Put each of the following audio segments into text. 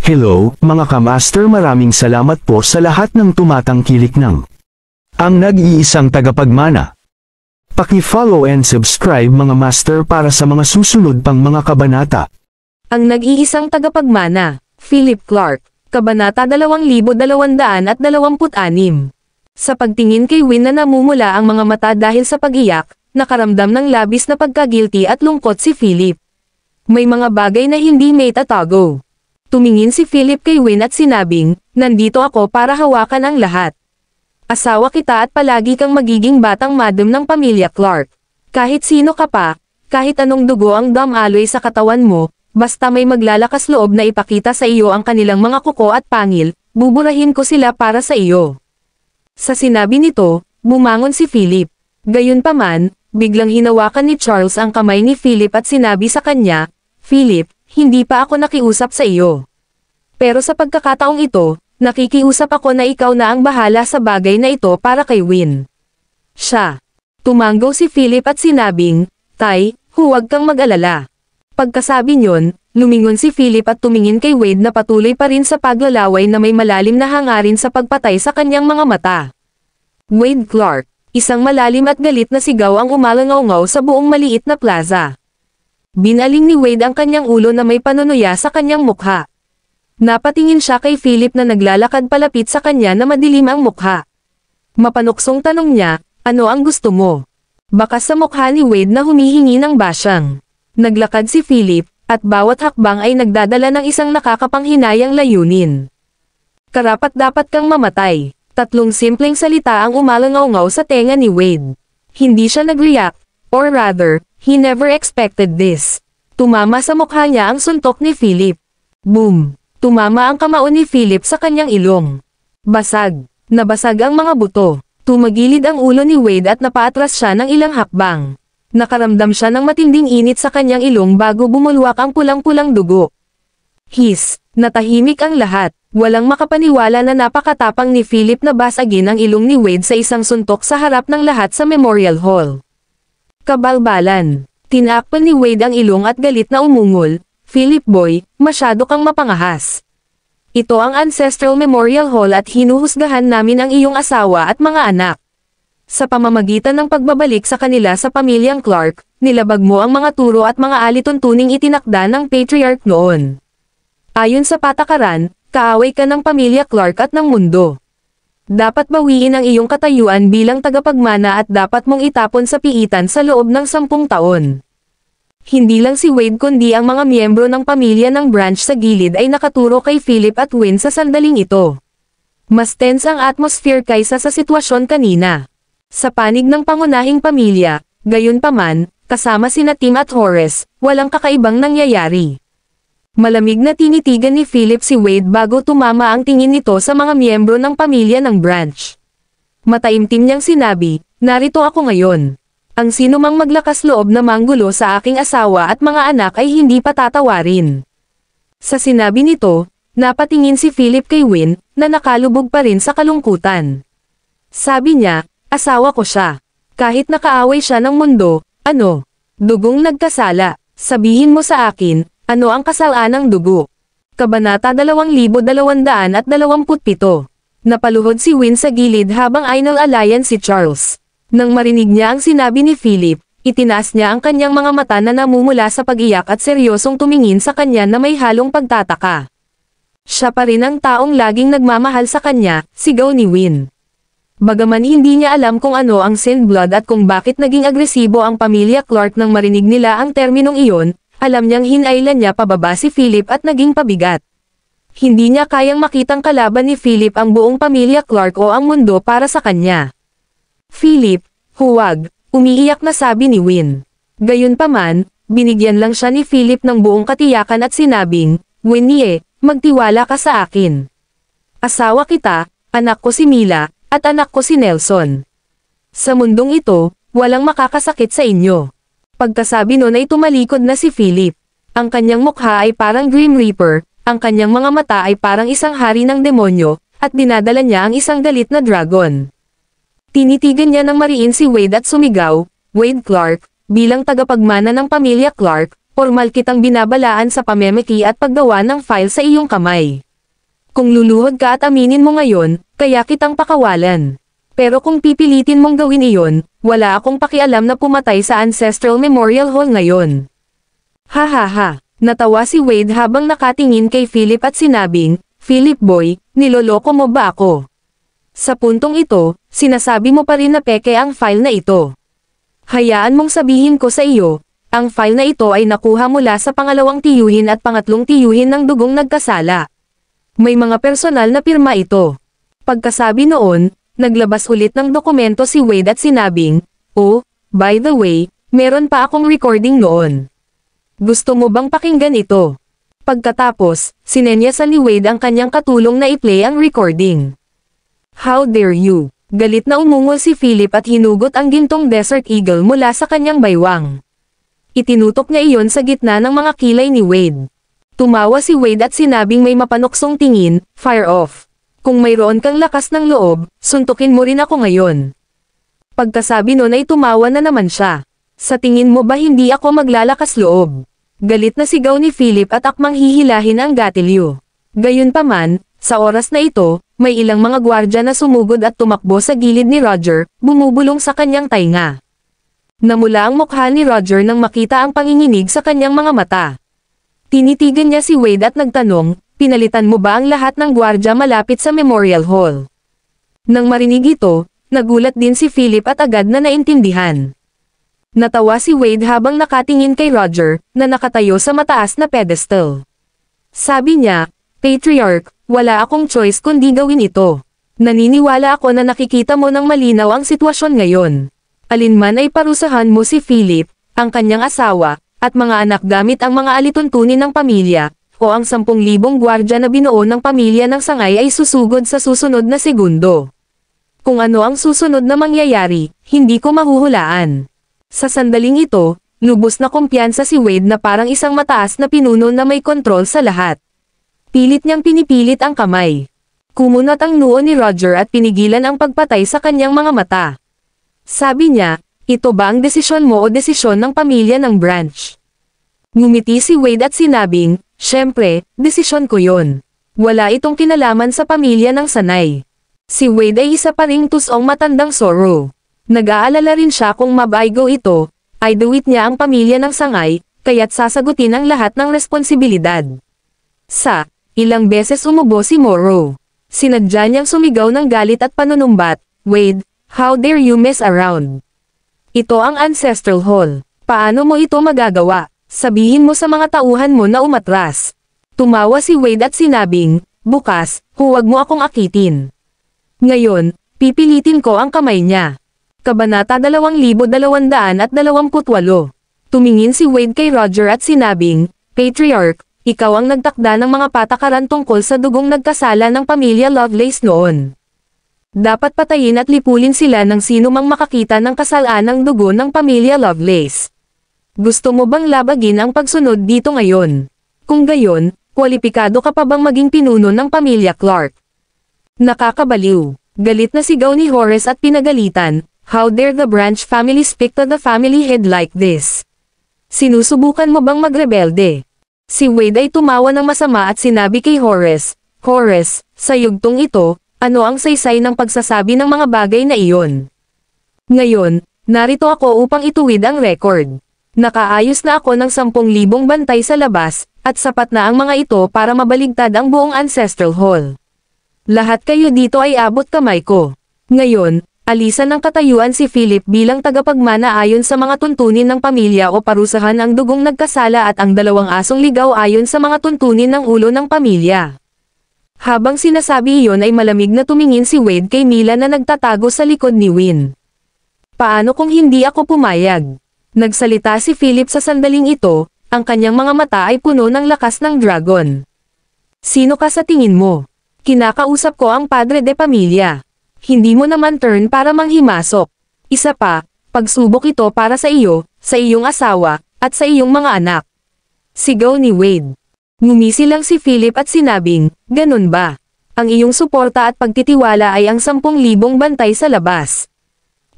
Hello, mga kamaster, maraming salamat po sa lahat ng tumatangkilik ng ang nag-iisang tagapagmana. Paki-follow and subscribe mga master para sa mga susunod pang mga kabanata. Ang nag-iisang tagapagmana, Philip Clark, Kabanata 2226. Sa pagtingin kay Win na namumula ang mga mata dahil sa pag-iyak, nakaramdam ng labis na pagka-guilty at lungkot si Philip. May mga bagay na hindi may tatago. Tumingin si Philip kay Win at sinabing, "Nandito ako para hawakan ang lahat. Asawa kita at palagi kang magiging batang madam ng pamilya Clark. Kahit sino ka pa, kahit anong dugo ang dumaloy sa katawan mo, basta may maglalakas loob na ipakita sa iyo ang kanilang mga kuko at pangil, buburahin ko sila para sa iyo." Sa sinabi nito, bumangon si Philip. Gayunpaman, biglang hinawakan ni Charles ang kamay ni Philip at sinabi sa kanya, "Philip, hindi pa ako nakiusap sa iyo. Pero sa pagkakataong ito, nakikiusap ako na ikaw na ang bahala sa bagay na ito para kay Win." Siya. Tumanggaw si Philip at sinabing, "Tay, huwag kang mag-alala." Pagkasabi niyon, lumingon si Philip at tumingin kay Wade na patuloy pa rin sa paglalaway na may malalim na hangarin sa pagpatay sa kanyang mga mata. Wade Clark, isang malalim at galit na sigaw ang umalangaw-ngaw sa buong maliit na plaza. Binaling ni Wade ang kanyang ulo na may panunuya sa kanyang mukha. Napatingin siya kay Philip na naglalakad palapit sa kanya na madilim ang mukha. Mapanuksong tanong niya, "Ano ang gusto mo?" Bakas sa mukha ni Wade na humihingi ng basyang. Naglakad si Philip, at bawat hakbang ay nagdadala ng isang nakakapanghinayang layunin. "Karapat-dapat kang mamatay." Tatlong simpleng salita ang umalangaw-ngaw sa tenga ni Wade. Hindi siya nag-react, or rather, he never expected this. Tumama sa mukha niya ang suntok ni Philip. Boom! Tumama ang kamao ni Philip sa kanyang ilong. Basag. Nabasag ang mga buto. Tumagilid ang ulo ni Wade at napaatras siya ng ilang hakbang. Nakaramdam siya ng matinding init sa kanyang ilong bago bumulwak ang pulang-pulang dugo. His. Natahimik ang lahat. Walang makapaniwala na napakatapang ni Philip na basagin ang ilong ni Wade sa isang suntok sa harap ng lahat sa Memorial Hall. Kabalbalan. Tinakpan ni Wade ang ilong at galit na umungol, "Philip boy, masyado kang mapangahas. Ito ang Ancestral Memorial Hall at hinuhusgahan namin ang iyong asawa at mga anak. Sa pamamagitan ng pagbabalik sa kanila sa pamilyang Clark, nilabag mo ang mga turo at mga alituntuning itinakda ng patriarch noon. Ayon sa patakaran, kaaway ka ng pamilya Clark at ng mundo. Dapat bawiin ang iyong katayuan bilang tagapagmana at dapat mong itapon sa piitan sa loob ng 10 taon. Hindi lang si Wade kundi ang mga miyembro ng pamilya ng branch sa gilid ay nakaturo kay Philip at Win sa sandaling ito. Mas tense ang atmosphere kaysa sa sitwasyon kanina. Sa panig ng pangunahing pamilya, gayunpaman, kasama sina Tim at Horace, walang kakaibang nangyayari. Malamig na tinitigan ni Philip si Wade bago tumama ang tingin nito sa mga miyembro ng pamilya ng branch. Mataimtim niyang sinabi, "Narito ako ngayon. Ang sinumang maglakas loob na manggulo sa aking asawa at mga anak ay hindi patatawarin." Sa sinabi nito, napatingin si Philip kay Win, na nakalubog pa rin sa kalungkutan. Sabi niya, "Asawa ko siya. Kahit nakaaway siya ng mundo, ano? Dugong nagkasala. Sabihin mo sa akin, ano ang kasalanang dugo?" Kabanata 2227. Napaluhod si Win sa gilid habang inalalayan si Charles. Nang marinig niya ang sinabi ni Philip, itinaas niya ang kanyang mga mata na namumula sa pag-iyak at seryosong tumingin sa kanya na may halong pagtataka. "Siya pa rin ang taong laging nagmamahal sa kanya," sigaw ni Win. Bagaman hindi niya alam kung ano ang Sin Blood at kung bakit naging agresibo ang pamilya Clark nang marinig nila ang terminong iyon, alam niyang hinailan niya pababa si Philip at naging pabigat. Hindi niya kayang makitang kalaban ni Philip ang buong pamilya Clark o ang mundo para sa kanya. "Philip, huwag," umiiyak na sabi ni Win. Gayunpaman, binigyan lang siya ni Philip ng buong katiyakan at sinabing, "Winnie, magtiwala ka sa akin. Asawa kita, anak ko si Mila, at anak ko si Nelson. Sa mundong ito, walang makakasakit sa inyo." Pagkasabi nun ay tumalikod na si Philip. Ang kanyang mukha ay parang Grim Reaper, ang kanyang mga mata ay parang isang hari ng demonyo, at dinadala niya ang isang galit na dragon. Tinitigan niya ng mariin si Wade at sumigaw, "Wade Clark, bilang tagapagmana ng pamilya Clark, formal kitang binabalaan sa pamemeki at paggawa ng file sa iyong kamay. Kung luluhod ka at aminin mo ngayon, kaya kitang pakawalan. Pero kung pipilitin mong gawin iyon, wala akong pakialam na pumatay sa Ancestral Memorial Hall ngayon. Ha ha ha, natawa si Wade habang nakatingin kay Philip at sinabing, Philip boy, niloloko mo ba ako? Sa puntong ito, sinasabi mo pa rin na peke ang file na ito. Hayaan mong sabihin ko sa iyo, ang file na ito ay nakuha mula sa pangalawang tiyuhin at pangatlong tiyuhin ng dugong nagkasala. May mga personal na pirma ito. Pagkasabi noon, naglabas ulit ng dokumento si Wade at sinabing, oh, by the way, meron pa akong recording noon. Gusto mo bang pakinggan ito? Pagkatapos, sinenyasan ni Wade ang kanyang katulong na i-play ang recording. How dare you? Galit na umungol si Philip at hinugot ang gintong Desert Eagle mula sa kanyang baywang. Itinutok niya iyon sa gitna ng mga kilay ni Wade. Tumawa si Wade at sinabing may mapanuksong tingin, fire off. Kung mayroon kang lakas ng loob, suntukin mo rin ako ngayon. Pagkasabi nun ay tumawa na naman siya. Sa tingin mo ba hindi ako maglalakas loob? Galit na sigaw ni Philip at akmang hihilahin ang gatilyo. Gayunpaman, sa oras na ito, may ilang mga gwardya na sumugod at tumakbo sa gilid ni Roger, bumubulong sa kanyang tainga. Namula ang mukha ni Roger nang makita ang panginginig sa kanyang mga mata. Tinitigan niya si Wade at nagtanong, pinalitan mo ba ang lahat ng gwardya malapit sa Memorial Hall? Nang marinig ito, nagulat din si Philip at agad na naintindihan. Natawa si Wade habang nakatingin kay Roger, na nakatayo sa mataas na pedestal. Sabi niya, Patriarch, wala akong choice kundi gawin ito. Naniniwala ako na nakikita mo ng malinaw ang sitwasyon ngayon. Alinman ay parusahan mo si Philip, ang kanyang asawa, at mga anak gamit ang mga alituntunin ng pamilya, o ang 10,000 gwardya na binuo ng pamilya ng sangay ay susugod sa susunod na segundo. Kung ano ang susunod na mangyayari, hindi ko mahuhulaan. Sa sandaling ito, lubos na kumpiyansa si Wade na parang isang mataas na pinuno na may kontrol sa lahat. Pilit niyang pinipilit ang kamay. Kumunat ang noo ni Roger at pinigilan ang pagpatay sa kanyang mga mata. Sabi niya, ito ba ang desisyon mo o desisyon ng pamilya ng Branch? Ngumiti si Wade at sinabing, syempre, desisyon ko yon. Wala itong kinalaman sa pamilya ng sanay. Si Wade ay isa pa ring tusong matandang Zorro. Nag-aalala rin siya kung mabaigo ito, ay duwit niya ang pamilya ng sangay, kaya't sasagutin ang lahat ng responsibilidad. Ilang beses umubo si Morrow. Sinadya niyang sumigaw ng galit at panunumbat, Wade, how dare you mess around? Ito ang Ancestral Hall. Paano mo ito magagawa? Sabihin mo sa mga tauhan mo na umatras. Tumawa si Wade at sinabing, bukas, huwag mo akong akitin. Ngayon, pipilitin ko ang kamay niya. Kabanata 2228. Tumingin si Wade kay Roger at sinabing, Patriarch, ikaw ang nagtakda ng mga patakaran tungkol sa dugong nagkasala ng pamilya Lovelace noon. Dapat patayin at lipulin sila ng sino mang makakita ng kasalanang dugo ng pamilya Lovelace. Gusto mo bang labagin ang pagsunod dito ngayon? Kung gayon, kwalipikado ka pa bang maging pinuno ng pamilya Clark? Nakakabaliw. Galit na sigaw ni Horace at pinagalitan, how dare the Branch family speak to the family head like this? Sinusubukan mo bang magrebelde? Si Wade ay tumawa ng masama at sinabi kay Horace, Horace, sa yugtong ito, ano ang saysay ng pagsasabi ng mga bagay na iyon? Ngayon, narito ako upang ituwid ang record. Nakaayos na ako ng 10,000 bantay sa labas, at sapat na ang mga ito para mabaligtad ang buong Ancestral Hall. Lahat kayo dito ay abot kamay ko. Ngayon, alisan ng katayuan si Philip bilang tagapagmana ayon sa mga tuntunin ng pamilya o parusahan ang dugong nagkasala at ang 2 asong ligaw ayon sa mga tuntunin ng ulo ng pamilya. Habang sinasabi iyon ay malamig na tumingin si Wade kay Mila na nagtatago sa likod ni Win. Paano kung hindi ako pumayag? Nagsalita si Philip sa sandaling ito, ang kanyang mga mata ay puno ng lakas ng dragon. Sino ka sa tingin mo? Kinakausap ko ang padre de pamilya. Hindi mo naman turn para manghimasok. Isa pa, pagsubok ito para sa iyo, sa iyong asawa, at sa iyong mga anak. Sigaw ni Wade. Ngumisi lang si Philip at sinabing, ganun ba? Ang iyong suporta at pagtitiwala ay ang 10,000 bantay sa labas.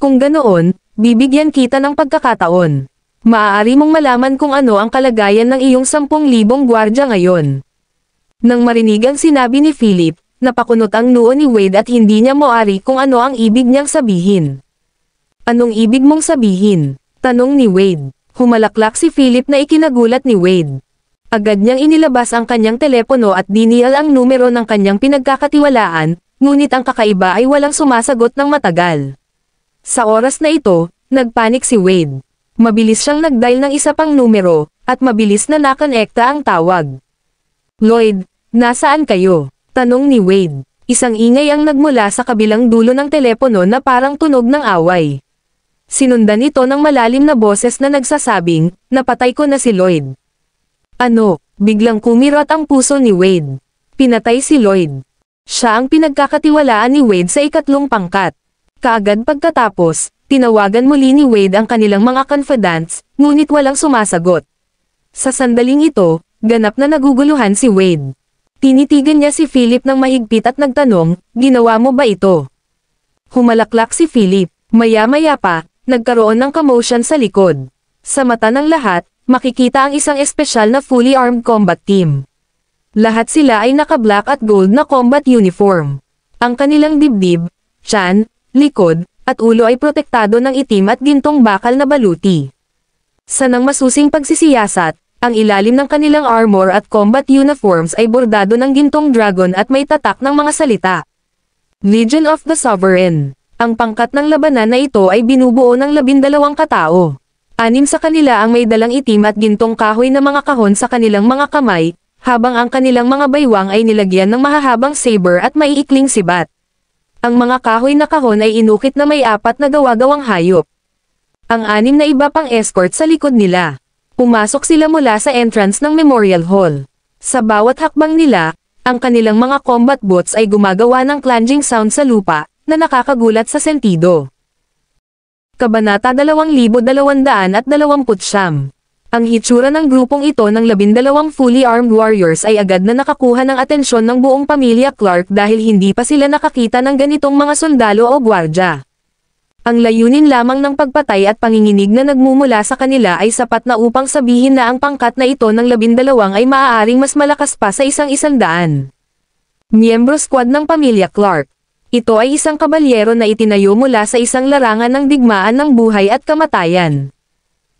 Kung ganoon, bibigyan kita ng pagkakataon. Maaari mong malaman kung ano ang kalagayan ng iyong 10,000 gwardya ngayon. Nang marinig ang sinabi ni Philip, napakunot ang noo ni Wade at hindi niya maari kung ano ang ibig niyang sabihin. Anong ibig mong sabihin? Tanong ni Wade. Humalaklak si Philip na ikinagulat ni Wade. Agad niyang inilabas ang kanyang telepono at dinial ang numero ng kanyang pinagkakatiwalaan, ngunit ang kakaiba ay walang sumasagot ng matagal. Sa oras na ito, nagpanik si Wade. Mabilis siyang nagdial ng isa pang numero, at mabilis na nakonekta ang tawag. Lloyd, nasaan kayo? Tanong ni Wade. Isang ingay ang nagmula sa kabilang dulo ng telepono na parang tunog ng away. Sinundan ito ng malalim na boses na nagsasabing, napatay ko na si Lloyd. Ano? Biglang kumirot ang puso ni Wade. Pinatay si Lloyd. Siya ang pinagkakatiwalaan ni Wade sa ikatlong pangkat. Kaagad pagkatapos, tinawagan muli ni Wade ang kanilang mga confidants, ngunit walang sumasagot. Sa sandaling ito, ganap na naguguluhan si Wade. Tinitigan niya si Philip ng mahigpit at nagtanong, ginawa mo ba ito? Humalaklak si Philip. Maya-maya pa, nagkaroon ng commotion sa likod. Sa mata ng lahat, makikita ang isang espesyal na fully armed combat team. Lahat sila ay naka-black at gold na combat uniform. Ang kanilang dibdib, tiyan, likod, at ulo ay protektado ng itim at gintong bakal na baluti. Sa nang masusing pagsisiyasat, ang ilalim ng kanilang armor at combat uniforms ay bordado ng gintong dragon at may tatak ng mga salita. Legion of the Sovereign. Ang pangkat ng labanan na ito ay binubuo ng 12 katao. 6 sa kanila ang may dalang itim at gintong kahoy na mga kahon sa kanilang mga kamay, habang ang kanilang mga baywang ay nilagyan ng mahahabang saber at maiikling sibat. Ang mga kahoy na kahon ay inukit na may 4 na gawa-gawang hayop. Ang 6 na iba pang escort sa likod nila. Pumasok sila mula sa entrance ng Memorial Hall. Sa bawat hakbang nila, ang kanilang mga combat bots ay gumagawa ng clanging sound sa lupa, na nakakagulat sa sentido. Kabanata 2229. Ang hitsura ng grupong ito ng 12 fully armed warriors ay agad na nakakuha ng atensyon ng buong pamilya Clark dahil hindi pa sila nakakita ng ganitong mga sundalo o gwardya. Ang layunin lamang ng pagpatay at panginginig na nagmumula sa kanila ay sapat na upang sabihin na ang pangkat na ito ng 12 ay maaaring mas malakas pa sa 100. Miyembro squad ng pamilya Clark. Ito ay isang kabalyero na itinayo mula sa isang larangan ng digmaan ng buhay at kamatayan.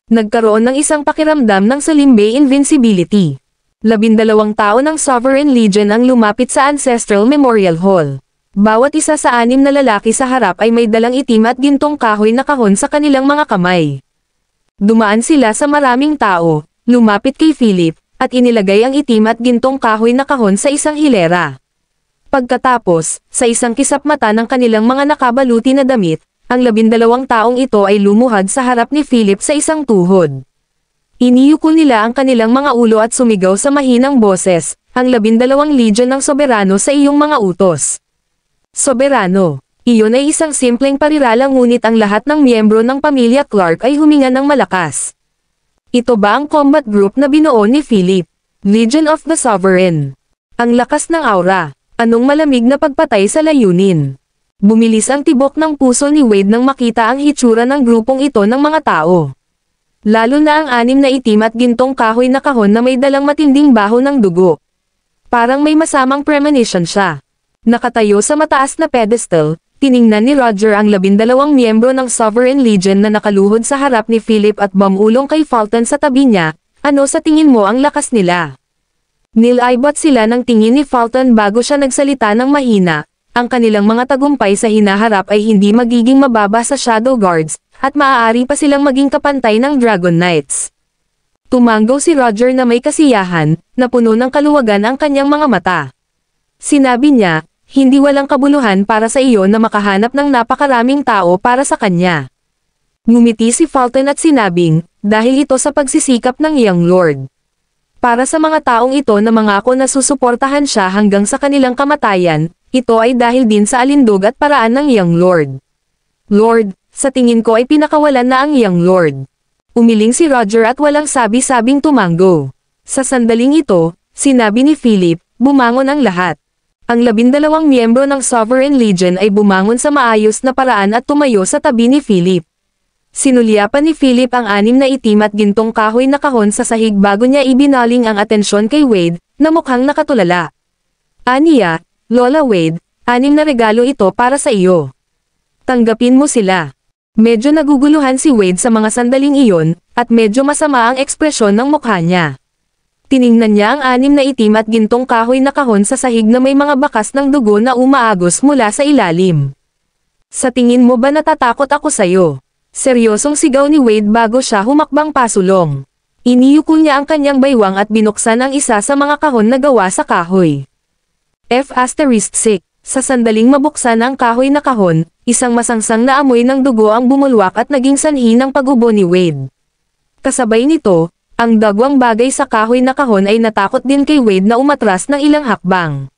Nagkaroon ng isang pakiramdam ng Salimbe invincibility. 12 tao ng Sovereign Legion ang lumapit sa Ancestral Memorial Hall. Bawat isa sa 6 na lalaki sa harap ay may dalang itim at gintong kahoy na kahon sa kanilang mga kamay. Dumaan sila sa maraming tao, lumapit kay Philip, at inilagay ang itim at gintong kahoy na kahon sa isang hilera. Pagkatapos, sa isang kisap mata ng kanilang mga nakabaluti na damit, ang 12 taong ito ay lumuhad sa harap ni Philip sa isang tuhod. Iniyuko nila ang kanilang mga ulo at sumigaw sa mahinang boses, ang 12 legion ng soberano sa iyong mga utos. Soberano. Iyon ay isang simpleng parirala ngunit ang lahat ng miyembro ng pamilya Clark ay huminga ng malakas. Ito ba ang combat group na binuo ni Philip? Legion of the Sovereign. Ang lakas ng aura. Anong malamig na pagpatay sa layunin? Bumilis ang tibok ng puso ni Wade nang makita ang hitsura ng grupong ito ng mga tao. Lalo na ang 6 na itim at gintong kahoy na kahon na may dalang matinding baho ng dugo. Parang may masamang premonition siya. Nakatayo sa mataas na pedestal, tiningnan ni Roger ang 12 miyembro ng Sovereign Legion na nakaluhod sa harap ni Philip at bumulong kay Fulton sa tabi niya. Ano sa tingin mo ang lakas nila? Nilaybot sila ng tingin ni Fulton bago siya nagsalita ng mahina. Ang kanilang mga tagumpay sa hinaharap ay hindi magiging mababa sa Shadow Guards, at maaari pa silang maging kapantay ng Dragon Knights. Tumango si Roger na may kasiyahan, na puno ng kaluwagan ang kanyang mga mata. Sinabi niya, hindi walang kabuluhan para sa iyo na makahanap ng napakaraming tao para sa kanya. Ngumiti si Fulton at sinabing, dahil ito sa pagsisikap ng Young Lord. Para sa mga taong ito na mangako na susuportahan siya hanggang sa kanilang kamatayan, ito ay dahil din sa alindog at paraan ng Young Lord. Lord, sa tingin ko ay pinakawalan na ang Young Lord. Umiling si Roger at walang sabi-sabing tumango. Sa sandaling ito, sinabi ni Philip, bumangon ang lahat. Ang 12 miyembro ng Sovereign Legion ay bumangon sa maayos na paraan at tumayo sa tabi ni Philip. Sinulyapan ni Philip ang 6 na itim at gintong kahoy na kahon sa sahig bago niya ibinaling ang atensyon kay Wade, na mukhang nakatulala. Aniya, Lola Wade, 6 na regalo ito para sa iyo. Tanggapin mo sila. Medyo naguguluhan si Wade sa mga sandaling iyon, at medyo masama ang ekspresyon ng mukha niya. Tiningnan niya ang 6 na itim at gintong kahoy na kahon sa sahig na may mga bakas ng dugo na umaagos mula sa ilalim. Sa tingin mo ba natatakot ako sa'yo? Seryosong sigaw ni Wade bago siya humakbang pasulong. Iniyuko niya ang kanyang baywang at binuksan ang isa sa mga kahon na gawa sa kahoy. F*6. Sa sandaling mabuksan ang kahoy na kahon, isang masangsang na amoy ng dugo ang bumulwak at naging sanhi ng pag-ubo ni Wade. Kasabay nito, ang dagwang bagay sa kahoy na kahon ay natakot din kay Wade na umatras ng ilang hakbang.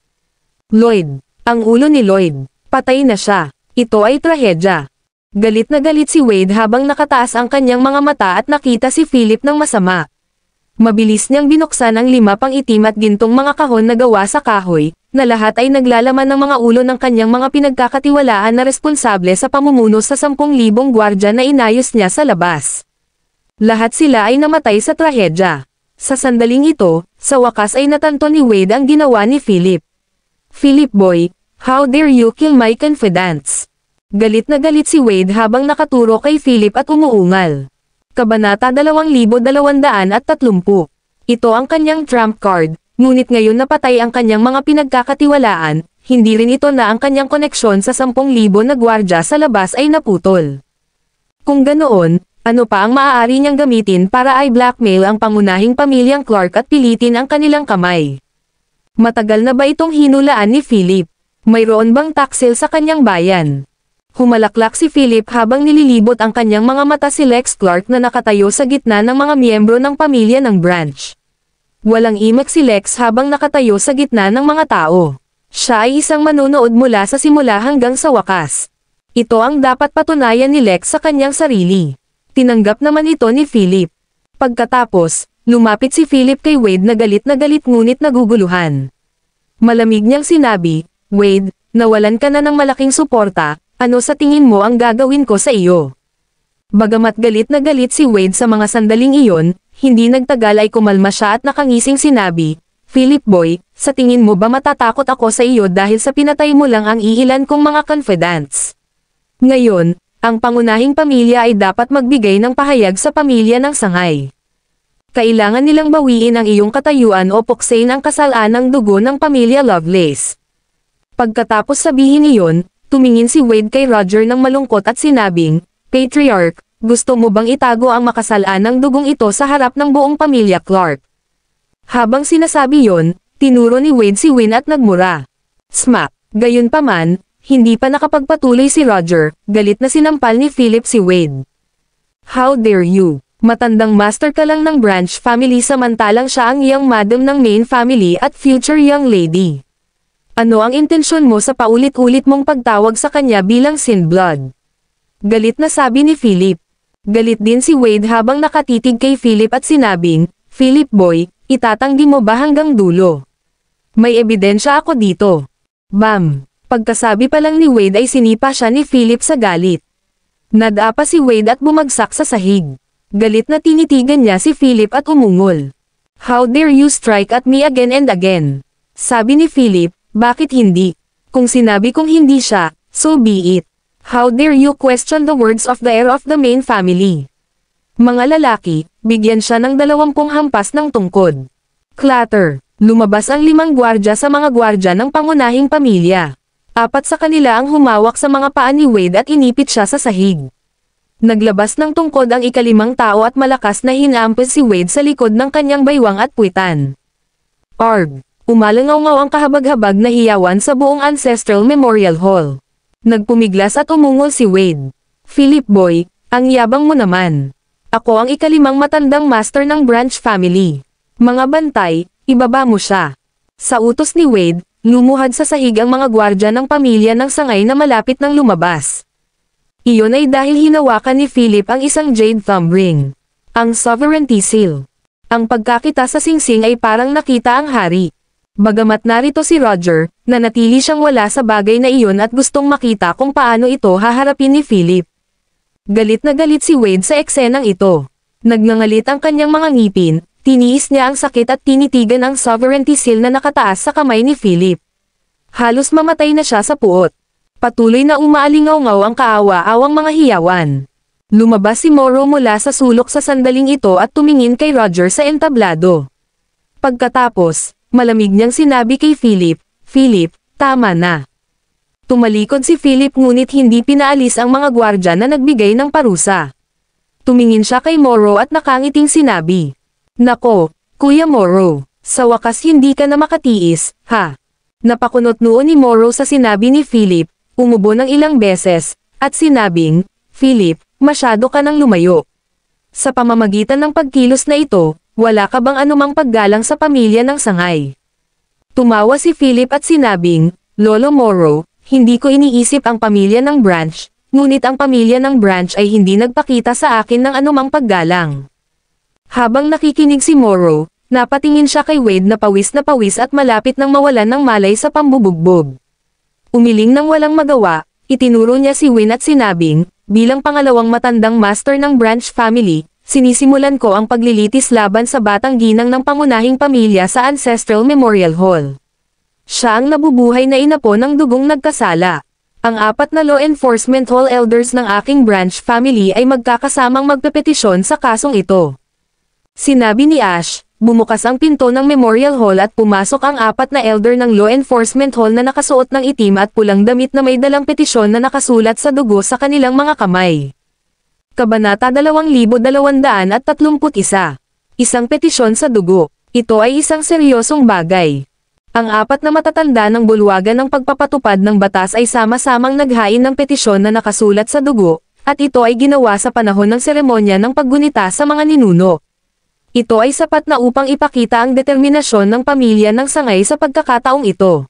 Lloyd. Ang ulo ni Lloyd. Patay na siya. Ito ay trahedya. Galit na galit si Wade habang nakataas ang kanyang mga mata at nakita si Philip ng masama. Mabilis niyang binuksan ang 5 pang itim at gintong mga kahon na gawa sa kahoy, na lahat ay naglalaman ng mga ulo ng kanyang mga pinagkakatiwalaan na responsable sa pamumuno sa 10,000 gwardya na inayos niya sa labas. Lahat sila ay namatay sa trahedya. Sa sandaling ito, sa wakas ay natanto ni Wade ang ginawa ni Philip. Philip boy, how dare you kill my confidants? Galit na galit si Wade habang nakaturo kay Philip at umuungal. Kabanata 2230. Ito ang kanyang trump card, ngunit ngayon napatay ang kanyang mga pinagkakatiwalaan, hindi rin ito na ang kanyang koneksyon sa 10,000 na gwardya sa labas ay naputol. Kung ganoon, ano pa ang maaari niyang gamitin para ay blackmail ang pangunahing pamilyang Clark at pilitin ang kanilang kamay? Matagal na ba itong hinulaan ni Philip? Mayroon bang taksil sa kanyang bayan? Humalaklak si Philip habang nililibot ang kanyang mga mata si Lex Clark na nakatayo sa gitna ng mga miyembro ng pamilya ng Branch. Walang imak si Lex habang nakatayo sa gitna ng mga tao. Siya ay isang manonood mula sa simula hanggang sa wakas. Ito ang dapat patunayan ni Lex sa kanyang sarili. Tinanggap naman ito ni Philip. Pagkatapos, lumapit si Philip kay Wade na galit ngunit naguguluhan. Malamig niyang sinabi, Wade, nawalan ka na ng malaking suporta. Ano sa tingin mo ang gagawin ko sa iyo? Bagamat galit na galit si Wade sa mga sandaling iyon, hindi nagtagal ay kumalma siya at nakangising sinabi, Philip boy, sa tingin mo ba matatakot ako sa iyo dahil sa pinatay mo lang ang iilan kong mga confidants? Ngayon, ang pangunahing pamilya ay dapat magbigay ng pahayag sa pamilya ng sangay. Kailangan nilang bawiin ang iyong katayuan o puksain ang kasalaan ng dugo ng pamilya Lovelace. Pagkatapos sabihin iyon, tumingin si Wade kay Roger ng malungkot at sinabing, Patriarch, gusto mo bang itago ang makasalaan ng dugong ito sa harap ng buong pamilya Clark? Habang sinasabi yon, tinuro ni Wade si Win at nagmura. Smack! Gayunpaman, hindi pa nakapagpatuloy si Roger, galit na sinampal ni Philip si Wade. How dare you? Matandang master ka lang ng Branch family samantalang siya ang young madam ng main family at future young lady. Ano ang intensyon mo sa paulit-ulit mong pagtawag sa kanya bilang Sinblood? Galit na sabi ni Philip. Galit din si Wade habang nakatitig kay Philip at sinabing, Philip boy, itatanggi mo ba hanggang dulo? May ebidensya ako dito. Bam! Pagkasabi pa lang ni Wade ay sinipa siya ni Philip sa galit. Nadapa si Wade at bumagsak sa sahig. Galit na tinitigan niya si Philip at umungol. How dare you strike at me again and again? Sabi ni Philip. Bakit hindi? Kung sinabi kong hindi siya, so be it. How dare you question the words of the heir of the main family? Mga lalaki, bigyan siya ng 20 hampas ng tungkod. Clatter. Lumabas ang 5 gwardya sa mga gwardya ng pangunahing pamilya. 4 sa kanila ang humawak sa mga paa ni Wade at inipit siya sa sahig. Naglabas ng tungkod ang ika-5 tao at malakas na hinampas si Wade sa likod ng kanyang baywang at puwitan. Arg! Umalangaw-ngaw ang kahabag-habag na hiyawan sa buong Ancestral Memorial Hall. Nagpumiglas at umungol si Wade. Philip boy, ang yabang mo naman. Ako ang ika-5 matandang master ng Branch family. Mga bantay, ibaba mo siya. Sa utos ni Wade, lumuhad sa sahig ang mga gwardya ng pamilya ng sangay na malapit ng lumabas. Iyon ay dahil hinawakan ni Philip ang isang jade thumb ring. Ang sovereignty seal. Ang pagkakita sa singsing ay parang nakita ang hari. Bagamat narito si Roger, nanatili siyang wala sa bagay na iyon at gustong makita kung paano ito haharapin ni Philip. Galit na galit si Wade sa eksenang ito. Nagngangalit ang kanyang mga ngipin, tiniis niya ang sakit at tinitigan ang sovereignty seal na nakataas sa kamay ni Philip. Halos mamatay na siya sa puot. Patuloy na umaalingaw-ngaw ang kaawa-awang mga hiyawan. Lumabas si Morrow mula sa sulok sa sandaling ito at tumingin kay Roger sa entablado. Pagkatapos, malamig niyang sinabi kay Philip, "Philip, tama na." Tumalikod si Philip ngunit hindi pinaalis ang mga gwardya na nagbigay ng parusa. Tumingin siya kay Morrow at nakangiting sinabi, "Nako, Kuya Morrow, sa wakas hindi ka na makatiis, ha?" Napakunot noon ni Morrow sa sinabi ni Philip, umubo ng ilang beses, at sinabing, "Philip, masyado ka nang lumayo. Sa pamamagitan ng pagkilos na ito, wala ka bang anumang paggalang sa pamilya ng sangay?" Tumawa si Philip at sinabing, "Lolo Morrow, hindi ko iniisip ang pamilya ng Branch, ngunit ang pamilya ng Branch ay hindi nagpakita sa akin ng anumang paggalang." Habang nakikinig si Morrow, napatingin siya kay Wade na pawis at malapit nang mawalan ng malay sa pambubugbog. Umiling nang walang magawa, itinuro niya si Win at sinabing, "Bilang pangalawang matandang master ng Branch family, sinisimulan ko ang paglilitis laban sa batang ginang ng pangunahing pamilya sa Ancestral Memorial Hall." Siya ang nabubuhay na inapo ng dugong nagkasala. Ang 4 na law enforcement hall elders ng aking Branch family ay magkakasamang magpepetisyon sa kasong ito. Sinabi ni Ash, bumukas ang pinto ng Memorial Hall at pumasok ang 4 na elder ng law enforcement hall na nakasuot ng itim at pulang damit na may dalang petisyon na nakasulat sa dugo sa kanilang mga kamay. Kabanata 2231. Isang petisyon sa dugo. Ito ay isang seryosong bagay. Ang 4 na matatanda ng bulwagan ng pagpapatupad ng batas ay sama-samang naghain ng petisyon na nakasulat sa dugo, at ito ay ginawa sa panahon ng seremonya ng paggunita sa mga ninuno. Ito ay sapat na upang ipakita ang determinasyon ng pamilya ng sangay sa pagkakataong ito.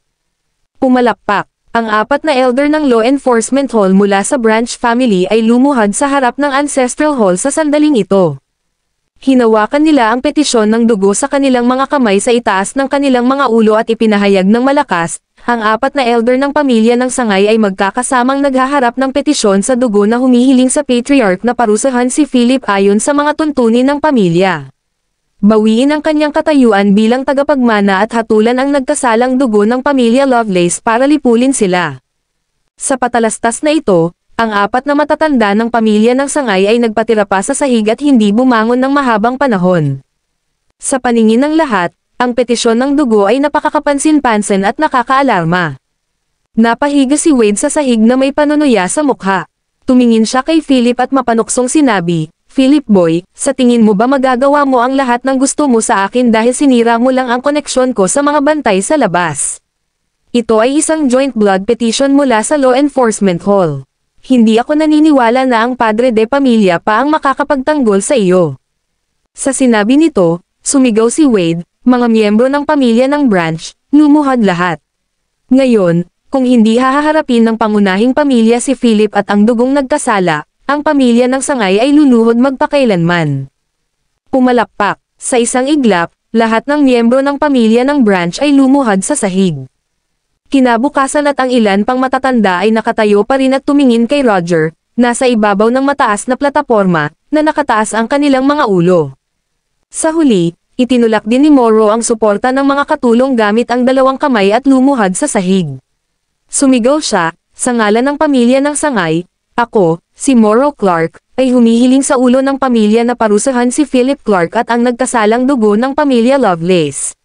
Pumalakpak. Ang 4 na elder ng law enforcement hall mula sa Branch family ay lumuhad sa harap ng Ancestral Hall sa sandaling ito. Hinawakan nila ang petisyon ng dugo sa kanilang mga kamay sa itaas ng kanilang mga ulo at ipinahayag ng malakas, ang 4 na elder ng pamilya ng sangay ay magkakasamang naghaharap ng petisyon sa dugo na humihiling sa patriarch na parusahan si Philip ayon sa mga tuntunin ng pamilya. Bawiin ang kanyang katayuan bilang tagapagmana at hatulan ang nagkasalang dugo ng pamilya Lovelace para lipulin sila. Sa patalastas na ito, ang 4 na matatanda ng pamilya ng sangay ay nagpatira pa sa sahig at hindi bumangon ng mahabang panahon. Sa paningin ng lahat, ang petisyon ng dugo ay napakakapansin-pansin at nakakaalarma. Napahiga si Wade sa sahig na may panunuya sa mukha. Tumingin siya kay Philip at mapanuksong sinabi, "Philip boy, sa tingin mo ba magagawa mo ang lahat ng gusto mo sa akin dahil sinira mo lang ang koneksyon ko sa mga bantay sa labas?" Ito ay isang joint blood petition mula sa law enforcement hall. Hindi ako naniniwala na ang padre de pamilya pa ang makakapagtanggol sa iyo. Sa sinabi nito, sumigaw si Wade, mga miyembro ng pamilya ng Branch, lumuhad lahat. Ngayon, kung hindi haharapin ng pangunahing pamilya si Philip at ang dugong nagkasala, ang pamilya ng sangay ay luluhod magpakailanman. Pumalakpak. Sa isang iglap, lahat ng miyembro ng pamilya ng Branch ay lumuhad sa sahig. Kinabukasan at ang ilan pang matatanda ay nakatayo pa rin at tumingin kay Roger, nasa ibabaw ng mataas na plataporma, na nakataas ang kanilang mga ulo. Sa huli, itinulak din ni Morrow ang suporta ng mga katulong gamit ang 2 kamay at lumuhad sa sahig. Sumigaw siya, sa ngalan ng pamilya ng sangay, "Ako, si Morrow Clark, ay humihiling sa ulo ng pamilya na parusahan si Philip Clark at ang nagkasalang dugo ng pamilya Lovelace."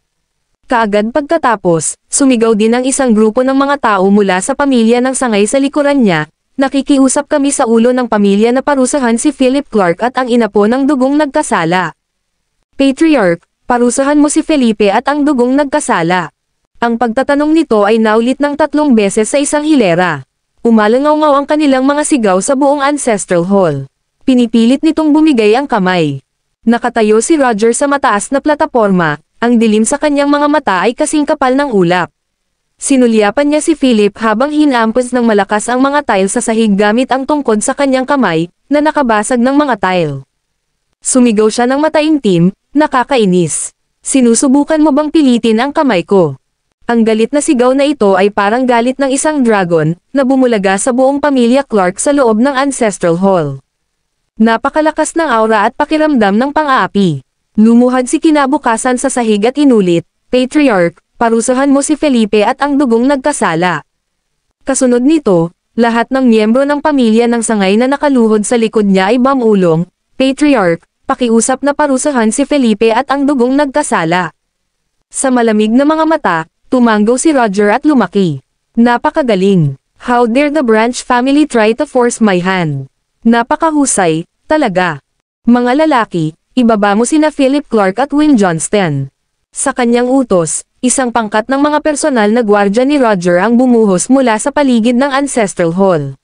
Kaagad pagkatapos, sumigaw din ang isang grupo ng mga tao mula sa pamilya ng sangay sa likuran niya, "Nakikiusap kami sa ulo ng pamilya na parusahan si Philip Clark at ang inapo ng dugong nagkasala. Patriarch, parusahan mo si Felipe at ang dugong nagkasala." Ang pagtatanong nito ay naulit ng 3 beses sa isang hilera. Umalangaw-ngaw ang kanilang mga sigaw sa buong Ancestral Hall. Pinipilit nitong bumigay ang kamay. Nakatayo si Roger sa mataas na plataporma. Ang dilim sa kanyang mga mata ay kasing kapal ng ulap. Sinulyapan niya si Philip habang hinampos ng malakas ang mga tile sa sahig gamit ang tungkod sa kanyang kamay, na nakabasag ng mga tile. Sumigaw siya ng mataimtim, "Nakakainis. Sinusubukan mo bang pilitin ang kamay ko?" Ang galit na sigaw na ito ay parang galit ng isang dragon, na bumulaga sa buong pamilya Clark sa loob ng Ancestral Hall. Napakalakas ng aura at pakiramdam ng pang-aapi. Lumuhad si kinabukasan sa sahig at inulit, Patriarch, parusahan mo si Felipe at ang dugong nagkasala. Kasunod nito, lahat ng miyembro ng pamilya ng sangay na nakaluhod sa likod niya ay bamulong, Patriarch, pakiusap na parusahan si Felipe at ang dugong nagkasala. Sa malamig na mga mata, tumanggaw si Roger at lumaki. Napakagaling. How dare the Branch family try to force my hand? Napakahusay, talaga. Mga lalaki, ibaba mo sina Philip Clark at Win Johnston. Sa kanyang utos, isang pangkat ng mga personal na gwardya ni Roger ang bumuhos mula sa paligid ng Ancestral Hall.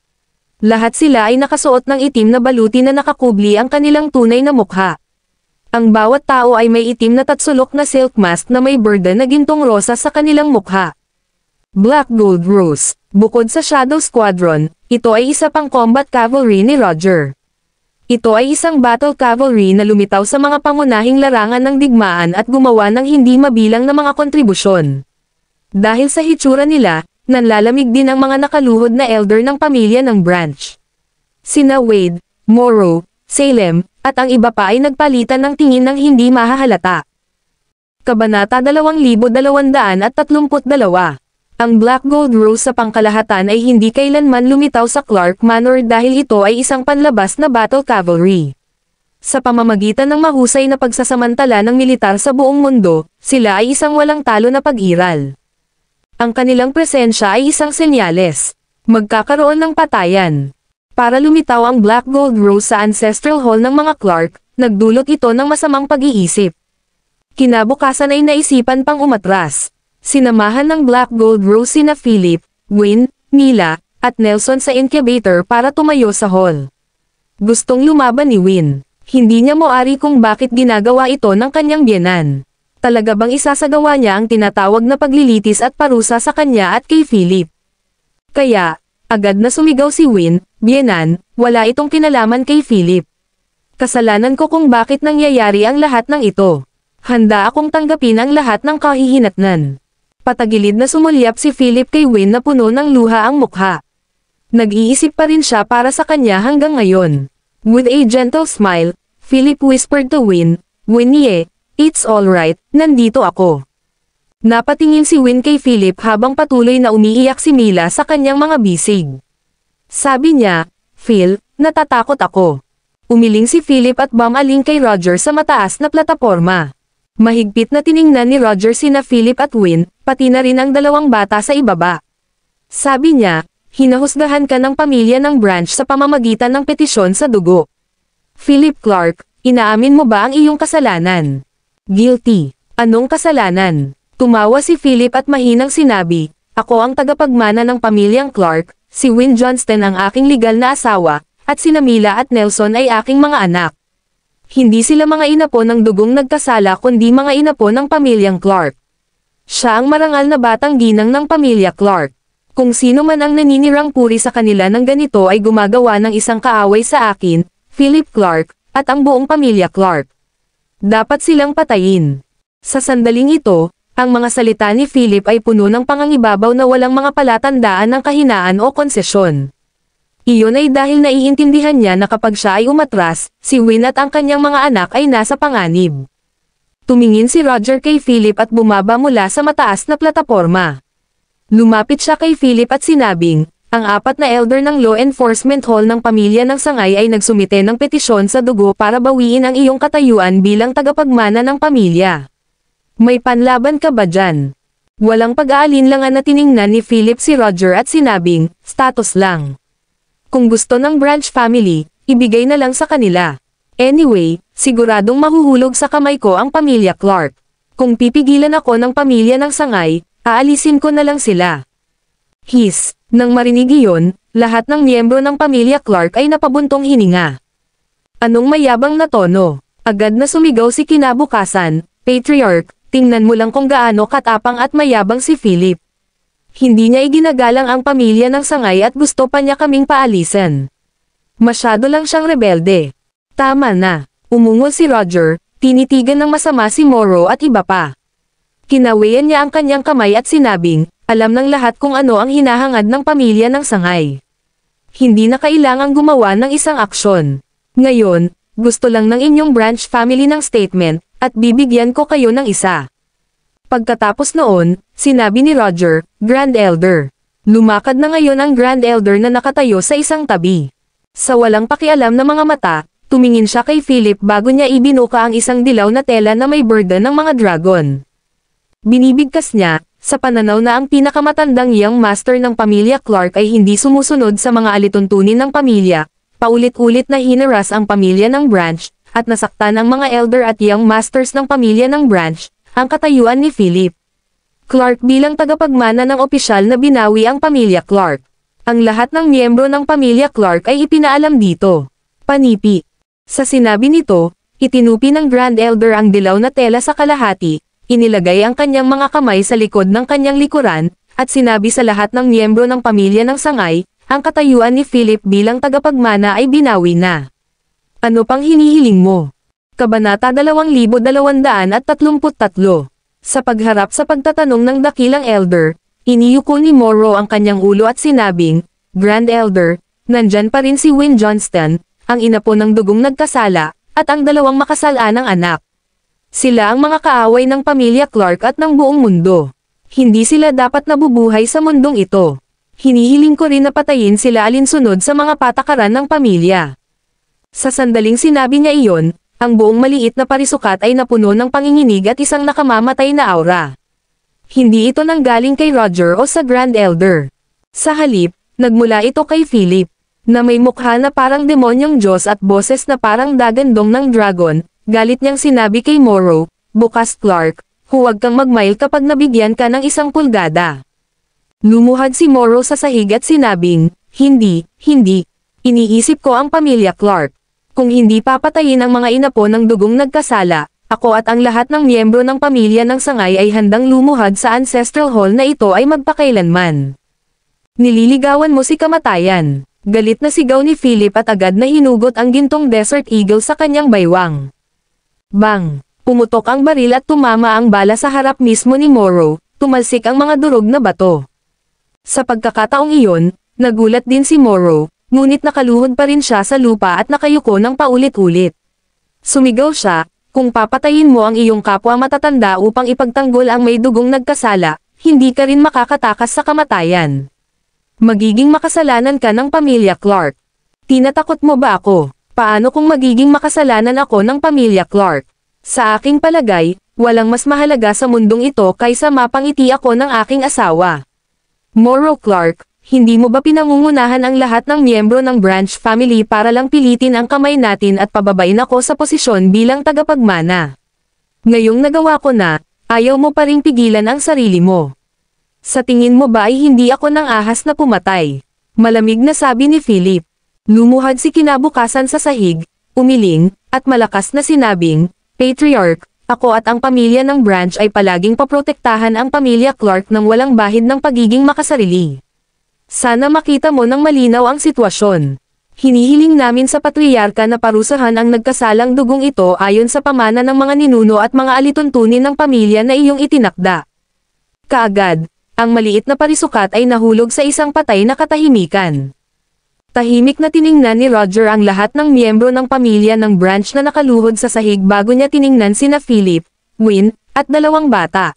Lahat sila ay nakasuot ng itim na baluti na nakakubli ang kanilang tunay na mukha. Ang bawat tao ay may itim na tatsulok na silk mask na may burden na gintong rosa sa kanilang mukha. Black Gold Rose. Bukod sa Shadow Squadron, ito ay isa pang combat cavalry ni Roger. Ito ay isang battle cavalry na lumitaw sa mga pangunahing larangan ng digmaan at gumawa ng hindi mabilang na mga kontribusyon. Dahil sa hitsura nila, nanlalamig din ang mga nakaluhod na elder ng pamilya ng Branch. Sina Wade, Morrow, Salem, at ang iba pa ay nagpalitan ng tingin ng hindi mahahalata. Kabanata 2232. Ang Black Gold Rose sa pangkalahatan ay hindi kailanman lumitaw sa Clark Manor dahil ito ay isang panlabas na battle cavalry. Sa pamamagitan ng mahusay na pagsasamantala ng militar sa buong mundo, sila ay isang walang talo na pag-iral. Ang kanilang presensya ay isang senyales. Magkakaroon ng patayan. Para lumitaw ang Black Gold Rose sa Ancestral Hall ng mga Clark, nagdulot ito ng masamang pag-iisip. Kinabukasan ay naisipan pang umatras. Sinamahan ng Black Gold Rose sina Philip, Win, Mila, at Nelson sa incubator para tumayo sa hall. Gustong lumaban ni Win. Hindi niya moari kung bakit ginagawa ito ng kanyang biyenan. Talaga bang isasagawa niya ang tinatawag na paglilitis at parusa sa kanya at kay Philip? Kaya, agad na sumigaw si Win, biyenan, wala itong kinalaman kay Philip. Kasalanan ko kung bakit nangyayari ang lahat ng ito. Handa akong tanggapin ang lahat ng kahihinatnan. Patagilid na sumulyap si Philip kay Win na puno ng luha ang mukha. Nag-iisip pa rin siya para sa kanya hanggang ngayon. With a gentle smile, Philip whispered to Win, "Winnie, it's alright, nandito ako." Napatingin si Win kay Philip habang patuloy na umiiyak si Mila sa kanyang mga bisig. Sabi niya, "Phil, natatakot ako." Umiling si Philip at bumaling kay Roger sa mataas na plataporma. Mahigpit na tiningnan ni Roger sina Philip at Win, pati na rin ang dalawang bata sa ibaba. Sabi niya, "Hinahusgahan ka ng pamilya ng Branch sa pamamagitan ng petisyon sa dugo. Philip Clark, inaamin mo ba ang iyong kasalanan?" "Guilty." "Anong kasalanan?" Tumawa si Philip at mahinang sinabi, "Ako ang tagapagmana ng pamilyang Clark, si Win Johnston ang aking legal na asawa, at sina Mila at Nelson ay aking mga anak. Hindi sila mga inapo ng dugong nagkasala kundi mga inapo ng pamilyang Clark. Siya ang marangal na batang ginang ng pamilya Clark. Kung sino man ang naninirang puri sa kanila ng ganito ay gumagawa ng isang kaaway sa akin, Philip Clark, at ang buong pamilya Clark. Dapat silang patayin." Sa sandaling ito, ang mga salita ni Philip ay puno ng pangangibabaw na walang mga palatandaan ng kahinaan o konsesyon. Iyon ay dahil naiintindihan niya na kapag siya ay umatras, si Win at ang kanyang mga anak ay nasa panganib. Tumingin si Roger kay Philip at bumaba mula sa mataas na plataporma. Lumapit siya kay Philip at sinabing, "Ang apat na elder ng Law Enforcement Hall ng pamilya ng sangay ay nagsumite ng petisyon sa dugo para bawiin ang iyong katayuan bilang tagapagmana ng pamilya. May panlaban ka ba dyan?" Walang pag-aalinlangan na tiningnan ni Philip si Roger at sinabing, "Status lang. Kung gusto ng Branch family, ibigay na lang sa kanila. Anyway, siguradong mahuhulog sa kamay ko ang pamilya Clark. Kung pipigilan ako ng pamilya ng sangay, aalisin ko na lang sila." His, nang marinig iyon, lahat ng miyembro ng pamilya Clark ay napabuntong hininga. Anong mayabang na tono? Agad na sumigaw si kinabukasan, "Patriarch, tingnan mo lang kung gaano katapang at mayabang si Philip. Hindi niya iginagalang ang pamilya ng sangay at gusto pa niya kaming paalisan. Masyado lang siyang rebelde." "Tama na." Umungol si Roger, tinitigan ng masama si Morrow at iba pa. Kinawayan niya ang kanyang kamay at sinabing, "Alam ng lahat kung ano ang hinahangad ng pamilya ng sangay. Hindi na kailangang gumawa ng isang aksyon. Ngayon, gusto lang ng inyong branch family ng statement, at bibigyan ko kayo ng isa. Pagkatapos noon, sinabi ni Roger, Grand Elder. Lumakad na ngayon ang Grand Elder na nakatayo sa isang tabi. Sa walang pakialam na mga mata, tumingin siya kay Philip bago niya ibinuka ang isang dilaw na tela na may burden ng mga dragon. Binibigkas niya, sa pananaw na ang pinakamatandang young master ng pamilya Clark ay hindi sumusunod sa mga alituntunin ng pamilya, paulit-ulit na hinaras ang pamilya ng Branch, at nasaktan ang mga elder at young masters ng pamilya ng Branch, ang katayuan ni Philip. Clark bilang tagapagmana ng opisyal na binawi ang pamilya Clark. Ang lahat ng miyembro ng pamilya Clark ay ipinaalam dito. Panipi. Sa sinabi nito, itinupi ng Grand Elder ang dilaw na tela sa kalahati, inilagay ang kanyang mga kamay sa likod ng kanyang likuran, at sinabi sa lahat ng miyembro ng pamilya ng sangay, ang katayuan ni Philip bilang tagapagmana ay binawi na. Ano pang hinihiling mo? Kabanata 2233. Sa pagharap sa pagtatanong ng dakilang elder, iniyuko ni Morrow ang kanyang ulo at sinabing, Grand Elder, nandyan pa rin si Win Johnston, ang ina po ng dugong nagkasala, at ang dalawang makasalanang anak. Sila ang mga kaaway ng pamilya Clark at ng buong mundo. Hindi sila dapat nabubuhay sa mundong ito. Hinihiling ko rin na patayin sila alinsunod sa mga patakaran ng pamilya. Sa sandaling sinabi niya iyon, ang buong maliit na parisukat ay napuno ng panginginig at isang nakamamatay na aura. Hindi ito nanggaling kay Roger o sa Grand Elder. Sa halip, nagmula ito kay Philip, na may mukha na parang demonyong Diyos at boses na parang dagandong ng dragon. Galit niyang sinabi kay Morrow, bukas Clark, huwag kang magmail kapag nabigyan ka ng 1 pulgada. Lumuhad si Morrow sa sahig at sinabing, hindi. Iniisip ko ang pamilya Clark. Kung hindi papatayin ang mga inapo ng dugong nagkasala, ako at ang lahat ng miyembro ng pamilya ng sangay ay handang lumuhad sa ancestral hall na ito ay magpakailanman. Nililigawan mo si kamatayan. Galit na sigaw ni Philip at agad na hinugot ang gintong Desert Eagle sa kanyang baywang. Bang! Pumutok ang baril at tumama ang bala sa harap mismo ni Morrow, tumalsik ang mga durog na bato. Sa pagkakataong iyon, nagulat din si Morrow, ngunit nakaluhod pa rin siya sa lupa at nakayuko ng paulit-ulit. Sumigaw siya, kung papatayin mo ang iyong kapwa matatanda upang ipagtanggol ang may dugong nagkasala, hindi ka rin makakatakas sa kamatayan. Magiging makasalanan ka ng pamilya Clark. Tinatakot mo ba ako? Paano kung magiging makasalanan ako ng pamilya Clark? Sa aking palagay, walang mas mahalaga sa mundong ito kaysa mapangiti ako ng aking asawa. Morrow Clark, hindi mo ba pinangungunahan ang lahat ng miyembro ng Branch family para lang pilitin ang kamay natin at pababain ako sa posisyon bilang tagapagmana? Ngayong nagawa ko na, ayaw mo pa ring pigilan ang sarili mo. Sa tingin mo ba ay hindi ako nang ahas na pumatay? Malamig na sabi ni Philip. Lumuhad si kinabukasan sa sahig, umiling, at malakas na sinabing, Patriarch, ako at ang pamilya ng Branch ay palaging paprotektahan ang pamilya Clark ng walang bahid ng pagiging makasarili. Sana makita mo ng malinaw ang sitwasyon. Hinihiling namin sa patriarka na parusahan ang nagkasalang dugong ito ayon sa pamana ng mga ninuno at mga alituntunin ng pamilya na iyong itinakda. Kaagad, ang maliit na parisukat ay nahulog sa isang patay na katahimikan. Tahimik na tiningnan ni Roger ang lahat ng miyembro ng pamilya ng Branch na nakaluhod sa sahig bago niya tiningnan sina Philip, Win, at 2 bata.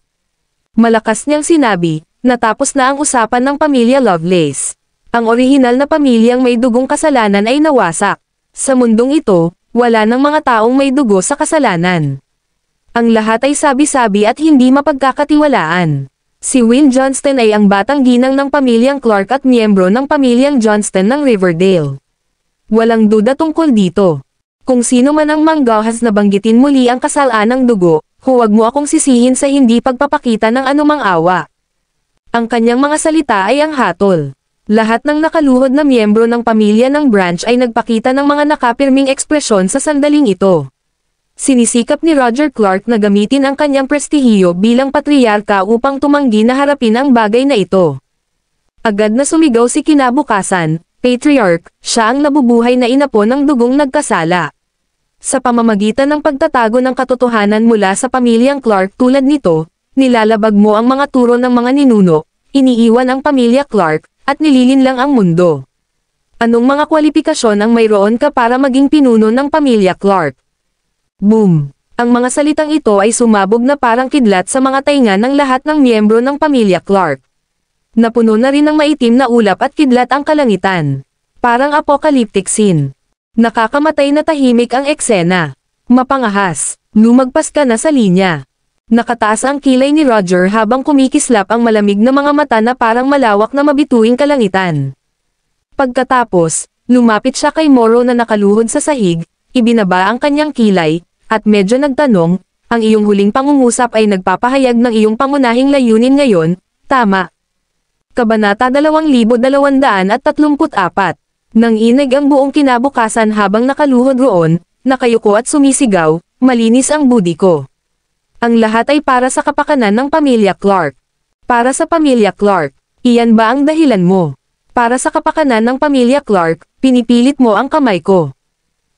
Malakas niyang sinabi, natapos na ang usapan ng pamilya Lovelace. Ang orihinal na pamilyang may dugong kasalanan ay nawasak. Sa mundong ito, wala ng mga taong may dugo sa kasalanan. Ang lahat ay sabi-sabi at hindi mapagkakatiwalaan. Si Win Johnston ay ang batang ginang ng pamilyang Clark at miyembro ng pamilyang Johnston ng Riverdale. Walang duda tungkol dito. Kung sino man ang manggahas na banggitin muli ang kasalanang dugo, huwag mo akong sisihin sa hindi pagpapakita ng anumang awa. Ang kanyang mga salita ay ang hatol. Lahat ng nakaluhod na miyembro ng pamilya ng Branch ay nagpakita ng mga nakapirming ekspresyon sa sandaling ito. Sinisikap ni Roger Clark na gamitin ang kanyang prestihiyo bilang patriarka upang tumanggi na harapin ang bagay na ito. Agad na sumigaw si kinabukasan, Patriarch, siya ang nabubuhay na inapo ng dugong nagkasala. Sa pamamagitan ng pagtatago ng katotohanan mula sa pamilyang Clark tulad nito, nilalabag mo ang mga turo ng mga ninuno, iniiwan ang pamilya Clark, at nililinlang ang mundo. Anong mga kwalifikasyon ang mayroon ka para maging pinuno ng pamilya Clark? Boom! Ang mga salitang ito ay sumabog na parang kidlat sa mga tainga ng lahat ng miyembro ng pamilya Clark. Napuno na rin ng maitim na ulap at kidlat ang kalangitan. Parang apocalyptic scene. Nakakamatay na tahimik ang eksena. Mapangahas. Lumagpas ka na sa linya. Nakataas ang kilay ni Roger habang kumikislap ang malamig na mga mata na parang malawak na mabituing kalangitan. Pagkatapos, lumapit siya kay Morrow na nakaluhod sa sahig, ibinaba ang kanyang kilay, at medyo nagtanong, ang iyong huling pangungusap ay nagpapahayag ng iyong pangunahing layunin ngayon, tama. Kabanata 2234. Nanginig ang buong kinabukasan habang nakaluhod roon, nakayuko at sumisigaw, malinis ang budi ko. Ang lahat ay para sa kapakanan ng pamilya Clark. Para sa pamilya Clark, iyan ba ang dahilan mo? Para sa kapakanan ng pamilya Clark, pinipilit mo ang kamay ko.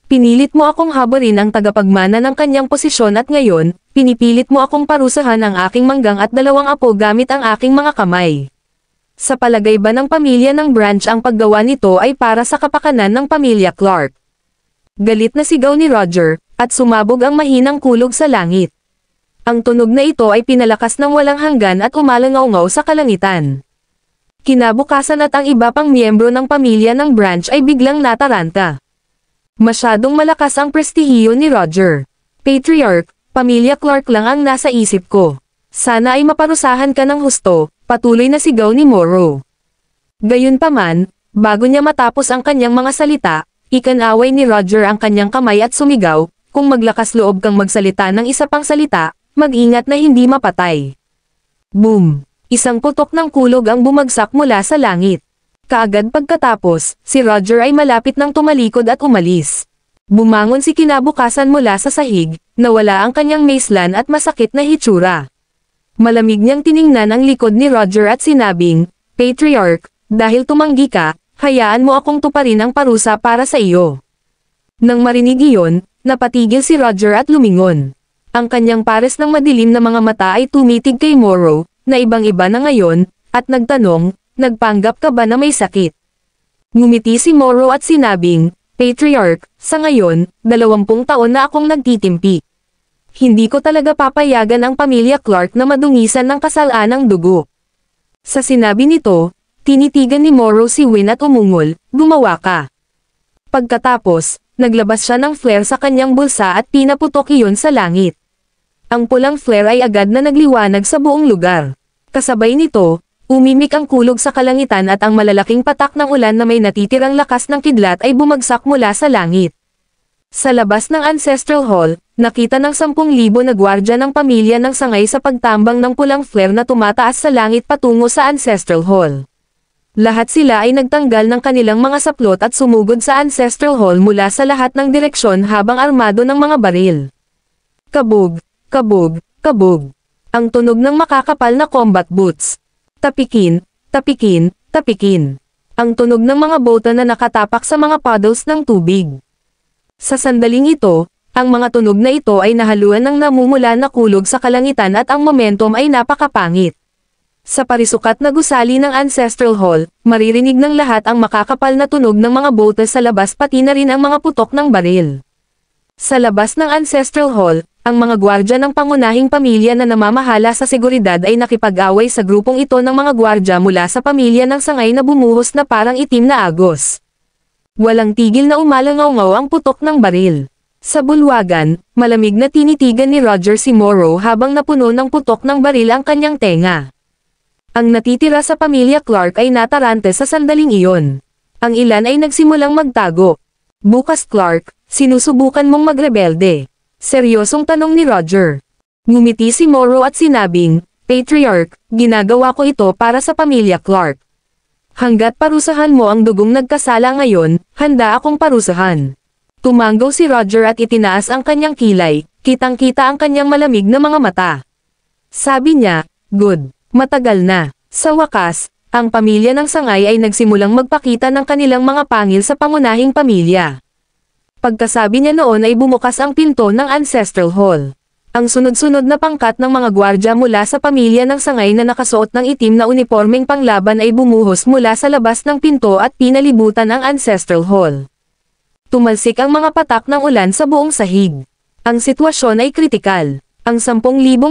Pinilit mo akong habarin ang tagapagmana ng kanyang posisyon at ngayon, pinipilit mo akong parusahan ang aking manggang at 2 apo gamit ang aking mga kamay. Sa palagay ba ng pamilya ng Branch ang paggawa nito ay para sa kapakanan ng pamilya Clark? Galit na sigaw ni Roger, at sumabog ang mahinang kulog sa langit. Ang tunog na ito ay pinalakas ng walang hanggan at umalangaw-ngaw sa kalangitan. Kinabukasan at ang iba pang miyembro ng pamilya ng Branch ay biglang nataranta. Masyadong malakas ang prestihiyo ni Roger. Patriarch, pamilya Clark lang ang nasa isip ko. Sana ay maparusahan ka ng husto, patuloy na sigaw ni Morrow. Gayunpaman, bago niya matapos ang kanyang mga salita, ikanaway ni Roger ang kanyang kamay at sumigaw, kung maglakas loob kang magsalita ng isa pang salita, mag-ingat na hindi mapatay. Boom! Isang putok ng kulog ang bumagsak mula sa langit. Kaagad pagkatapos, si Roger ay malapit nang tumalikod at umalis. Bumangon si kinabukasan mula sa sahig, nawala ang kanyang macelan at masakit na hitsura. Malamig niyang tiningnan ang likod ni Roger at sinabing, Patriarch, dahil tumanggi ka, hayaan mo akong tuparin ang parusa para sa iyo. Nang marinig iyon, napatigil si Roger at lumingon. Ang kanyang pares ng madilim na mga mata ay tumitig kay Morrow, na ibang-iba na ngayon, at nagtanong, nagpanggap ka ba na may sakit? Ngumiti si Morrow at sinabing, Patriarch, sa ngayon, 20 taon na akong nagtitimpi. Hindi ko talaga papayagan ang pamilya Clark na madungisan ng kasalanang dugo. Sa sinabi nito, tinitigan ni Morrow si Win at umungol, gumawa ka. Pagkatapos, naglabas siya ng flare sa kanyang bulsa at pinaputok iyon sa langit. Ang pulang flare ay agad na nagliwanag sa buong lugar. Kasabay nito, umimik ang kulog sa kalangitan at ang malalaking patak ng ulan na may natitirang lakas ng kidlat ay bumagsak mula sa langit. Sa labas ng Ancestral Hall, nakita ng 10,000 na gwardya ng pamilya ng sangay sa pagtambang ng pulang flare na tumataas sa langit patungo sa Ancestral Hall. Lahat sila ay nagtanggal ng kanilang mga saplot at sumugod sa Ancestral Hall mula sa lahat ng direksyon habang armado ng mga baril. Kabog, kabog, kabog. Ang tunog ng makakapal na combat boots. Tapikin, tapikin, tapikin. Ang tunog ng mga bota na nakatapak sa mga puddles ng tubig. Sa sandaling ito, ang mga tunog na ito ay nahaluan ng namumula na kulog sa kalangitan at ang momentum ay napakapangit. Sa parisukat na gusali ng Ancestral Hall, maririnig ng lahat ang makakapal na tunog ng mga bota sa labas pati na rin ang mga putok ng baril. Sa labas ng Ancestral Hall, ang mga gwardya ng pangunahing pamilya na namamahala sa seguridad ay nakipag-away sa grupong ito ng mga gwardya mula sa pamilya ng sangay na bumuhos na parang itim na agos. Walang tigil na umalangaw-ngaw ang putok ng baril. Sa bulwagan, malamig na tinitigan ni Roger si Morrow habang napuno ng putok ng baril ang kanyang tenga. Ang natitira sa pamilya Clark ay natarante sa sandaling iyon. Ang ilan ay nagsimulang magtago. Bukas Clark, sinusubukan mong magrebelde. Seryosong tanong ni Roger. Ngumiti si Morrow at sinabing, Patriarch, ginagawa ko ito para sa pamilya Clark. Hanggat parusahan mo ang dugong nagkasala ngayon, handa akong parusahan. Tumanggaw si Roger at itinaas ang kanyang kilay, kitang-kita ang kanyang malamig na mga mata. Sabi niya, good, matagal na. Sa wakas, ang pamilya ng sangay ay nagsimulang magpakita ng kanilang mga pangil sa pangunahing pamilya. Pagkasabi niya noon ay bumukas ang pinto ng Ancestral Hall. Ang sunod-sunod na pangkat ng mga gwardya mula sa pamilya ng sangay na nakasuot ng itim na unipormeng panglaban ay bumuhos mula sa labas ng pinto at pinalibutan ang Ancestral Hall. Tumalsik ang mga patak ng ulan sa buong sahig. Ang sitwasyon ay kritikal. Ang 10,000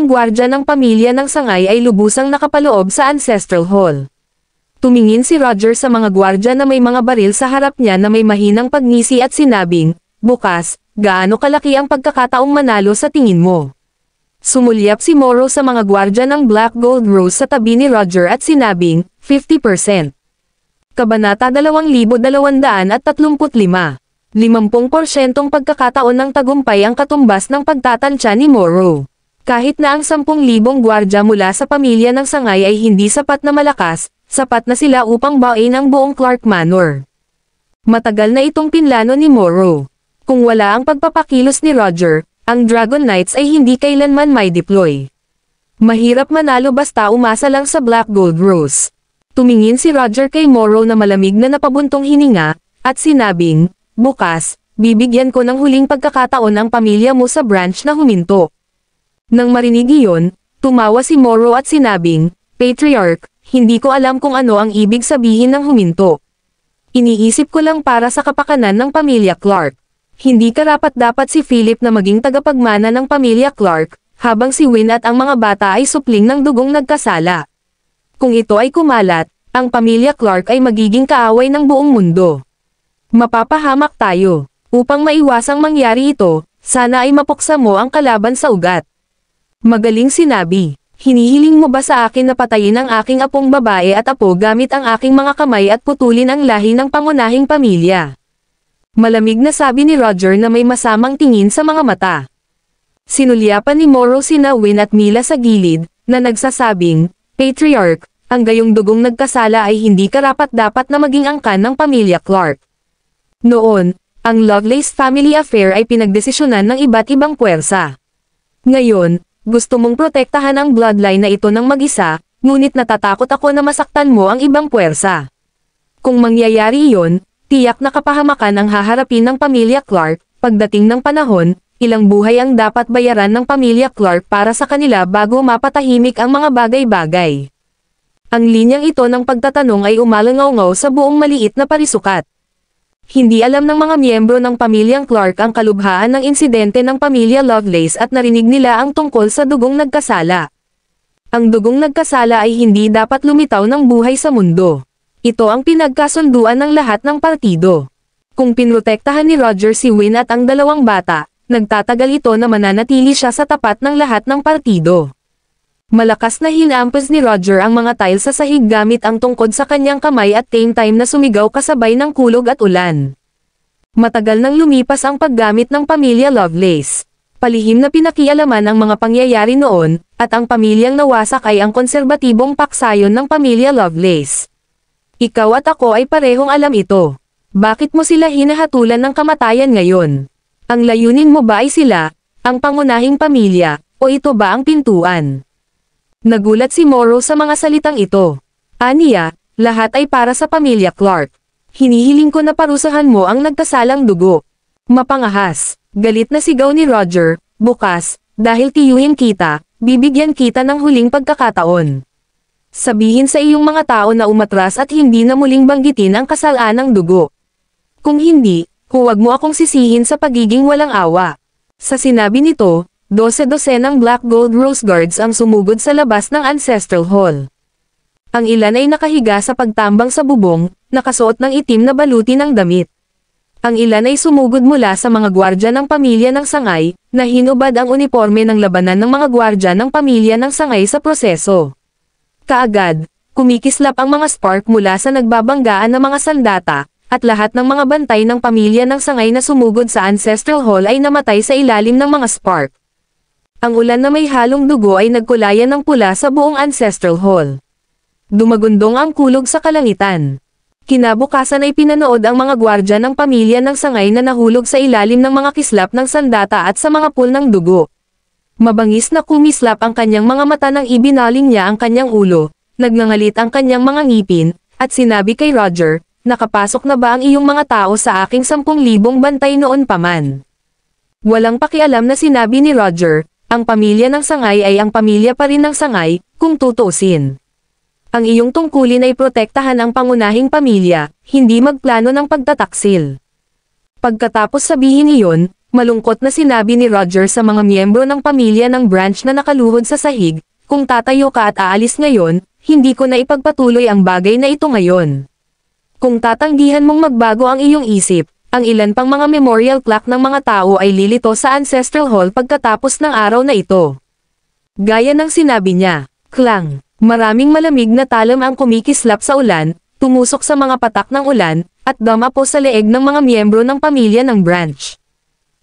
gwardya ng pamilya ng sangay ay lubusang nakapaloob sa Ancestral Hall. Tumingin si Roger sa mga gwardya na may mga baril sa harap niya na may mahinang pagngisi at sinabing, "Bukas, gaano kalaki ang pagkakataong manalo sa tingin mo?" Sumulyap si Morrow sa mga gwardya ng Black Gold Rose sa tabi ni Roger at sinabing, 50%. Kabanata 2235. 50% pagkakataon ng tagumpay ang katumbas ng pagtatansya ni Morrow. Kahit na ang 10,000 gwardya mula sa pamilya ng sangay ay hindi sapat na malakas, sapat na sila upang bawain ang buong Clark Manor. Matagal na itong pinlano ni Morrow. Kung wala ang pagpapakilos ni Roger, ang Dragon Knights ay hindi kailanman may deploy. Mahirap manalo basta umasa lang sa Black Gold Rose. Tumingin si Roger kay Morrow na malamig na napabuntong hininga, at sinabing, "Bukas, bibigyan ko ng huling pagkakataon ang pamilya mo sa branch na huminto." Nang marinig iyon, tumawa si Morrow at sinabing, "Patriarch, hindi ko alam kung ano ang ibig sabihin ng huminto. Iniisip ko lang para sa kapakanan ng pamilya Clark. Hindi karapat-dapat si Philip na maging tagapagmana ng pamilya Clark, habang si Win at ang mga bata ay supling ng dugong nagkasala. Kung ito ay kumalat, ang pamilya Clark ay magiging kaaway ng buong mundo. Mapapahamak tayo. Upang maiwasang mangyari ito, sana ay mapuksa mo ang kalaban sa ugat." Magaling sinabi. "Hinihiling mo ba sa akin na patayin ang aking apong babae at apo gamit ang aking mga kamay at putulin ang lahi ng pangunahing pamilya?" Malamig na sabi ni Roger na may masamang tingin sa mga mata. Sinulyapan ni Morrow sina Win at Mila sa gilid, na nagsasabing, "Patriarch, ang gayong dugong nagkasala ay hindi karapat-dapat na maging angkan ng pamilya Clark." Noon, ang Lovelace family affair ay pinagdesisyonan ng iba't ibang puwersa. Ngayon, gusto mong protektahan ang bloodline na ito ng mag-isa, ngunit natatakot ako na masaktan mo ang ibang puwersa. Kung mangyayari iyon, tiyak na kapahamakan ang haharapin ng pamilya Clark. Pagdating ng panahon, ilang buhay ang dapat bayaran ng pamilya Clark para sa kanila bago mapatahimik ang mga bagay-bagay. Ang linyang ito ng pagtatanong ay umalangaw-ngaw sa buong maliit na parisukat. Hindi alam ng mga miyembro ng pamilyang Clark ang kalubhaan ng insidente ng pamilya Lovelace at narinig nila ang tungkol sa dugong nagkasala. Ang dugong nagkasala ay hindi dapat lumitaw ng buhay sa mundo. Ito ang pinagkasunduan ng lahat ng partido. Kung pinrotektahan ni Roger si Win at ang dalawang bata, nagtatagal ito na mananatili siya sa tapat ng lahat ng partido. Malakas na hinampas ni Roger ang mga tiles sa sahig gamit ang tungkod sa kanyang kamay at same time na sumigaw kasabay ng kulog at ulan. Matagal nang lumipas ang paggamit ng pamilya Lovelace. Palihim na pinakialaman ang mga pangyayari noon, at ang pamilyang nawasak ay ang konserbatibong paksayon ng pamilya Lovelace. Ikaw at ako ay parehong alam ito. Bakit mo sila hinahatulan ng kamatayan ngayon? Ang layunin mo ba ay sila, ang pangunahing pamilya, o ito ba ang pintuan? Nagulat si Morrow sa mga salitang ito. Aniya, lahat ay para sa pamilya Clark. Hinihiling ko na parusahan mo ang nagkasalang dugo. Mapangahas. Galit na sigaw ni Roger, "Bukas, dahil tiyuhin kita, bibigyan kita ng huling pagkakataon. Sabihin sa iyong mga tao na umatras at hindi na muling banggitin ang kasalanang dugo. Kung hindi, huwag mo akong sisihin sa pagiging walang awa." Sa sinabi nito, 12-dosenang Black Gold Rose Guards ang sumugod sa labas ng Ancestral Hall. Ang ilan ay nakahiga sa pagtambang sa bubong, nakasuot ng itim na baluti ng damit. Ang ilan ay sumugod mula sa mga gwardya ng pamilya ng sangay, na hinubad ang uniforme ng labanan ng mga gwardya ng pamilya ng sangay sa proseso. Kaagad, kumikislap ang mga spark mula sa nagbabanggaan ng mga sandata, at lahat ng mga bantay ng pamilya ng sangay na sumugod sa Ancestral Hall ay namatay sa ilalim ng mga spark. Ang ulan na may halong dugo ay nagkulayan ng pula sa buong Ancestral Hall. Dumagundong ang kulog sa kalangitan. Kinabukasan ay pinanood ang mga gwardya ng pamilya ng sangay na nahulog sa ilalim ng mga kislap ng sandata at sa mga pool ng dugo. Mabangis na kumislap ang kanyang mga mata nang ibinaling niya ang kanyang ulo, nagngangalit ang kanyang mga ngipin, at sinabi kay Roger, "Nakapasok na ba ang iyong mga tao sa aking 10,000 bantay noon pa man?" Walang pakialam na sinabi ni Roger, ang pamilya ng sangay ay ang pamilya pa rin ng sangay, kung tutuusin. Ang iyong tungkulin ay protektahan ang pangunahing pamilya, hindi magplano ng pagtataksil. Pagkatapos sabihin iyon, malungkot na sinabi ni Roger sa mga miyembro ng pamilya ng Branch na nakaluhod sa sahig, kung tatayo ka at aalis ngayon, hindi ko na ipagpatuloy ang bagay na ito ngayon. Kung tatanggihan mong magbago ang iyong isip, ang ilan pang mga memorial plaque ng mga tao ay lilito sa Ancestral Hall pagkatapos ng araw na ito. Gaya ng sinabi niya, klang, maraming malamig na talam ang kumikislap sa ulan, tumusok sa mga patak ng ulan, at dumapo sa leeg ng mga miyembro ng pamilya ng Branch.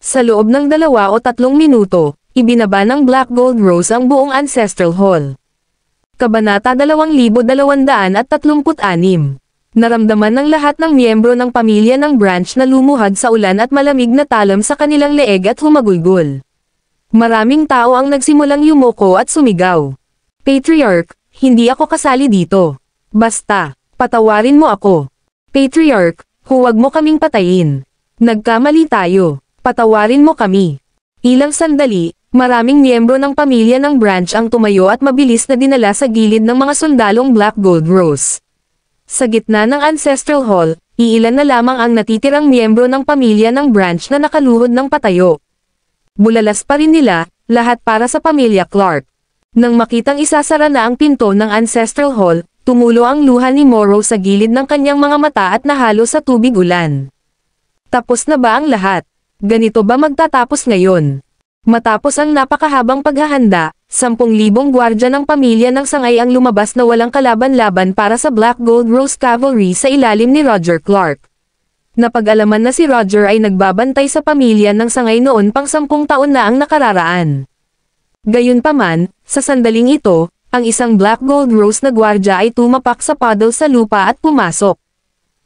Sa loob ng 2 o 3 minuto, ibinaba ng Black Gold Rose ang buong Ancestral Hall. Kabanata 2236. Naramdaman ng lahat ng miyembro ng pamilya ng Branch na lumuhad sa ulan at malamig na talam sa kanilang leeg at humagulgol. Maraming tao ang nagsimulang yumuko at sumigaw. Patriarch, hindi ako kasali dito. Basta, patawarin mo ako. Patriarch, huwag mo kaming patayin. Nagkamali tayo. Patawarin mo kami. Ilang sandali, maraming miyembro ng pamilya ng Branch ang tumayo at mabilis na dinala sa gilid ng mga sundalong Black Gold Rose. Sa gitna ng Ancestral Hall, iilan na lamang ang natitirang miyembro ng pamilya ng Branch na nakaluhod ng patayo. Bulalas pa rin nila, lahat para sa pamilya Clark. Nang makitang isasara na ang pinto ng Ancestral Hall, tumulo ang luha ni Morrow sa gilid ng kanyang mga mata at nahalo sa tubig ulan. Tapos na ba ang lahat? Ganito ba magtatapos ngayon? Matapos ang napakahabang paghahanda, 10,000 gwardya ng pamilya ng sangay ang lumabas na walang kalaban-laban para sa Black Gold Rose Cavalry sa ilalim ni Roger Clark. Napag-alaman na si Roger ay nagbabantay sa pamilya ng sangay noon pang 10 taon na ang nakararaan. Gayunpaman, sa sandaling ito, ang isang Black Gold Rose na gwardya ay tumapak sa puddle sa lupa at pumasok.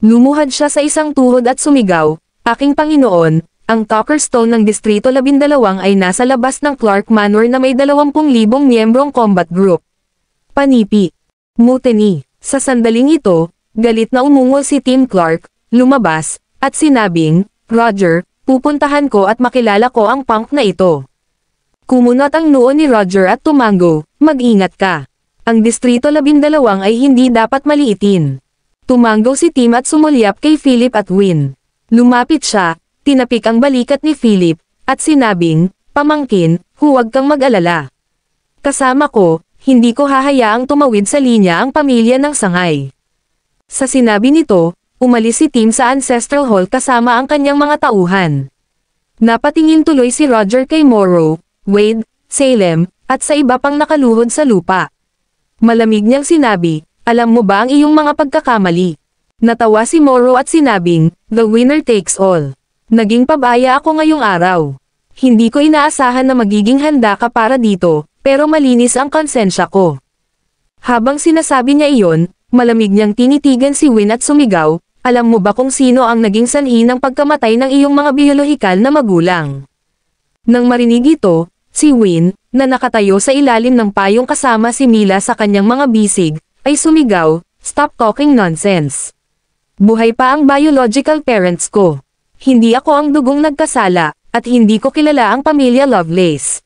Lumuhad siya sa isang tuhod at sumigaw, "Aking Panginoon, ang Talker Stone ng Distrito 12 ay nasa labas ng Clark Manor na may 20,000 miyembrong combat group." Panipi. Mutiny. Sa sandaling ito, galit na umungol si Tim Clark, lumabas, at sinabing, "Roger, pupuntahan ko at makilala ko ang punk na ito." Kumunot ang noo ni Roger at tumango, "Mag-ingat ka. Ang Distrito 12 ay hindi dapat maliitin." Tumango si Tim at sumulyap kay Philip at Win. Lumapit siya, tinapik ang balikat ni Philip, at sinabing, "Pamangkin, huwag kang mag-alala. Kasama ko, hindi ko hahayaang tumawid sa linya ang pamilya ng sangay." Sa sinabi nito, umalis si Tim sa Ancestral Hall kasama ang kanyang mga tauhan. Napatingin tuloy si Roger kay Morrow, Wade, Salem, at sa iba pang nakaluhod sa lupa. Malamig niyang sinabi, "Alam mo ba ang iyong mga pagkakamali?" Natawa si Morrow at sinabing, "The winner takes all. Naging pabaya ako ngayong araw. Hindi ko inaasahan na magiging handa ka para dito, pero malinis ang konsensya ko." Habang sinasabi niya iyon, malamig niyang tinitigan si Win at sumigaw, "Alam mo ba kung sino ang naging sanhi ng pagkamatay ng iyong mga biolohikal na magulang?" Nang marinig ito, si Win, na nakatayo sa ilalim ng payong kasama si Mila sa kanyang mga bisig, ay sumigaw, "Stop talking nonsense. Buhay pa ang biological parents ko. Hindi ako ang dugong nagkasala, at hindi ko kilala ang pamilya Lovelace."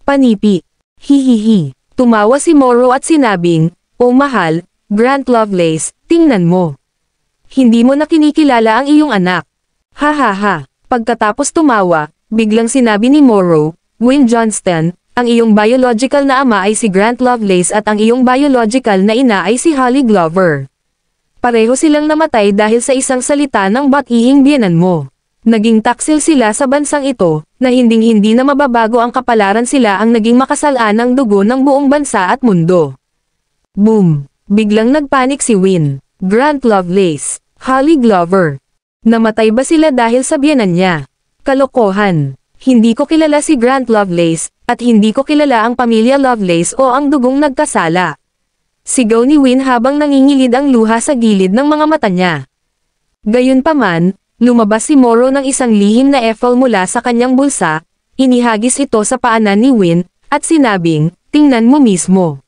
Panipi. Hihihi. Tumawa si Morrow at sinabing, "O mahal, Grant Lovelace, tingnan mo. Hindi mo na kinikilala ang iyong anak." Ha ha ha. Pagkatapos tumawa, biglang sinabi ni Morrow, "Win Johnston, ang iyong biological na ama ay si Grant Lovelace at ang iyong biological na ina ay si Holly Glover. Pareho silang namatay dahil sa isang salita ng bat-ihing biyenan mo. Naging taksil sila sa bansang ito, na hinding-hindi na mababago ang kapalaran sila ang naging makasalaan ng dugo ng buong bansa at mundo." Boom! Biglang nagpanik si Win. Grant Lovelace, Holly Glover. Namatay ba sila dahil sa biyenan niya? Kalokohan. Hindi ko kilala si Grant Lovelace, at hindi ko kilala ang pamilya Lovelace o ang dugong nagkasala. Sigaw ni Win habang nangingilid ang luha sa gilid ng mga mata niya. Gayunpaman, lumabas si Morrow ng isang lihim na effal mula sa kanyang bulsa, inihagis ito sa paanan ni Win, at sinabing, "Tingnan mo mismo.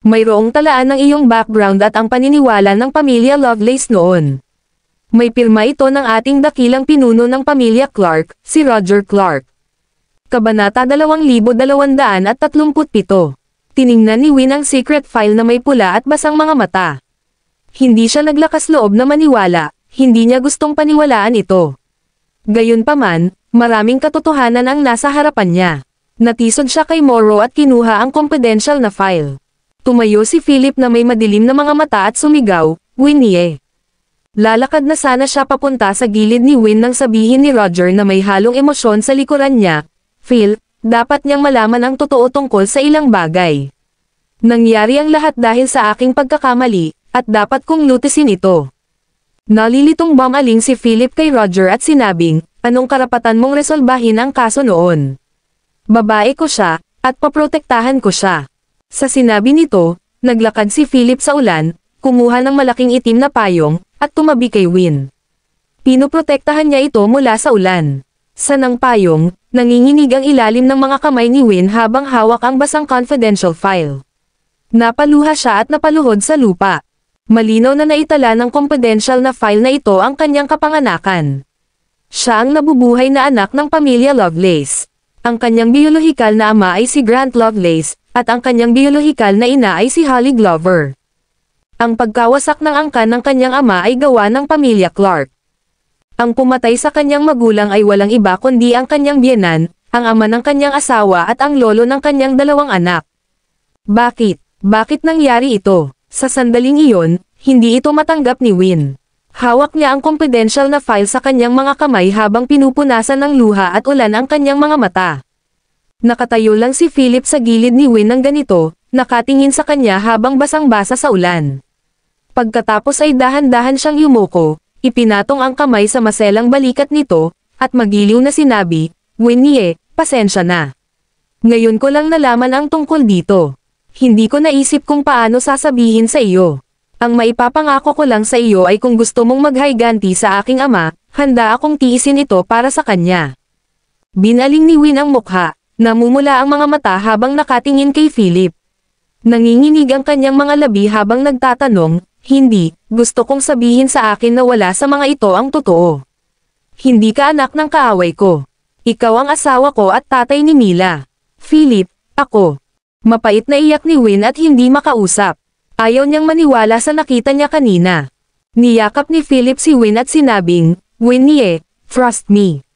Mayroong talaan ng iyong background at ang paniniwala ng pamilya Lovelace noon. May pirma ito ng ating dakilang pinuno ng pamilya Clark, si Roger Clark. Kabanata 2237. Tiningnan ni Win ang secret file na may pula at basang mga mata. Hindi siya naglakas loob na maniwala, hindi niya gustong paniwalaan ito. Gayunpaman, maraming katotohanan ang nasa harapan niya. Natisod siya kay Morrow at kinuha ang confidential na file. Tumayo si Philip na may madilim na mga mata at sumigaw, "Winnie!" Lalakad na sana siya papunta sa gilid ni Win nang sabihin ni Roger na may halong emosyon sa likuran niya, "Phil, dapat niyang malaman ang totoo tungkol sa ilang bagay. Nangyari ang lahat dahil sa aking pagkakamali, at dapat kong lutisin ito." Nalilitong bumaling si Philip kay Roger at sinabing, "Anong karapatan mong resolbahin ang kaso noon? Babae ko siya, at paprotektahan ko siya." Sa sinabi nito, naglakad si Philip sa ulan, kumuha ng malaking itim na payong, at tumabi kay Win. Pinoprotektahan niya ito mula sa ulan. Sa nang payong, nanginginig ang ilalim ng mga kamay ni Win habang hawak ang basang confidential file. Napaluha siya at napaluhod sa lupa. Malinaw na naitala ng confidential na file na ito ang kanyang kapanganakan. Siya ang nabubuhay na anak ng pamilya Lovelace. Ang kanyang biolohikal na ama ay si Grant Lovelace, at ang kanyang biolohikal na ina ay si Holly Glover. Ang pagkawasak ng angkan ng kanyang ama ay gawa ng pamilya Clark. Ang pumatay sa kanyang magulang ay walang iba kundi ang kanyang biyenan, ang ama ng kanyang asawa at ang lolo ng kanyang dalawang anak. Bakit? Bakit nangyari ito? Sa sandaling iyon, hindi ito matanggap ni Win. Hawak niya ang confidential na file sa kanyang mga kamay habang pinupunasan ng luha at ulan ang kanyang mga mata. Nakatayo lang si Philip sa gilid ni Win ng ganito, nakatingin sa kanya habang basang-basa sa ulan. Pagkatapos ay dahan-dahan siyang yumuko, ipinatong ang kamay sa maselang balikat nito, at magiliw na sinabi, "Winnie, pasensya na. Ngayon ko lang nalaman ang tungkol dito. Hindi ko naisip kung paano sasabihin sa iyo. Ang maipapangako ko lang sa iyo ay kung gusto mong maghayganti sa aking ama, handa akong tiisin ito para sa kanya." Binaling ni Win ang mukha, namumula ang mga mata habang nakatingin kay Philip. Nanginginig ang kanyang mga labi habang nagtatanong, "Hindi, gusto kong sabihin sa akin na wala sa mga ito ang totoo. Hindi ka anak ng kaaway ko. Ikaw ang asawa ko at tatay ni Mila." "Philip, ako." Mapait na iyak ni Win at hindi makausap. Ayaw niyang maniwala sa nakita niya kanina. Niyakap ni Philip si Win at sinabing, "Winnie, trust me.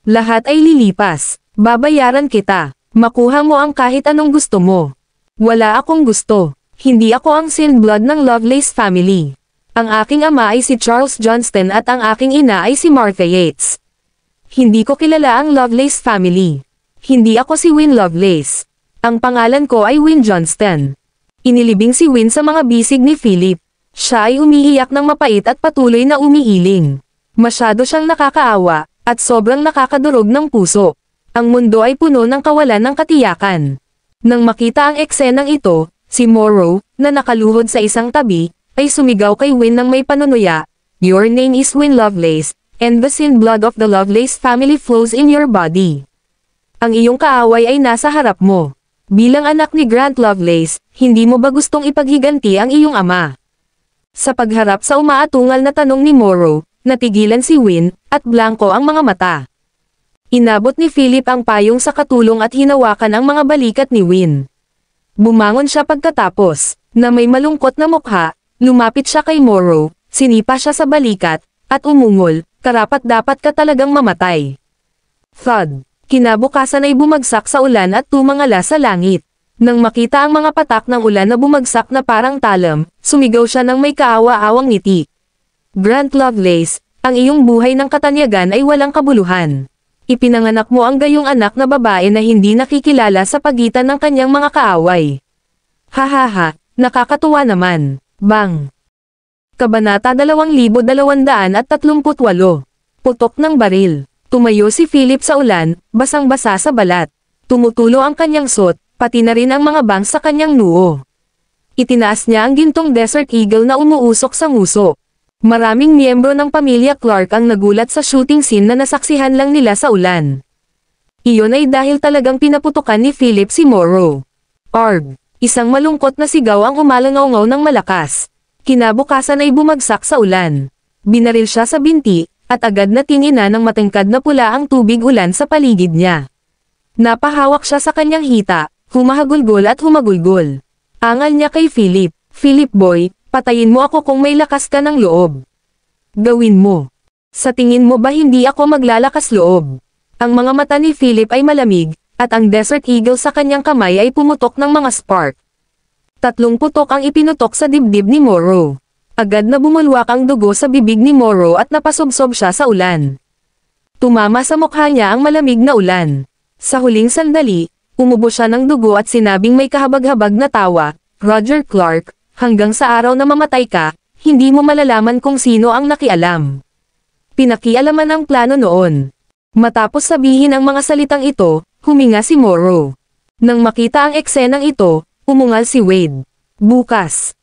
Lahat ay lilipas. Babayaran kita. Makuha mo ang kahit anong gusto mo. Wala akong gusto. Hindi ako ang sin-blood ng Lovelace family. Ang aking ama ay si Charles Johnston at ang aking ina ay si Martha Yates. Hindi ko kilala ang Lovelace family. Hindi ako si Win Lovelace. Ang pangalan ko ay Win Johnston." Inilibing si Win sa mga bisig ni Philip. Siya ay umiiyak ng mapait at patuloy na umiiling. Masyado siyang nakakaawa, at sobrang nakakadurog ng puso. Ang mundo ay puno ng kawalan ng katiyakan. Nang makita ang eksenang ito, si Morrow, na nakaluhod sa isang tabi, ay sumigaw kay Win ng may panunuya, "Your name is Win Lovelace, and the sin blood of the Lovelace family flows in your body. Ang iyong kaaway ay nasa harap mo. Bilang anak ni Grant Lovelace, hindi mo ba gustong ipaghiganti ang iyong ama?" Sa pagharap sa umaatungal na tanong ni Morrow, natigilan si Win, at blanko ang mga mata. Inabot ni Philip ang payong sa katulong at hinawakan ang mga balikat ni Win. Bumangon siya pagkatapos, na may malungkot na mukha, lumapit siya kay Morrow, sinipa siya sa balikat, at umungol, "Karapat-dapat ka talagang mamatay." Thud. Kinabukasan ay bumagsak sa ulan at tumangala sa langit. Nang makita ang mga patak ng ulan na bumagsak na parang talam, sumigaw siya ng may kaawa-awang ngiti. "Grant Lovelace, ang iyong buhay ng katanyagan ay walang kabuluhan. Ipinanganak mo ang gayong anak na babae na hindi nakikilala sa pagitan ng kanyang mga kaaway. Hahaha, nakakatuwa naman." Bang! Kabanata 2238. Putok ng baril. Tumayo si Philip sa ulan, basang-basa sa balat. Tumutulo ang kanyang suot, pati na rin ang mga bangs sa kanyang noo. Itinaas niya ang gintong Desert Eagle na umuusok sa nguso. Maraming miyembro ng pamilya Clark ang nagulat sa shooting scene na nasaksihan lang nila sa ulan. Iyon ay dahil talagang pinaputukan ni Philip si Morrow. Arg! Isang malungkot na sigaw ang umalangaw ng malakas. Kinabukasan ay bumagsak sa ulan. Binaril siya sa binti, at agad na tinina ng matangkad na pula ang tubig ulan sa paligid niya. Napahawak siya sa kanyang hita, humahagulgol at humagulgol. Angal niya kay Philip, "Philip boy, patayin mo ako kung may lakas ka ng loob. Gawin mo. Sa tingin mo ba hindi ako maglalakas loob?" Ang mga mata ni Philip ay malamig, at ang Desert Eagle sa kanyang kamay ay pumutok ng mga spark. 3 putok ang ipinutok sa dibdib ni Morrow. Agad na bumulwak ang dugo sa bibig ni Morrow at napasubsob siya sa ulan. Tumama sa mukha niya ang malamig na ulan. Sa huling sandali, umubo siya ng dugo at sinabing may kahabag-habag na tawa, "Roger Clark, hanggang sa araw na mamatay ka, hindi mo malalaman kung sino ang nakialam." Pinakialaman ang plano noon. Matapos sabihin ang mga salitang ito, huminga si Morrow. Nang makita ang eksenang ito, umungal si Wade. Bukas.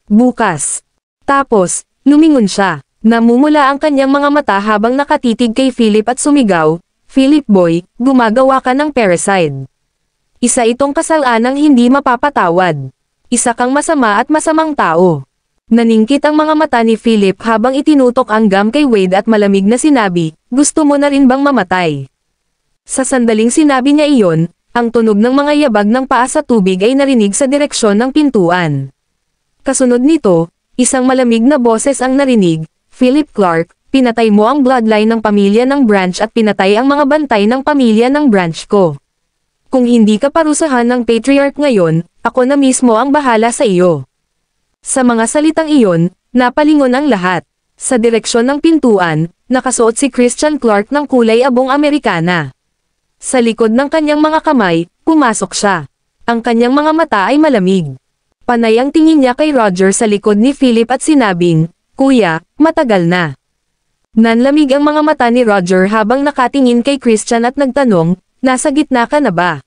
Tapos, lumingon siya. Namumula ang kanyang mga mata habang nakatitig kay Philip at sumigaw, "Philip boy, gumagawa ka ng parricide. Isa itong kasalanang hindi mapapatawad. Isa kang masama at masamang tao." Naningkit ang mga mata ni Philip habang itinutok ang gum kay Wade at malamig na sinabi, "Gusto mo na rin bang mamatay?" Sa sandaling sinabi niya iyon, ang tunog ng mga yabag ng paa sa tubig ay narinig sa direksyon ng pintuan. Kasunod nito, isang malamig na boses ang narinig, "Philip Clark, pinatay mo ang bloodline ng pamilya ng Branch at pinatay ang mga bantay ng pamilya ng Branch ko. Kung hindi ka parusahan ng Patriarch ngayon, ako na mismo ang bahala sa iyo." Sa mga salitang iyon, napalingon ang lahat. Sa direksyon ng pintuan, nakasuot si Christian Clark ng kulay abong Amerikana. Sa likod ng kanyang mga kamay, pumasok siya. Ang kanyang mga mata ay malamig. Panay ang tingin niya kay Roger sa likod ni Philip at sinabing, "Kuya, matagal na." Nanlamig ang mga mata ni Roger habang nakatingin kay Christian at nagtanong, "Nasa gitna ka na ba?"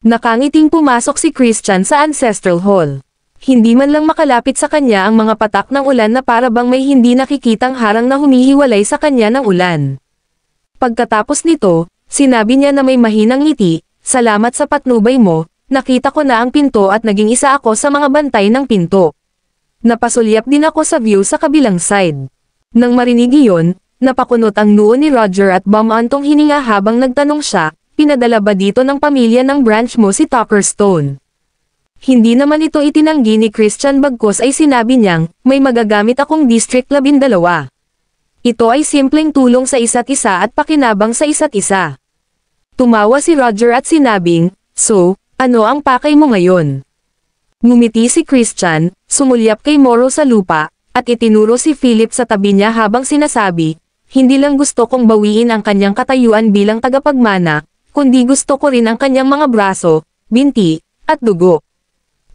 Nakangiting pumasok si Christian sa Ancestral Hall. Hindi man lang makalapit sa kanya ang mga patak ng ulan na para bang may hindi nakikitang harang na humihiwalay sa kanya ng ulan. Pagkatapos nito, sinabi niya na may mahinang ngiti, "Salamat sa patnubay mo, nakita ko na ang pinto at naging isa ako sa mga bantay ng pinto. Napasulyap din ako sa view sa kabilang side." Nang marinig iyon, napakunot ang noo ni Roger at bumantong hininga habang nagtanong siya, "Pinadala ba dito ng pamilya ng Branch mo si Tucker Stone?" Hindi naman ito itinanggi ni Christian bagkus ay sinabi niyang, "May magagamit akong District 12. Ito ay simpleng tulong sa isa't isa at pakinabang sa isa't isa." Tumawa si Roger at sinabing, "So, ano ang pakay mo ngayon?" Ngumiti si Christian, sumulyap kay Morrow sa lupa, at itinuro si Philip sa tabi niya habang sinasabi, "Hindi lang gusto kong bawiin ang kanyang katayuan bilang tagapagmana, kundi gusto ko rin ang kanyang mga braso, binti, at dugo.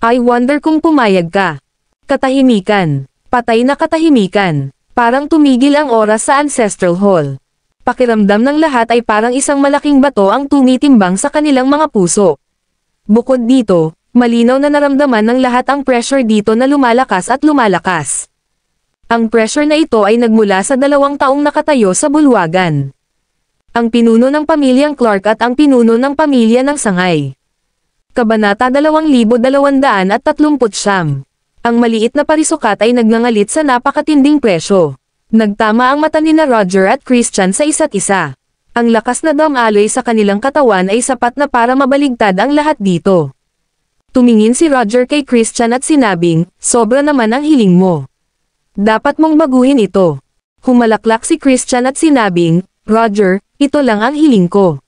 I wonder kung pumayag ka." Katahimikan. Patay na katahimikan. Parang tumigil ang oras sa Ancestral Hall. Pakiramdam ng lahat ay parang isang malaking bato ang tumitimbang sa kanilang mga puso. Bukod dito, malinaw na naramdaman ng lahat ang pressure dito na lumalakas at lumalakas. Ang pressure na ito ay nagmula sa 2 taong nakatayo sa bulwagan. Ang pinuno ng pamilyang Clark at ang pinuno ng pamilya ng Sangay. Kabanata 2239. Ang maliit na parisukat ay nagngangalit sa napakatinding presyo. Nagtama ang mata ni na Roger at Christian sa isa't isa. Ang lakas na damaloy sa kanilang katawan ay sapat na para mabaligtad ang lahat dito. Tumingin si Roger kay Christian at sinabing, "Sobra naman ang hiling mo. Dapat mong baguhin ito." Humalaklak si Christian at sinabing, "Roger, ito lang ang hiling ko.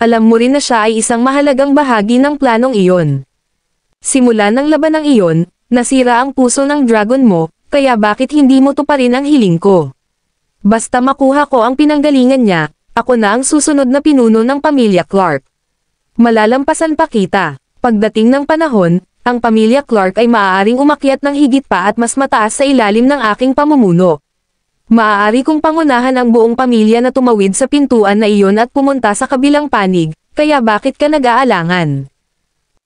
Alam mo rin na siya ay isang mahalagang bahagi ng planong iyon. Simula ng labanang iyon, nasira ang puso ng dragon mo, kaya bakit hindi mo tuparin ang hiling ko? Basta makuha ko ang pinanggalingan niya, ako na ang susunod na pinuno ng pamilya Clark. Malalampasan pa kita. Pagdating ng panahon, ang pamilya Clark ay maaaring umakyat ng higit pa at mas mataas sa ilalim ng aking pamumuno. Maaari kong pangunahan ang buong pamilya na tumawid sa pintuan na iyon at pumunta sa kabilang panig, kaya bakit ka nag-aalangan?"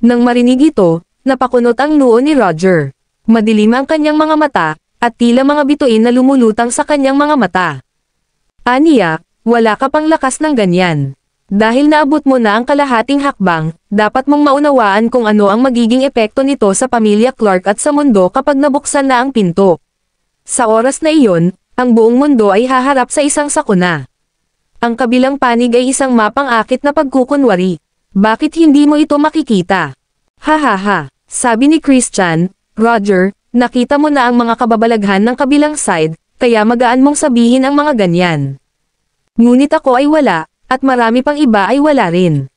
Nang marinig ito, napakunot ang noo ni Roger. Madilim ang kanyang mga mata, at tila mga bituin na lumulutang sa kanyang mga mata. "Aniya, wala ka pang lakas ng ganyan. Dahil naabot mo na ang kalahating hakbang, dapat mong maunawaan kung ano ang magiging epekto nito sa pamilya Clark at sa mundo kapag nabuksan na ang pinto. Sa oras na iyon, ang buong mundo ay haharap sa isang sakuna. Ang kabilang panig ay isang mapang-akit na pagkukunwari. Bakit hindi mo ito makikita? Hahaha, sabi ni Christian, Roger, nakita mo na ang mga kababalaghan ng kabilang side, kaya magaan mong sabihin ang mga ganyan. Ngunit ako ay wala, at marami pang iba ay wala rin.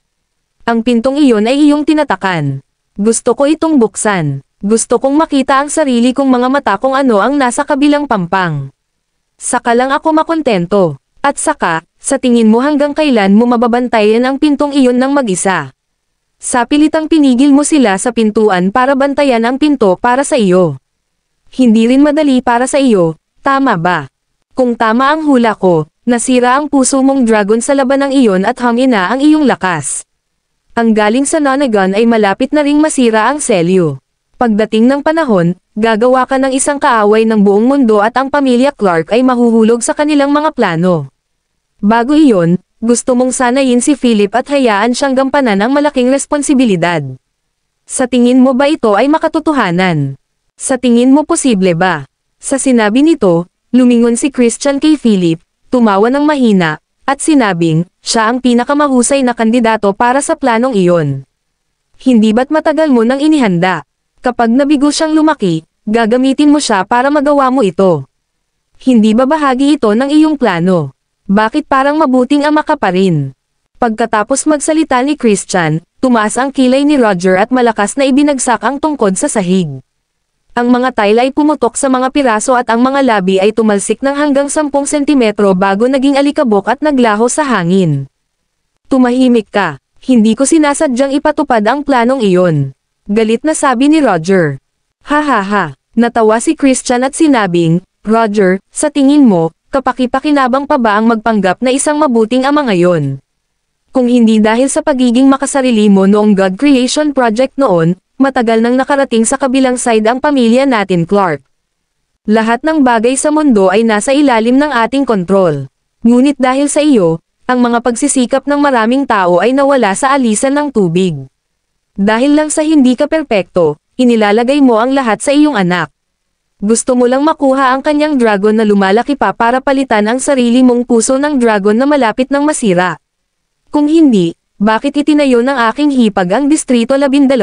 Ang pintong iyon ay iyong tinatakan. Gusto ko itong buksan. Gusto kong makita ang sarili kong mga mata kung ano ang nasa kabilang pampang. Saka lang ako makontento. At saka, sa tingin mo hanggang kailan mo mababantayan ang pintong iyon ng mag-isa? Sa pilitang pinigil mo sila sa pintuan para bantayan ang pinto para sa iyo. Hindi rin madali para sa iyo, tama ba? Kung tama ang hula ko, nasira ang puso mong dragon sa labanang iyon at hangina ang iyong lakas. Ang galing sa Nonagon ay malapit na ring masira ang selyo. Pagdating ng panahon, gagawa ka ng isang kaaway ng buong mundo at ang pamilya Clark ay mahuhulog sa kanilang mga plano. Bago iyon, gusto mong sanayin si Philip at hayaan siyang gampanan ang malaking responsibilidad. Sa tingin mo ba ito ay makatotohanan? Sa tingin mo posible ba? Sa sinabi nito, lumingon si Christian kay Philip, tumawa ng mahina, at sinabing, siya ang pinakamahusay na kandidato para sa planong iyon. Hindi ba't matagal mo nang inihanda? Kapag nabigo siyang lumaki, gagamitin mo siya para magawa mo ito. Hindi ba bahagi ito ng iyong plano? Bakit parang mabuting ama ka pa rin? Pagkatapos magsalita ni Christian, tumaas ang kilay ni Roger at malakas na ibinagsak ang tungkod sa sahig. Ang mga tile ay pumutok sa mga piraso at ang mga labi ay tumalsik ng hanggang 10 sentimetro bago naging alikabok at naglaho sa hangin. Tumahimik ka, hindi ko sinasadyang ipatupad ang planong iyon. Galit na sabi ni Roger. Hahaha, natawa si Christian at sinabing, Roger, sa tingin mo, kapaki-pakinabang pa ba ang magpanggap na isang mabuting ama ngayon? Kung hindi dahil sa pagiging makasarili mo noong God Creation Project noon, matagal nang nakarating sa kabilang side ang pamilya natin Clark. Lahat ng bagay sa mundo ay nasa ilalim ng ating kontrol. Ngunit dahil sa iyo, ang mga pagsisikap ng maraming tao ay nawala sa alisan ng tubig. Dahil lang sa hindi ka perpekto, inilalagay mo ang lahat sa iyong anak. Gusto mo lang makuha ang kanyang dragon na lumalaki pa para palitan ang sarili mong puso ng dragon na malapit ng masira. Kung hindi, bakit itinayo ng aking hipag ang Distrito 12?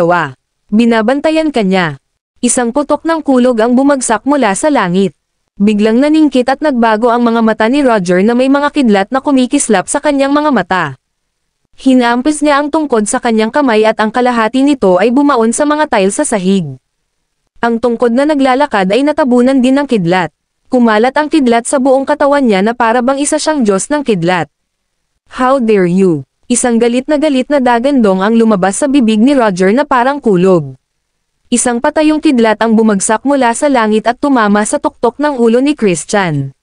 Binabantayan ka niya. Isang putok ng kulog ang bumagsak mula sa langit. Biglang naningkit at nagbago ang mga mata ni Roger na may mga kidlat na kumikislap sa kanyang mga mata. Hinampis niya ang tungkod sa kanyang kamay at ang kalahati nito ay bumaon sa mga tile sa sahig. Ang tungkod na naglalakad ay natabunan din ng kidlat. Kumalat ang kidlat sa buong katawan niya na para bang isa siyang Diyos ng kidlat. How dare you? Isang galit na dagandong ang lumabas sa bibig ni Roger na parang kulog. Isang patayong kidlat ang bumagsak mula sa langit at tumama sa tuktok ng ulo ni Christian.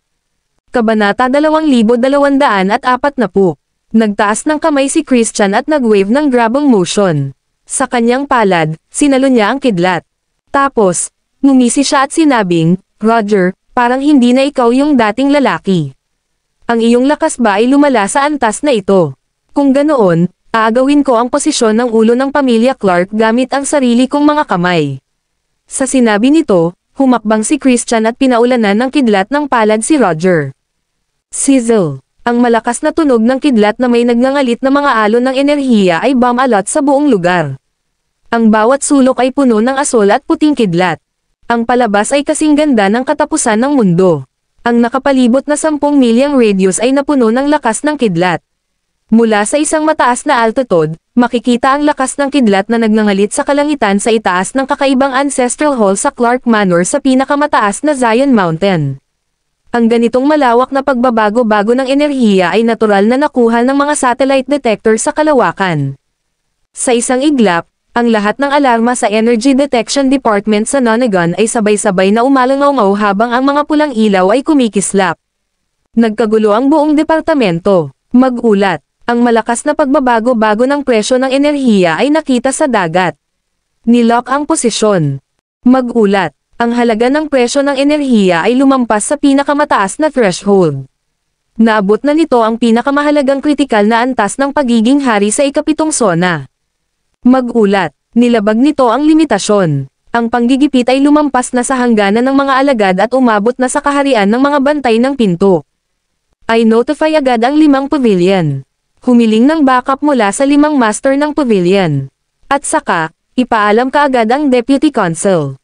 Kabanata 2240. Nagtaas ng kamay si Christian at nag-wave ng grabang motion. Sa kanyang palad, sinalo niya ang kidlat. Tapos, ngumisi siya at sinabing, Roger, parang hindi na ikaw yung dating lalaki. Ang iyong lakas ba ay lumala sa antas na ito? Kung ganoon, aagawin ko ang posisyon ng ulo ng pamilya Clark gamit ang sarili kong mga kamay. Sa sinabi nito, humakbang si Christian at pinaulanan ng kidlat ng palad si Roger. Sizzle! Ang malakas na tunog ng kidlat na may nagngangalit na mga alon ng enerhiya ay bumalot sa buong lugar. Ang bawat sulok ay puno ng asol at puting kidlat. Ang palabas ay kasing ganda ng katapusan ng mundo. Ang nakapalibot na 10 milyang radius ay napuno ng lakas ng kidlat. Mula sa isang mataas na altitude, makikita ang lakas ng kidlat na nagngangalit sa kalangitan sa itaas ng kakaibang ancestral hall sa Clark Manor sa pinakamataas na Zion Mountain. Ang ganitong malawak na pagbabago-bago ng enerhiya ay natural na nakuha ng mga satellite detector sa kalawakan. Sa isang iglap, ang lahat ng alarma sa Energy Detection Department sa Nonagon ay sabay-sabay na umalangaw habang ang mga pulang ilaw ay kumikislap. Nagkagulo ang buong departamento. Mag-ulat. Ang malakas na pagbabago-bago ng presyo ng enerhiya ay nakita sa dagat. Nilock ang posisyon. Mag-ulat. Ang halaga ng presyo ng enerhiya ay lumampas sa pinakamataas na threshold. Naabot na nito ang pinakamahalagang kritikal na antas ng pagiging hari sa ikapitong sona. Mag-ulat, nilabag nito ang limitasyon. Ang panggigipit ay lumampas na sa hangganan ng mga alagad at umabot na sa kaharian ng mga bantay ng pinto. Ay notify agad ang 5 pavilion. Humiling ng backup mula sa 5 master ng pavilion. At saka, ipaalam kaagad ang Deputy Consul.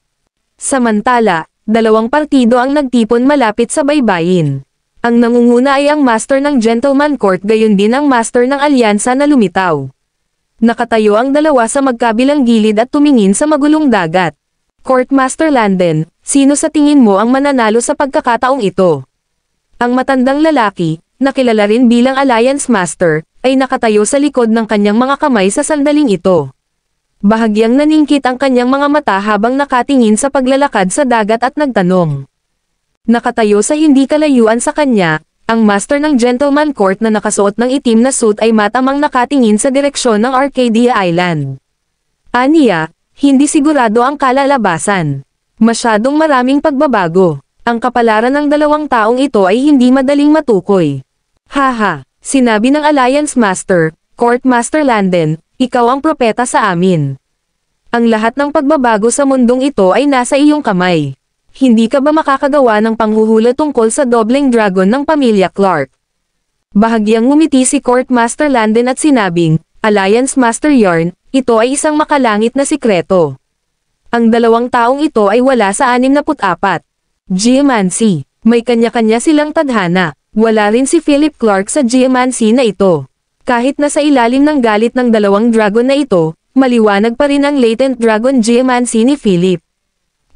Samantala, 2 partido ang nagtipon malapit sa baybayin. Ang nangunguna ay ang master ng Gentleman Court gayon din ang master ng alyansa na lumitaw. Nakatayo ang dalawa sa magkabilang gilid at tumingin sa magulong dagat. Court Master Landon, sino sa tingin mo ang mananalo sa pagkakataong ito? Ang matandang lalaki, na kilala rin bilang Alliance Master, ay nakatayo sa likod ng kanyang mga kamay sa sandaling ito. Bahagyang naningkit ang kanyang mga mata habang nakatingin sa paglalakad sa dagat at nagtanong. Nakatayo sa hindi kalayuan sa kanya, ang master ng Gentleman Court na nakasuot ng itim na suit ay matamang nakatingin sa direksyon ng Arcadia Island. Aniya, hindi sigurado ang kalalabasan. Masyadong maraming pagbabago. Ang kapalaran ng 2 taong ito ay hindi madaling matukoy. Haha, sinabi ng Alliance Master, Court Master Landon, ikaw ang propeta sa amin. Ang lahat ng pagbabago sa mundong ito ay nasa iyong kamay. Hindi ka ba makakagawa ng panghuhula tungkol sa dobleng dragon ng pamilya Clark? Bahagyang ngumiti si Court Master Landon at sinabing, Alliance Master Yarn, ito ay isang makalangit na sikreto. Ang 2 taong ito ay wala sa 64. Geomancy. May kanya-kanya silang tadhana. Wala rin si Philip Clark sa geomancy na ito. Kahit nasa ilalim ng galit ng 2 dragon na ito, maliwanag pa rin ang latent dragon geomancy ni Philip.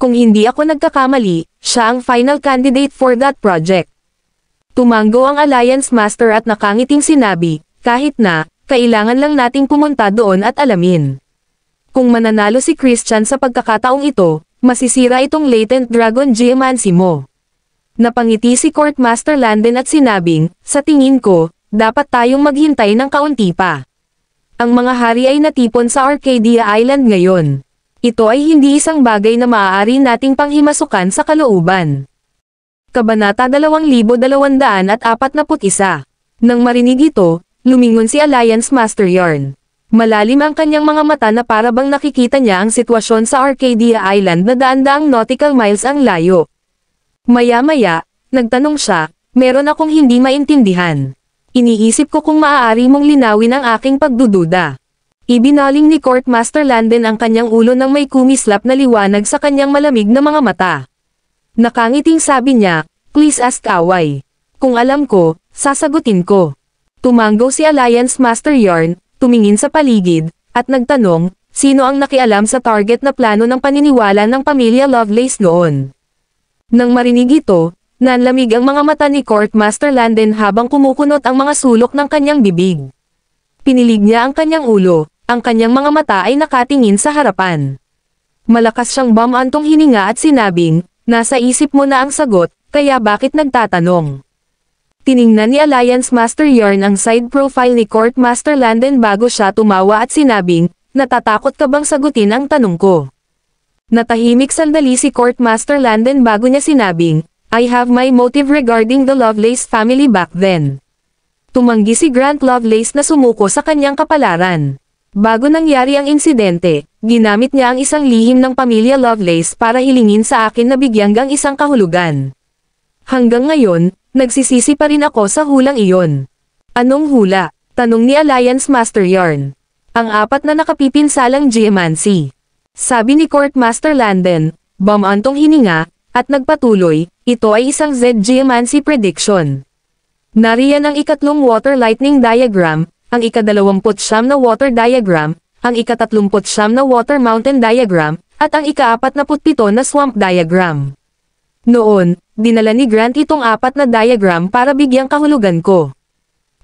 Kung hindi ako nagkakamali, siya ang final candidate for that project. Tumango ang Alliance Master at nakangiting sinabi, kahit na, kailangan lang nating pumunta doon at alamin. Kung mananalo si Christian sa pagkakataong ito, masisira itong latent dragon geomancy mo. Napangiti si Court Master Landon at sinabing, sa tingin ko, dapat tayong maghintay ng kaunti pa. Ang mga hari ay natipon sa Arcadia Island ngayon. Ito ay hindi isang bagay na maaari nating panghimasukan sa kalooban. Kabanata 2241. Nang marinig ito, lumingon si Alliance Master Yarn. Malalim ang kanyang mga mata na parabang nakikita niya ang sitwasyon sa Arcadia Island na daan-daang nautical miles ang layo. Maya-maya, nagtanong siya, meron akong hindi maintindihan. Iniisip ko kung maaari mong linawin ang aking pagdududa. Ibinaling ni Court Master Landon ang kanyang ulo nang may kumislap na liwanag sa kanyang malamig na mga mata. Nakangiting sabi niya, please ask away. Kung alam ko, sasagutin ko. Tumango si Alliance Master Yarn, tumingin sa paligid, at nagtanong, sino ang nakialam sa target na plano ng paniniwala ng pamilya Lovelace noon. Nang marinig ito, nanlamig ang mga mata ni Court Master Landon habang kumukunot ang mga sulok ng kanyang bibig. Pinilig niya ang kanyang ulo, ang kanyang mga mata ay nakatingin sa harapan. Malakas siyang bumantong hininga at sinabing, nasa isip mo na ang sagot, kaya bakit nagtatanong? Tiningnan ni Alliance Master Yarn ang side profile ni Court Master Landon bago siya tumawa at sinabing, natatakot ka bang sagutin ang tanong ko? Natahimik sandali si Court Master Landon bago niya sinabing, I have my motive regarding the Lovelace family back then. Tumanggi si Grant Lovelace na sumuko sa kanyang kapalaran. Bago nangyari ang insidente, ginamit niya ang isang lihim ng pamilya Lovelace para hilingin sa akin na bigyan gang isang kahulugan. Hanggang ngayon, nagsisisi pa rin ako sa hulang iyon. Anong hula? Tanong ni Alliance Master Yarn. Ang 4 na nakapipinsalang geomancy. Sabi ni Court Master Landon, bumantong hininga, at nagpatuloy, ito ay isang Z geomancy prediction. Nariyan ang 3 water lightning diagram, ang 29 na water diagram, ang 39 na water mountain diagram, at ang 47 na swamp diagram. Noon, dinala ni Grant itong 4 na diagram para bigyang kahulugan ko.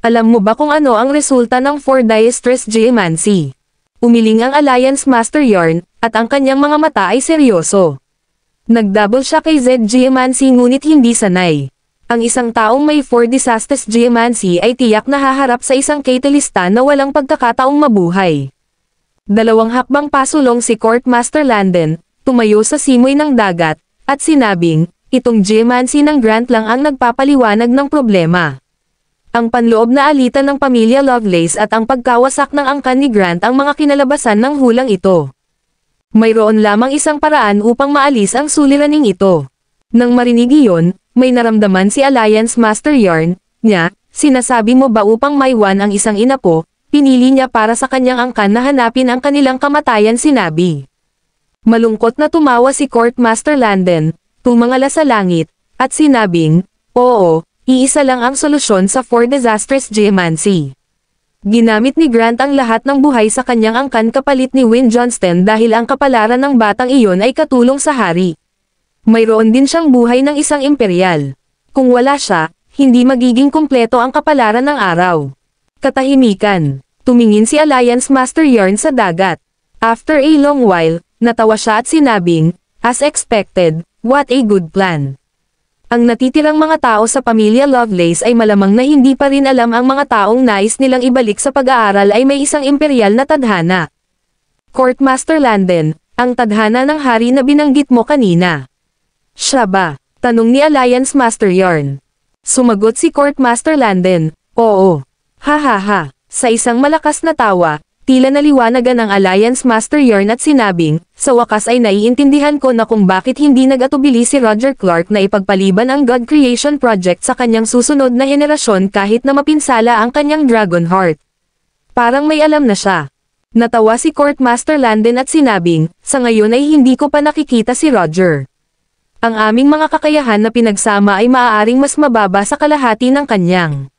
Alam mo ba kung ano ang resulta ng 4 distress geomancy? Umiling ang Alliance Master Yarn, at ang kanyang mga mata ay seryoso. Nagdouble siya kay Z geomancy ngunit hindi sanay. Ang isang taong may 4 disastrous geomancy ay tiyak na haharap sa isang catalysta na walang pagkakataong mabuhay. 2 hakbang pasulong si Court Master Landon, tumayo sa simoy ng dagat, at sinabing, itong geomancy ng Grant lang ang nagpapaliwanag ng problema. Ang panloob na alitan ng pamilya Lovelace at ang pagkawasak ng angkan ni Grant ang mga kinalabasan ng hulang ito. Mayroon lamang isang paraan upang maalis ang suliraning ito. Nang marinig iyon, may naramdaman si Alliance Master Yarn, niya, Sinasabi mo ba upang maiwan ang isang inapo, pinili niya para sa kanyang angkan na hanapin ang kanilang kamatayan, sinabi. Malungkot na tumawa si Court Master Landen, tumangala sa langit, at sinabing, oo, iisa lang ang solusyon sa For Disastrous Geomancy. Ginamit ni Grant ang lahat ng buhay sa kanyang angkan kapalit ni Win Johnston dahil ang kapalaran ng batang iyon ay katulong sa hari. Mayroon din siyang buhay ng isang imperial. Kung wala siya, hindi magiging kumpleto ang kapalaran ng araw. Katahimikan. Tumingin si Alliance Master Yarn sa dagat. After a long while, natawa siya at sinabing, as expected, what a good plan. Ang natitirang mga tao sa pamilya Lovelace ay malamang na hindi pa rin alam ang mga taong nais nilang ibalik sa pag-aaral ay may isang imperial na tadhana. Court Master Landen, ang tadhana ng hari na binanggit mo kanina. Siya ba? Tanong ni Alliance Master Yarn. Sumagot si Court Master Landen, oo. Ha ha ha. Sa isang malakas na tawa, tila naliwanagan ng Alliance Master Yarn at sinabing, sa wakas ay naiintindihan ko na kung bakit hindi nag-atubili si Roger Clark na ipagpaliban ang God Creation Project sa kanyang susunod na henerasyon kahit na mapinsala ang kanyang Dragon Heart. Parang may alam na siya. Natawa si Court Master Landen at sinabing, sa ngayon ay hindi ko pa nakikita si Roger. Ang aming mga kakayahan na pinagsama ay maaaring mas mababa sa kalahati ng kanyang.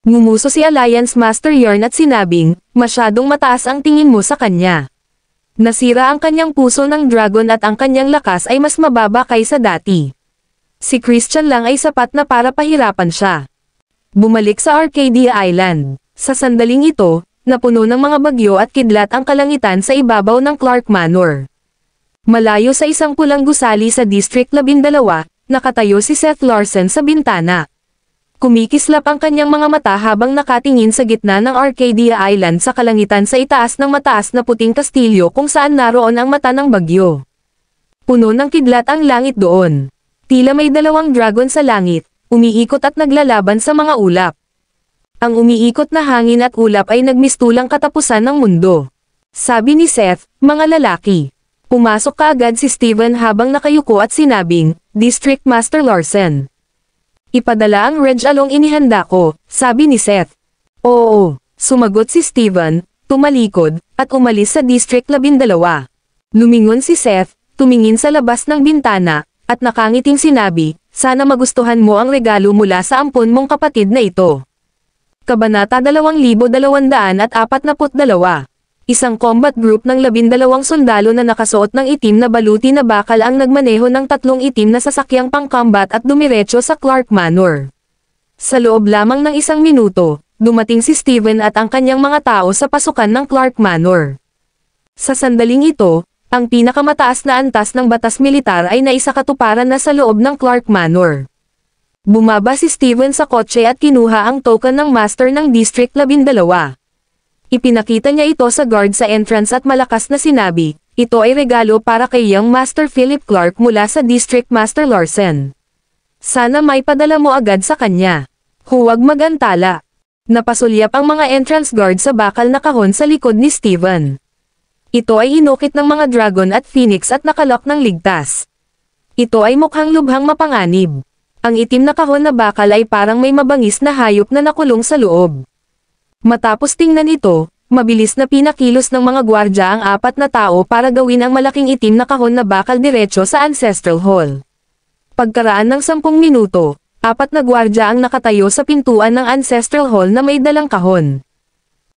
Ngumuso si Alliance Master Yarn at sinabing, masyadong mataas ang tingin mo sa kanya. Nasira ang kanyang puso ng dragon at ang kanyang lakas ay mas mababa kaysa dati. Si Christian lang ay sapat na para pahirapan siya. Bumalik sa Arcadia Island. Sa sandaling ito, napuno ng mga bagyo at kidlat ang kalangitan sa ibabaw ng Clark Manor. Malayo sa isang pulang gusali sa District 12, nakatayo si Seth Larsen sa bintana. Kumikislap ang kanyang mga mata habang nakatingin sa gitna ng Arcadia Island sa kalangitan sa itaas ng mataas na puting kastilyo kung saan naroon ang mata ng bagyo. Puno ng kidlat ang langit doon. Tila may dalawang dragon sa langit, umiikot at naglalaban sa mga ulap. Ang umiikot na hangin at ulap ay nagmistulang katapusan ng mundo. Sabi ni Seth, mga lalaki. Pumasok kaagad si Steven habang nakayuko at sinabing, District Master Larsen. Ipadala ang Reg Along inihanda ko, sabi ni Seth. Oo, sumagot si Steven, tumalikod, at umalis sa District 12. Lumingon si Seth, tumingin sa labas ng bintana, at nakangiting sinabi, sana magustuhan mo ang regalo mula sa ampon mong kapatid na ito. Kabanata 2242. Isang combat group ng 12 sundalo na nakasuot ng itim na baluti na bakal ang nagmaneho ng 3 itim na sasakyang pang-combat at dumiretso sa Clark Manor. Sa loob lamang ng 1 minuto, dumating si Steven at ang kanyang mga tao sa pasukan ng Clark Manor. Sa sandaling ito, ang pinakamataas na antas ng batas militar ay naisakatuparan na sa loob ng Clark Manor. Bumaba si Steven sa kotse at kinuha ang token ng master ng District 12. Ipinakita niya ito sa guard sa entrance at malakas na sinabi, ito ay regalo para kay Young Master Philip Clark mula sa District Master Larsen. Sana may padala mo agad sa kanya. Huwag magantala. Napasulyap ang mga entrance guard sa bakal na kahon sa likod ni Steven. Ito ay inukit ng mga dragon at phoenix at nakalok ng ligtas. Ito ay mukhang lubhang mapanganib. Ang itim na kahon na bakal ay parang may mabangis na hayop na nakulong sa loob. Matapos tingnan ito, mabilis na pinakilos ng mga gwardya ang 4 na tao para gawin ang malaking itim na kahon na bakal diretso sa Ancestral Hall. Pagkaraan ng 10 minuto, 4 na gwardya ang nakatayo sa pintuan ng Ancestral Hall na may dalang kahon.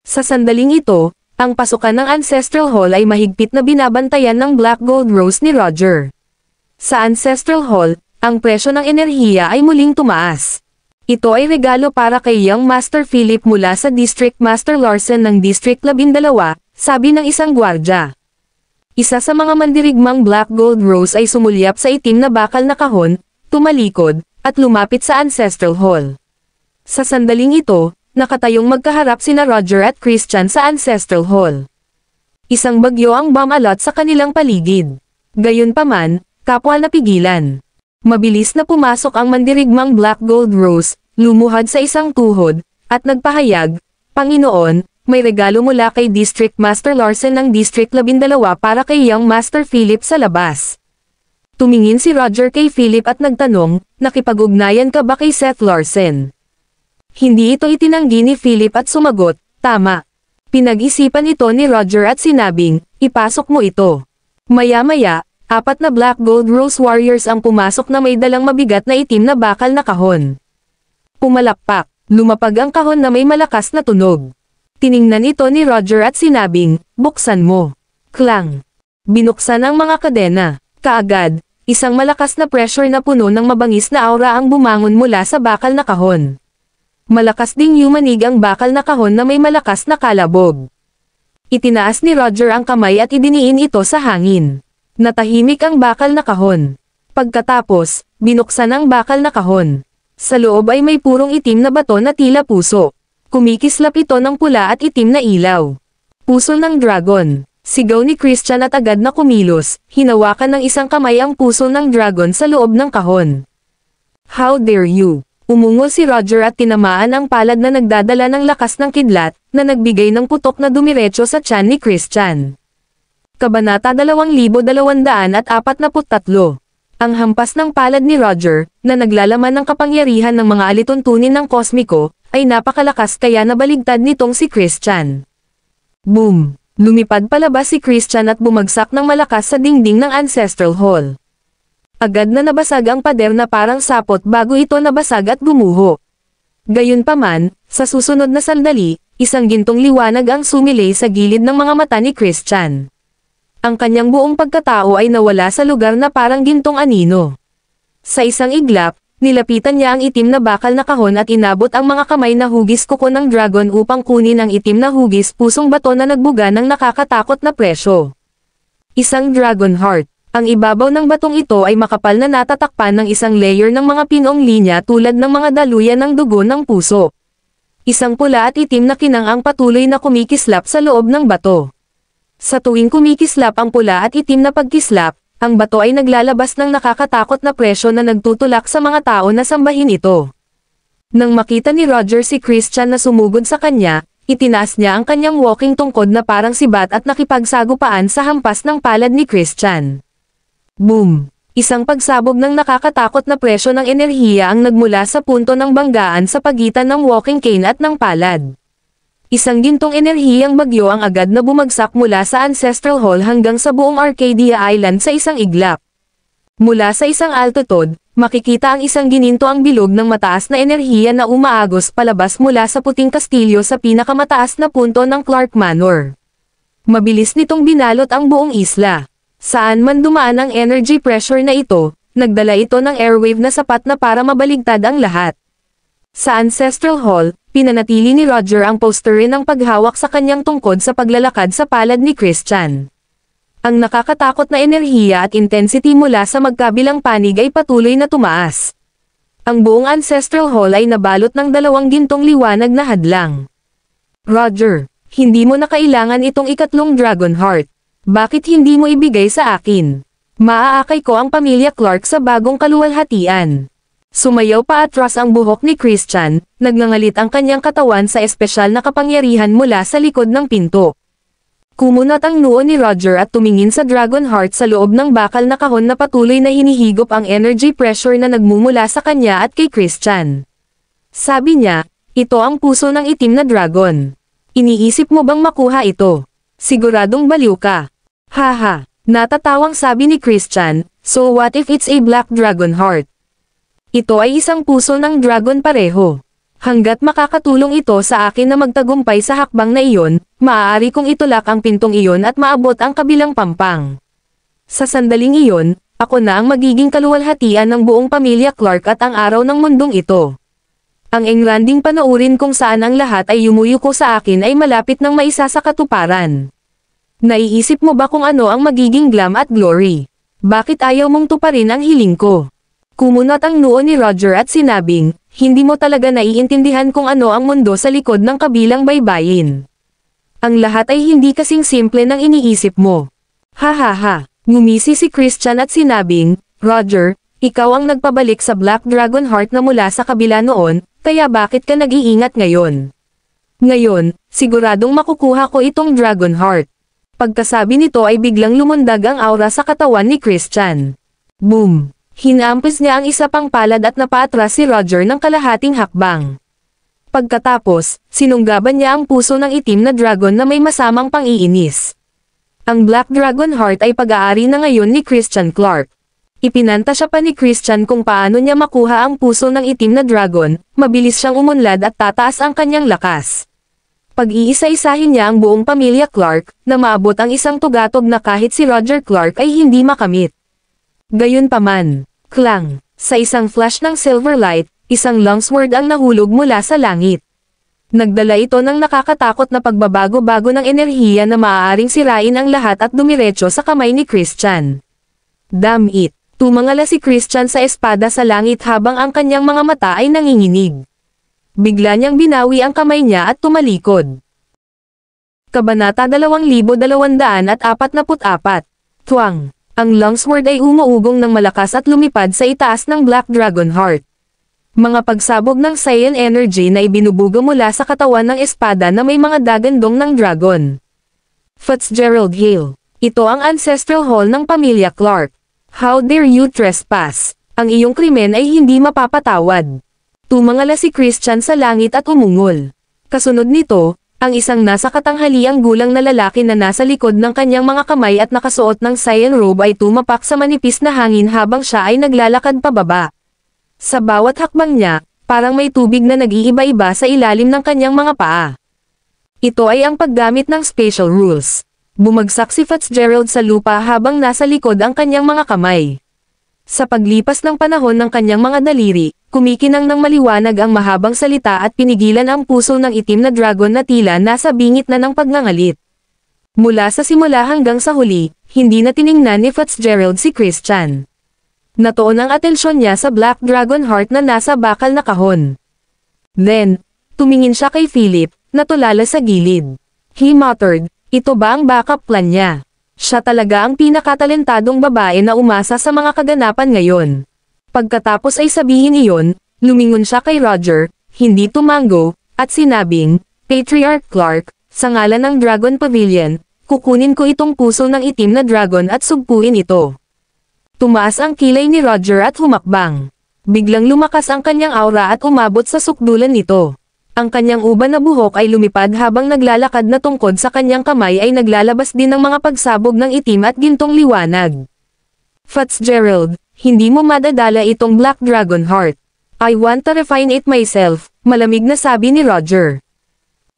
Sa sandaling ito, ang pasukan ng Ancestral Hall ay mahigpit na binabantayan ng Black Gold Rose ni Roger. Sa Ancestral Hall, ang presyo ng enerhiya ay muling tumaas. Ito ay regalo para kay Young Master Philip mula sa District Master Larsen ng District 12, sabi ng isang gwardya. Isa sa mga mandirigmang Black Gold Rose ay sumulyap sa itim na bakal na kahon, tumalikod, at lumapit sa Ancestral Hall. Sa sandaling ito, nakatayong magkaharap sina Roger at Christian sa Ancestral Hall. Isang bagyo ang bumalot sa kanilang paligid. Gayunpaman, kapwa napigilan. Mabilis na pumasok ang mandirigmang Black Gold Rose, lumuhad sa isang tuhod, at nagpahayag, Panginoon, may regalo mula kay District Master Larsen ng District 12 para kay Young Master Philip sa labas. Tumingin si Roger kay Philip at nagtanong, nakipag-ugnayan ka ba kay Seth Larsen? Hindi ito itinanggi ni Philip at sumagot, tama. Pinag-isipan ito ni Roger at sinabing, ipasok mo ito. Maya-maya, 4 na Black Gold Rose Warriors ang pumasok na may dalang mabigat na itim na bakal na kahon. Pumalakpak, lumapag ang kahon na may malakas na tunog. Tiningnan ito ni Roger at sinabing, buksan mo. Klang. Binuksan ang mga kadena. Kaagad, isang malakas na pressure na puno ng mabangis na aura ang bumangon mula sa bakal na kahon. Malakas ding yumanig ang bakal na kahon na may malakas na kalabog. Itinaas ni Roger ang kamay at idiniin ito sa hangin. Natahimik ang bakal na kahon. Pagkatapos, binuksan ang bakal na kahon. Sa loob ay may purong itim na bato na tila puso. Kumikislap ito ng pula at itim na ilaw. Puso ng dragon. Sigaw ni Christian at agad na kumilos, hinawakan ng isang kamay ang puso ng dragon sa loob ng kahon. How dare you? Umungol si Roger at tinamaan ang palad na nagdadala ng lakas ng kidlat, na nagbigay ng putok na dumiretso sa tiyan ni Christian. Kabanata 2243. Ang hampas ng palad ni Roger, na naglalaman ng kapangyarihan ng mga alituntunin ng kosmiko, ay napakalakas kaya nabaligtad nitong si Christian. Boom! Lumipad palabas si Christian at bumagsak ng malakas sa dingding ng Ancestral Hall. Agad na nabasag ang pader na parang sapot bago ito nabasag at gumuho. Gayunpaman, sa susunod na sandali, isang gintong liwanag ang sumilay sa gilid ng mga mata ni Christian. Ang kanyang buong pagkatao ay nawala sa lugar na parang gintong anino. Sa isang iglap, nilapitan niya ang itim na bakal na kahon at inabot ang mga kamay na hugis kuko ng dragon upang kunin ang itim na hugis pusong bato na nagbuga ng nakakatakot na presyo. Isang dragon heart. Ang ibabaw ng batong ito ay makapal na natatakpan ng isang layer ng mga pinong linya tulad ng mga daluyan ng dugo ng puso. Isang pula at itim na kinang ang patuloy na kumikislap sa loob ng bato. Sa tuwing kumikislap ang pula at itim na pagkislap, ang bato ay naglalabas ng nakakatakot na presyo na nagtutulak sa mga tao na sambahin ito. Nang makita ni Roger si Christian na sumugod sa kanya, itinaas niya ang kanyang walking tungkod na parang sibat at nakipagsagupaan sa hampas ng palad ni Christian. Boom! Isang pagsabog ng nakakatakot na presyo ng enerhiya ang nagmula sa punto ng banggaan sa pagitan ng walking cane at ng palad. Isang gintong enerhiyang bagyo ang agad na bumagsak mula sa Ancestral Hall hanggang sa buong Arcadia Island sa isang iglap. Mula sa isang altitude, makikita ang isang gininto ang bilog ng mataas na enerhiya na umaagos palabas mula sa puting kastilyo sa pinakamataas na punto ng Clark Manor. Mabilis nitong binalot ang buong isla. Saan man dumaan ang energy pressure na ito, nagdala ito ng airwave na sapat na para mabaligtad ang lahat. Sa Ancestral Hall, pinanatili ni Roger ang poster ng paghawak sa kanyang tungkod sa paglalakad sa palad ni Christian. Ang nakakatakot na enerhiya at intensity mula sa magkabilang panig ay patuloy na tumaas. Ang buong Ancestral Hall ay nabalot ng dalawang gintong liwanag na hadlang. Roger, hindi mo na kailangan itong ikatlong Dragon Heart. Bakit hindi mo ibigay sa akin? Maaakay ko ang pamilya Clark sa bagong kaluwalhatian. Sumayaw pa atras ang buhok ni Christian, nagngangalit ang kanyang katawan sa espesyal na kapangyarihan mula sa likod ng pinto. Kumunat ang noo ni Roger at tumingin sa Dragon Heart sa loob ng bakal na kahon na patuloy na hinihigop ang energy pressure na nagmumula sa kanya at kay Christian. Sabi niya, ito ang puso ng itim na dragon. Iniisip mo bang makuha ito? Siguradong baliw ka. Haha, natatawang sabi ni Christian, so what if it's a Black Dragon Heart? Ito ay isang puso ng dragon pareho. Hanggat makakatulong ito sa akin na magtagumpay sa hakbang na iyon, maaari kong itulak ang pintong iyon at maabot ang kabilang pampang. Sa sandaling iyon, ako na ang magiging kaluwalhatian ng buong pamilya Clark at ang araw ng mundong ito. Ang engranding panoorin kung saan ang lahat ay yumuyuko sa akin ay malapit ng maisa sa katuparan. Naiisip mo ba kung ano ang magiging glam at glory? Bakit ayaw mong tuparin ang hiling ko? Kumunat ang noo ni Roger at sinabing, hindi mo talaga naiintindihan kung ano ang mundo sa likod ng kabilang baybayin. Ang lahat ay hindi kasing simple ng iniisip mo. Ha. Ngumisi si Christian at sinabing, Roger, ikaw ang nagpabalik sa Black Dragon Heart na mula sa kabila noon, kaya bakit ka nag-iingat ngayon? Ngayon, siguradong makukuha ko itong Dragon Heart. Pagkasabi nito ay biglang lumundag ang aura sa katawan ni Christian. Boom! Hinampis niya ang isa pang palad at napaatras si Roger ng kalahating hakbang. Pagkatapos, sinunggaban niya ang puso ng itim na dragon na may masamang pang-iinis. Ang Black Dragon Heart ay pag-aari na ngayon ni Christian Clark. Ipinanta siya pa ni Christian kung paano niya makuha ang puso ng itim na dragon, mabilis siyang umunlad at tataas ang kanyang lakas. Pag-iisa-isahin niya ang buong pamilya Clark, na maabot ang isang tugatog na kahit si Roger Clark ay hindi makamit. Gayunpaman, klang, sa isang flash ng silver light, isang longsword ang nahulog mula sa langit. Nagdala ito ng nakakatakot na pagbabago-bago ng enerhiya na maaaring sirain ang lahat at dumiretso sa kamay ni Christian. Damn it! Tumangala si Christian sa espada sa langit habang ang kanyang mga mata ay nanginginig. Bigla niyang binawi ang kamay niya at tumalikod. Kabanata 2244. Tuwang. Ang longsword ay umuugong ng malakas at lumipad sa itaas ng Black Dragon Heart. Mga pagsabog ng Saiyan energy na ibinubuga mula sa katawan ng espada na may mga dagandong ng dragon. Fitzgerald Hale. Ito ang ancestral hall ng pamilya Clark. How dare you trespass? Ang iyong krimen ay hindi mapapatawad. Tumangala si Christian sa langit at umungol. Kasunod nito, ang isang nasa katanghaliang gulang na lalaki na nasa likod ng kanyang mga kamay at nakasuot ng Saiyan robe ay tumapak sa manipis na hangin habang siya ay naglalakad pababa. Sa bawat hakbang niya, parang may tubig na nag-iiba-iba sa ilalim ng kanyang mga paa. Ito ay ang paggamit ng spatial rules. Bumagsak si Fitzgerald sa lupa habang nasa likod ang kanyang mga kamay. Sa paglipas ng panahon ng kanyang mga daliri, kumikinang ng maliwanag ang mahabang salita at pinigilan ang puso ng itim na dragon na tila nasa bingit na ng pagngangalit. Mula sa simula hanggang sa huli, hindi na tiningnan ni Fitzgerald si Christian. Natuon ang atensyon niya sa Black Dragon Heart na nasa bakal na kahon. Then, tumingin siya kay Philip, na tulala sa gilid. He muttered, ito ba ang backup plan niya? Siya talaga ang pinakatalentadong babae na umasa sa mga kaganapan ngayon. Pagkatapos ay sabihin iyon, lumingon siya kay Roger, hindi tumango, at sinabing, Patriarch Clark, sa ngalan ng Dragon Pavilion, kukunin ko itong puso ng itim na dragon at sugpuin ito. Tumaas ang kilay ni Roger at humakbang. Biglang lumakas ang kanyang aura at umabot sa sukdulan nito. Ang kanyang uban na buhok ay lumipad habang naglalakad na tungkod sa kanyang kamay ay naglalabas din ng mga pagsabog ng itim at gintong liwanag. Fitzgerald, hindi mo madadala itong Black Dragon Heart. I want to refine it myself, malamig na sabi ni Roger.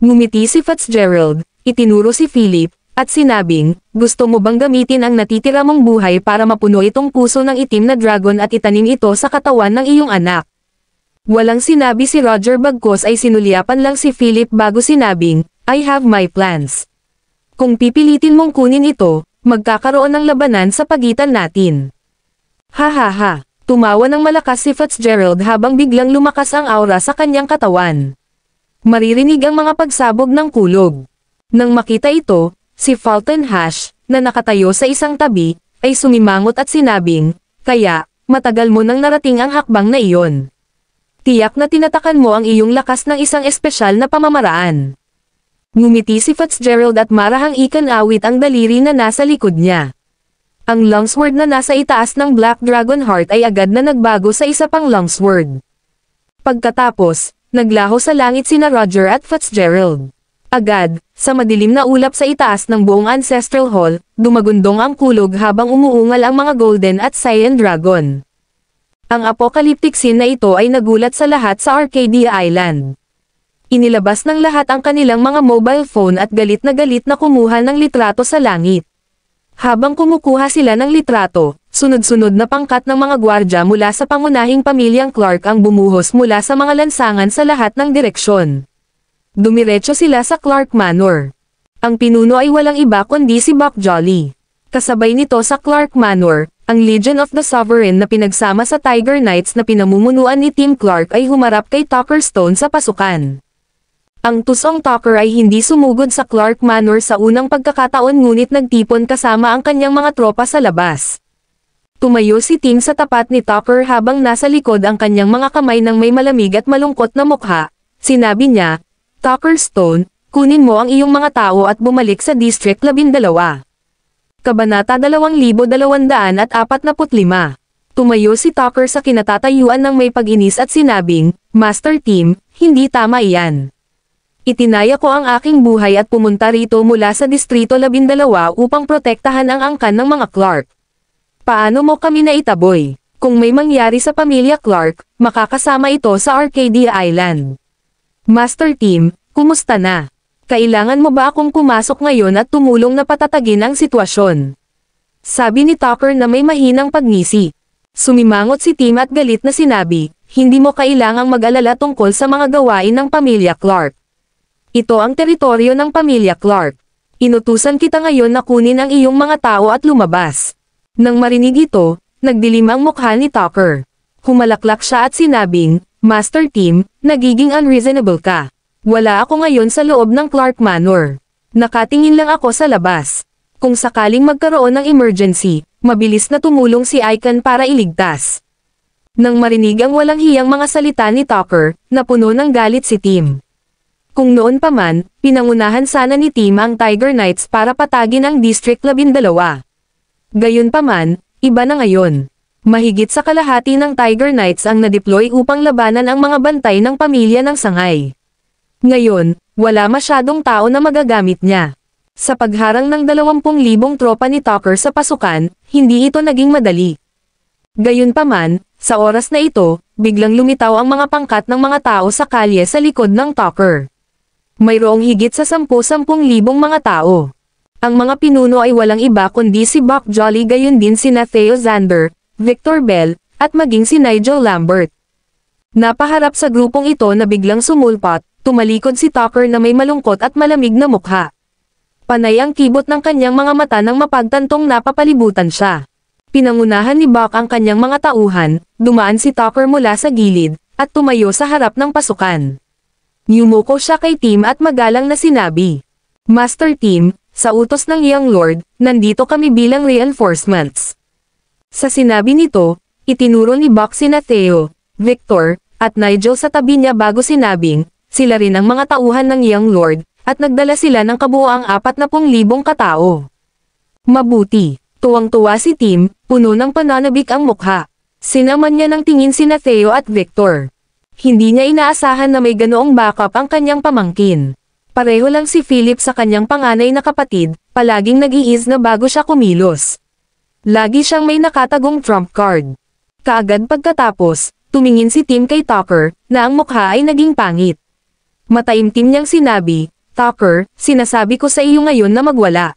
Ngumiti si Fitzgerald, itinuro si Philip, at sinabing, gusto mo bang gamitin ang natitira mong buhay para mapuno itong puso ng itim na dragon at itanim ito sa katawan ng iyong anak? Walang sinabi si Roger bagkus ay sinulyapan lang si Philip bago sinabing, I have my plans. Kung pipilitin mong kunin ito, magkakaroon ng labanan sa pagitan natin. Ha ha ha, tumawa ng malakas si Fitzgerald habang biglang lumakas ang aura sa kanyang katawan. Maririnig ang mga pagsabog ng kulog. Nang makita ito, si Fulton Hash, na nakatayo sa isang tabi, ay sumimangot at sinabing, kaya, matagal mo nang narating ang hakbang na iyon. Tiyak na tinatakan mo ang iyong lakas ng isang espesyal na pamamaraan. Ngumiti si Fitzgerald at marahang ikan-awit ang daliri na nasa likod niya. Ang longsword na nasa itaas ng Black Dragon Heart ay agad na nagbago sa isa pang longsword. Pagkatapos, naglaho sa langit sina Roger at Fitzgerald. Agad, sa madilim na ulap sa itaas ng buong Ancestral Hall, dumagundong ang kulog habang umuungal ang mga Golden at Saiyan Dragon. Ang apocalyptic scene na ito ay nagulat sa lahat sa Arcadia Island. Inilabas ng lahat ang kanilang mga mobile phone at galit na kumuha ng litrato sa langit. Habang kumukuha sila ng litrato, sunod-sunod na pangkat ng mga gwardya mula sa pangunahing pamilyang Clark ang bumuhos mula sa mga lansangan sa lahat ng direksyon. Dumiretso sila sa Clark Manor. Ang pinuno ay walang iba kundi si Buck Jolly. Kasabay nito sa Clark Manor, ang Legion of the Sovereign na pinagsama sa Tiger Knights na pinamumunuan ni Tim Clark ay humarap kay Tucker Stone sa pasukan. Ang tusong Tucker ay hindi sumugod sa Clark Manor sa unang pagkakataon ngunit nagtipon kasama ang kanyang mga tropa sa labas. Tumayo si Tim sa tapat ni Tucker habang nasa likod ang kanyang mga kamay ng may malamig at malungkot na mukha. Sinabi niya, Tucker Stone, kunin mo ang iyong mga tao at bumalik sa District 12. Kabanata 2245. Tumayo si Tucker sa kinatatayuan ng may pag-inis at sinabing, Master Tim, hindi tama iyan. Itinaya ko ang aking buhay at pumunta rito mula sa Distrito 12 upang protektahan ang angkan ng mga Clark. Paano mo kami naitaboy? Kung may mangyari sa pamilya Clark, makakasama ito sa Arcadia Island. Master Team, kumusta na? Kailangan mo ba akong pumasok ngayon at tumulong na patatagin ang sitwasyon? Sabi ni Tucker na may mahinang pagngisi. Sumimangot si Tim at galit na sinabi, hindi mo kailangang mag-alala tungkol sa mga gawain ng pamilya Clark. Ito ang teritoryo ng pamilya Clark. Inutusan kita ngayon na kunin ang iyong mga tao at lumabas. Nang marinig ito, nagdilim ang mukha ni Tucker. Humalaklak siya at sinabing, Master Tim, nagiging unreasonable ka. Wala ako ngayon sa loob ng Clark Manor. Nakatingin lang ako sa labas. Kung sakaling magkaroon ng emergency, mabilis na tumulong si Icon para iligtas. Nang marinig ang walang hiyang mga salita ni Tucker, napuno ng galit si Tim. Kung noon pa man, pinangunahan sana ni Tim ang Tiger Knights para patagin ang District 12. Gayunpaman, iba na ngayon. Mahigit sa kalahati ng Tiger Knights ang na-deploy upang labanan ang mga bantay ng pamilya ng Sangay. Ngayon, wala masyadong tao na magagamit niya. Sa pagharang ng 20,000 tropa ni Tucker sa pasukan, hindi ito naging madali. Gayunpaman, sa oras na ito, biglang lumitaw ang mga pangkat ng mga tao sa kalye sa likod ng Tucker. Mayroong higit sa 10,000 mga tao. Ang mga pinuno ay walang iba kundi si Buck Jolly, gayon din sina Theo Xander, Victor Bell, at maging si Nigel Lambert. Napaharap sa grupong ito na biglang sumulpot, tumalikod si Tucker na may malungkot at malamig na mukha. Panay ang kibot ng kanyang mga mata nang mapagtantong napapalibutan siya. Pinangunahan ni Buck ang kanyang mga tauhan, dumaan si Tucker mula sa gilid, at tumayo sa harap ng pasukan. Yumuko siya kay Tim at magalang na sinabi, Master Tim, sa utos ng Young Lord, nandito kami bilang reinforcements. Sa sinabi nito, itinuro ni Buck sina Theo, Victor, at Nigel sa tabi niya bago sinabing, sila rin ang mga tauhan ng Young Lord, at nagdala sila ng kabuoang 40,000 katao. Mabuti, tuwang-tuwa si Tim, puno ng pananabik ang mukha. Sinaman niya ng tingin sina Theo at Victor. Hindi niya inaasahan na may ganoong backup ang kanyang pamangkin. Pareho lang si Philip sa kanyang panganay na kapatid, palaging nag-iis na bago siya kumilos. Lagi siyang may nakatagong trump card. Kaagad pagkatapos, tumingin si Tim kay Tucker, na ang mukha ay naging pangit. Mataimtim niyang sinabi, Tucker, sinasabi ko sa iyo ngayon na magwala.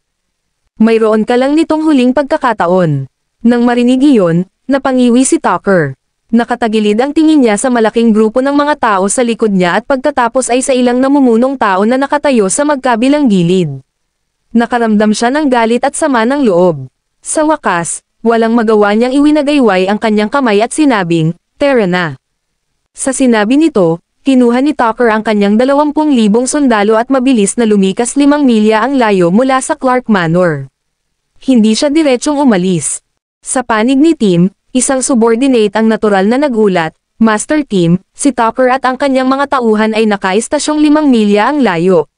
Mayroon ka lang nitong huling pagkakataon. Nang marinig iyon, napangiwi si Tucker. Nakatagilid ang tingin niya sa malaking grupo ng mga tao sa likod niya at pagkatapos ay sa ilang namumunong tao na nakatayo sa magkabilang gilid. Nakaramdam siya ng galit at sama ng loob. Sa wakas, walang magawa niyang iwinagayway ang kanyang kamay at sinabing, Tara na. Sa sinabi nito, kinuha ni Tucker ang kanyang 20,000 sundalo at mabilis na lumikas 5 milya ang layo mula sa Clark Manor. Hindi siya diretsyong umalis. Sa panig ni Tim, isang subordinate ang natural na nagulat, Master Tim, si Tucker at ang kanyang mga tauhan ay nakaistasyong 5 milya ang layo.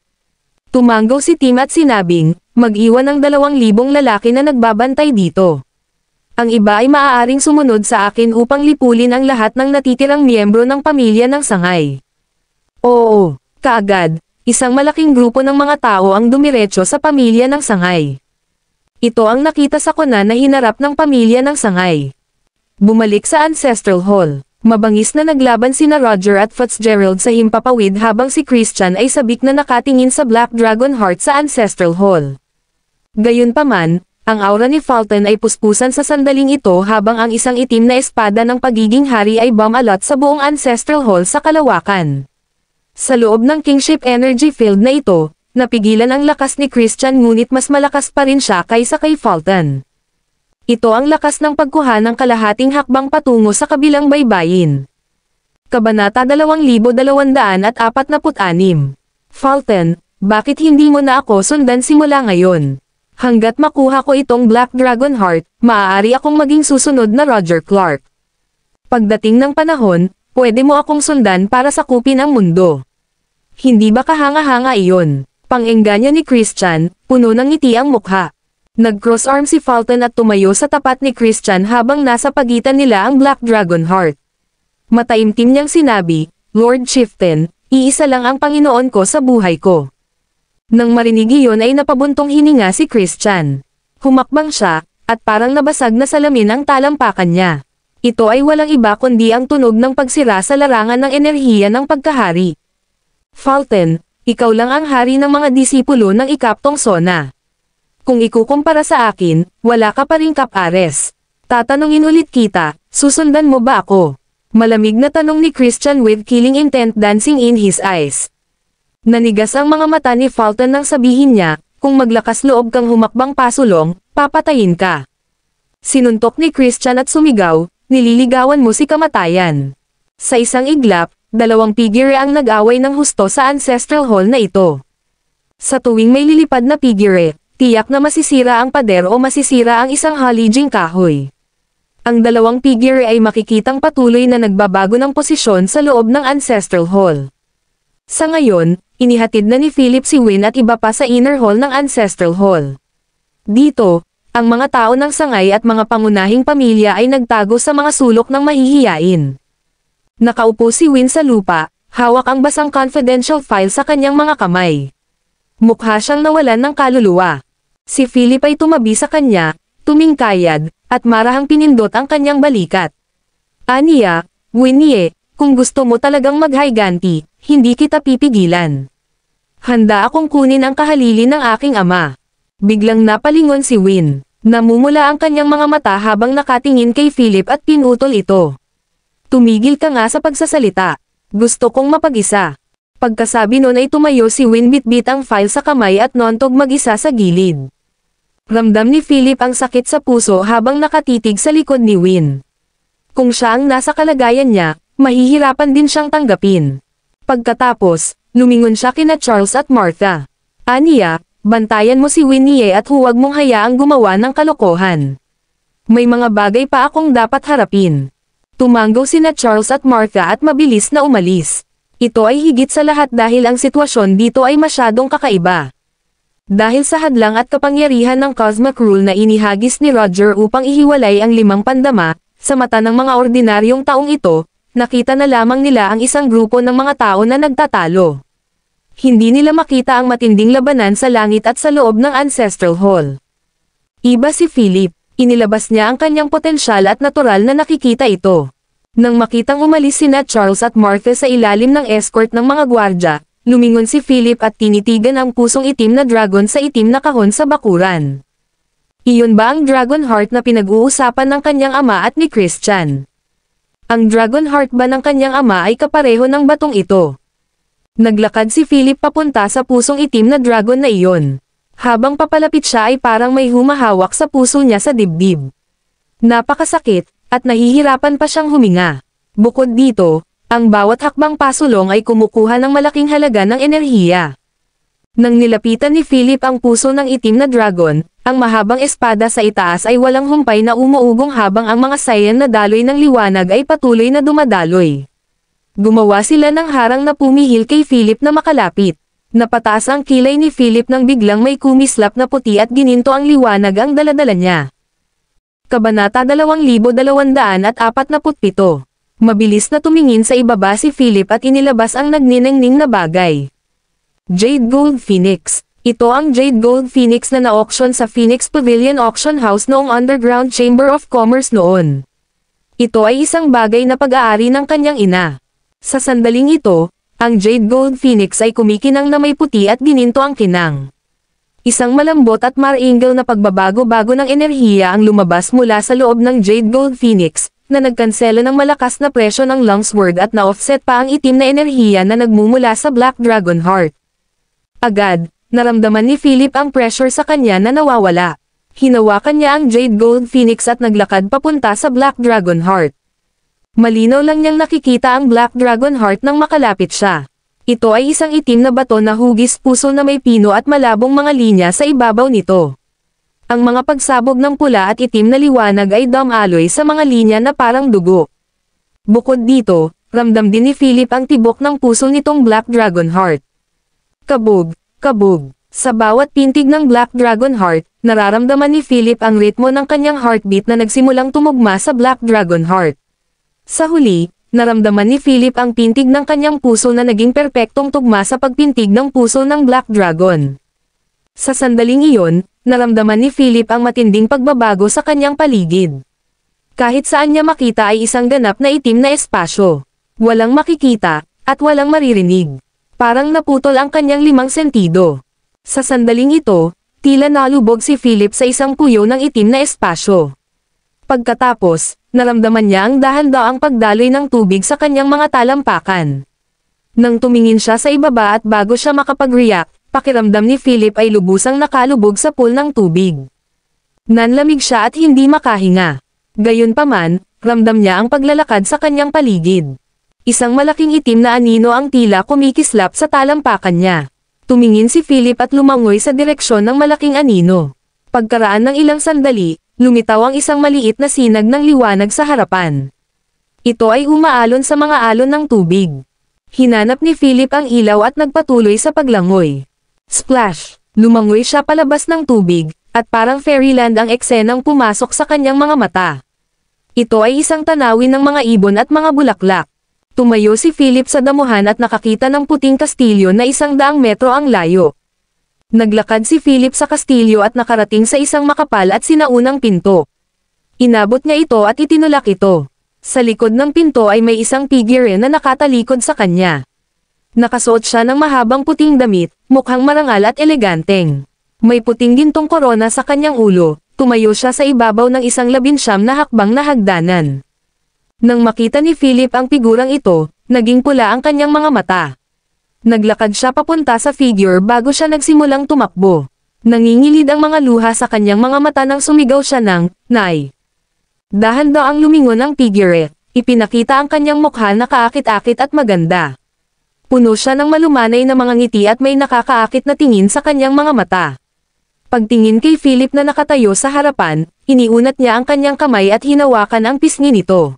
Tumanggaw si Tim at sinabing, mag-iwan ng 2,000 lalaki na nagbabantay dito. Ang iba ay maaaring sumunod sa akin upang lipulin ang lahat ng natitirang miyembro ng pamilya ng Sangay. Oo, kaagad, isang malaking grupo ng mga tao ang dumiretso sa pamilya ng Sangay. Ito ang nakita sa konan na hinarap ng pamilya ng Sangay. Bumalik sa Ancestral Hall. Mabangis na naglaban sina Roger at Fitzgerald sa himpapawid habang si Christian ay sabik na nakatingin sa Black Dragon Heart sa Ancestral Hall. Gayunpaman, ang aura ni Fulton ay puspusan sa sandaling ito habang ang isang itim na espada ng pagiging hari ay bumalot sa buong Ancestral Hall sa kalawakan. Sa loob ng kingship energy field na ito, napigilan ang lakas ni Christian ngunit mas malakas pa rin siya kaysa kay Fulton. Ito ang lakas ng pagkuha ng kalahating hakbang patungo sa kabilang baybayin. Kabanata 2246. Fulton, bakit hindi mo na ako sundan simula ngayon? Hanggat makuha ko itong Black Dragon Heart, maaari akong maging susunod na Roger Clark. Pagdating ng panahon, pwede mo akong sundan para sakupin ang mundo. Hindi ba kahanga-hanga iyon? Pang-engganyo ni Christian, puno ng ngiti ang mukha. Nag-cross arm si Fulton at tumayo sa tapat ni Christian habang nasa pagitan nila ang Black Dragon Heart. Mataimtim niyang sinabi, Lord Chieftain, iisa lang ang Panginoon ko sa buhay ko. Nang marinig iyon ay napabuntong hininga si Christian. Humakbang siya, at parang nabasag na salamin ang talampakan niya. Ito ay walang iba kundi ang tunog ng pagsira sa larangan ng enerhiya ng pagkahari. Fulton, ikaw lang ang hari ng mga disipulo ng ikaptong sona. Kung ikukumpara sa akin, wala ka pa ring kapares. Tatanungin ulit kita, susundan mo ba ako? Malamig na tanong ni Christian with killing intent dancing in his eyes. Nanigas ang mga mata ni Fulton nang sabihin niya, kung maglakas loob kang humakbang pasulong, papatayin ka. Sinuntok ni Christian at sumigaw, nililigawan mo si kamatayan. Sa isang iglap, dalawang figure ang nag-away ng husto sa ancestral hall na ito. Sa tuwing may lilipad na figure, tiyak na masisira ang pader o masisira ang isang halijing kahoy. Ang dalawang figure ay makikitang patuloy na nagbabago ng posisyon sa loob ng ancestral hall. Sa ngayon, inihatid na ni Philip si Win at iba pa sa inner hall ng ancestral hall. Dito, ang mga tao ng sangay at mga pangunahing pamilya ay nagtago sa mga sulok ng mahihiyain. Nakaupo si Win sa lupa, hawak ang basang confidential file sa kanyang mga kamay. Mukha siyang nawalan ng kaluluwa. Si Philip ay tumabi sa kanya, tumingkayad, at marahang pinindot ang kanyang balikat. Aniya, Winnie, kung gusto mo talagang maghayganti, hindi kita pipigilan. Handa akong kunin ang kahalili ng aking ama. Biglang napalingon si Win. Namumula ang kanyang mga mata habang nakatingin kay Philip at pinutol ito. Tumigil ka nga sa pagsasalita. Gusto kong mapag-isa. Pagkasabi nun ay tumayo si Win bitbit ang file sa kamay at nontog mag-isa sa gilid. Ramdam ni Philip ang sakit sa puso habang nakatitig sa likod ni Win. Kung siya ang nasa kalagayan niya, mahihirapan din siyang tanggapin. Pagkatapos, lumingon siya kina Charles at Martha. Aniya, bantayan mo si Winnie at huwag mong hayaang gumawa ng kalokohan. May mga bagay pa akong dapat harapin. Tumanggaw sina Charles at Martha at mabilis na umalis. Ito ay higit sa lahat dahil ang sitwasyon dito ay masyadong kakaiba. Dahil sa hadlang at kapangyarihan ng Cosmic Rule na inihagis ni Roger upang ihiwalay ang 5 pandama, sa mata ng mga ordinaryong taong ito, nakita na lamang nila ang isang grupo ng mga tao na nagtatalo. Hindi nila makita ang matinding labanan sa langit at sa loob ng Ancestral Hall. Iba si Philip, inilabas niya ang kanyang potensyal at natural na nakikita ito. Nang makitang umalis sina Charles at Martha sa ilalim ng escort ng mga gwardya, lumingon si Philip at tinitigan ang pusong itim na dragon sa itim na kahon sa bakuran. Iyon ba ang Dragon Heart na pinag-uusapan ng kanyang ama at ni Christian? Ang Dragon Heart ba ng kanyang ama ay kapareho ng batong ito? Naglakad si Philip papunta sa pusong itim na dragon na iyon. Habang papalapit siya ay parang may humahawak sa puso niya sa dibdib. Napakasakit, at nahihirapan pa siyang huminga. Bukod dito, ang bawat hakbang pasulong ay kumukuha ng malaking halaga ng enerhiya. Nang nilapitan ni Philip ang puso ng itim na dragon, ang mahabang espada sa itaas ay walang humpay na umuugong habang ang mga sayan na daloy ng liwanag ay patuloy na dumadaloy. Gumawa sila ng harang na pumihil kay Philip na makalapit. Napataas ang kilay ni Philip nang biglang may kumislap na puti at gininto ang liwanag ang daladala niya. Kabanata 2247. Mabilis na tumingin sa ibaba si Philip at inilabas ang nagniningning na bagay. Jade Gold Phoenix. Ito ang Jade Gold Phoenix na na-auction sa Phoenix Pavilion Auction House noong Underground Chamber of Commerce noon. Ito ay isang bagay na pag-aari ng kanyang ina. Sa sandaling ito, ang Jade Gold Phoenix ay kumikinang na may puti at gininto ang kinang. Isang malambot at maringal na pagbabago-bago ng enerhiya ang lumabas mula sa loob ng Jade Gold Phoenix, na nagkansela ng malakas na presyo ng Longsword at na-offset pa ang itim na enerhiya na nagmumula sa Black Dragon Heart. Agad, naramdaman ni Philip ang pressure sa kanya na nawawala. Hinawakan niya ang Jade Gold Phoenix at naglakad papunta sa Black Dragon Heart. Malinaw lang niyang nakikita ang Black Dragon Heart nang makalapit siya. Ito ay isang itim na bato na hugis puso na may pino at malabong mga linya sa ibabaw nito. Ang mga pagsabog ng pula at itim na liwanag ay dumaloy sa mga linya na parang dugo. Bukod dito, ramdam din ni Philip ang tibok ng puso nitong Black Dragon Heart. Kabog, kabog. Sa bawat pintig ng Black Dragon Heart, nararamdaman ni Philip ang ritmo ng kanyang heartbeat na nagsimulang tumugma sa Black Dragon Heart. Sa huli, naramdaman ni Philip ang pintig ng kanyang puso na naging perpektong tugma sa pagpintig ng puso ng Black Dragon. Sa sandaling iyon, naramdaman ni Philip ang matinding pagbabago sa kanyang paligid. Kahit saan niya makita ay isang ganap na itim na espasyo. Walang makikita, at walang maririnig. Parang naputol ang kanyang 5 sentido. Sa sandaling ito, tila nalubog si Philip sa isang puyo ng itim na espasyo. Pagkatapos, naramdaman niya ang dahan-daang pagdaloy ng tubig sa kanyang mga talampakan. Nang tumingin siya sa ibaba at bago siya makapag-react, pakiramdam ni Philip ay lubusang nakalubog sa pool ng tubig. Nanlamig siya at hindi makahinga. Gayunpaman, ramdam niya ang paglalakad sa kanyang paligid. Isang malaking itim na anino ang tila kumikislap sa talampakan niya. Tumingin si Philip at lumangoy sa direksyon ng malaking anino. Pagkaraan ng ilang sandali, lumitaw ang isang maliit na sinag ng liwanag sa harapan. Ito ay umaalon sa mga alon ng tubig. Hinanap ni Philip ang ilaw at nagpatuloy sa paglangoy. Splash! Lumangoy siya palabas ng tubig, at parang fairyland ang eksenang pumasok sa kanyang mga mata. Ito ay isang tanawin ng mga ibon at mga bulaklak. Tumayo si Philip sa damuhan at nakakita ng puting kastilyo na 100 metro ang layo. Naglakad si Philip sa kastilyo at nakarating sa isang makapal at sinaunang pinto. Inabot niya ito at itinulak ito. Sa likod ng pinto ay may isang figure na nakatalikod sa kanya. Nakasuot siya ng mahabang puting damit, mukhang marangal at eleganteng. May puting gintong korona sa kanyang ulo, tumayo siya sa ibabaw ng isang 19 na hakbang na hagdanan. Nang makita ni Philip ang figurang ito, naging pula ang kanyang mga mata. Naglakad siya papunta sa figure bago siya nagsimulang tumakbo. Nangingilid ang mga luha sa kanyang mga mata nang sumigaw siya ng, "Nay!" Dahan-daang lumingon ang figure, ipinakita ang kanyang mukha na kaakit-akit at maganda. Puno siya ng malumanay na mga ngiti at may nakakaakit na tingin sa kanyang mga mata. Pagtingin kay Philip na nakatayo sa harapan, iniunat niya ang kanyang kamay at hinawakan ang pisngi nito.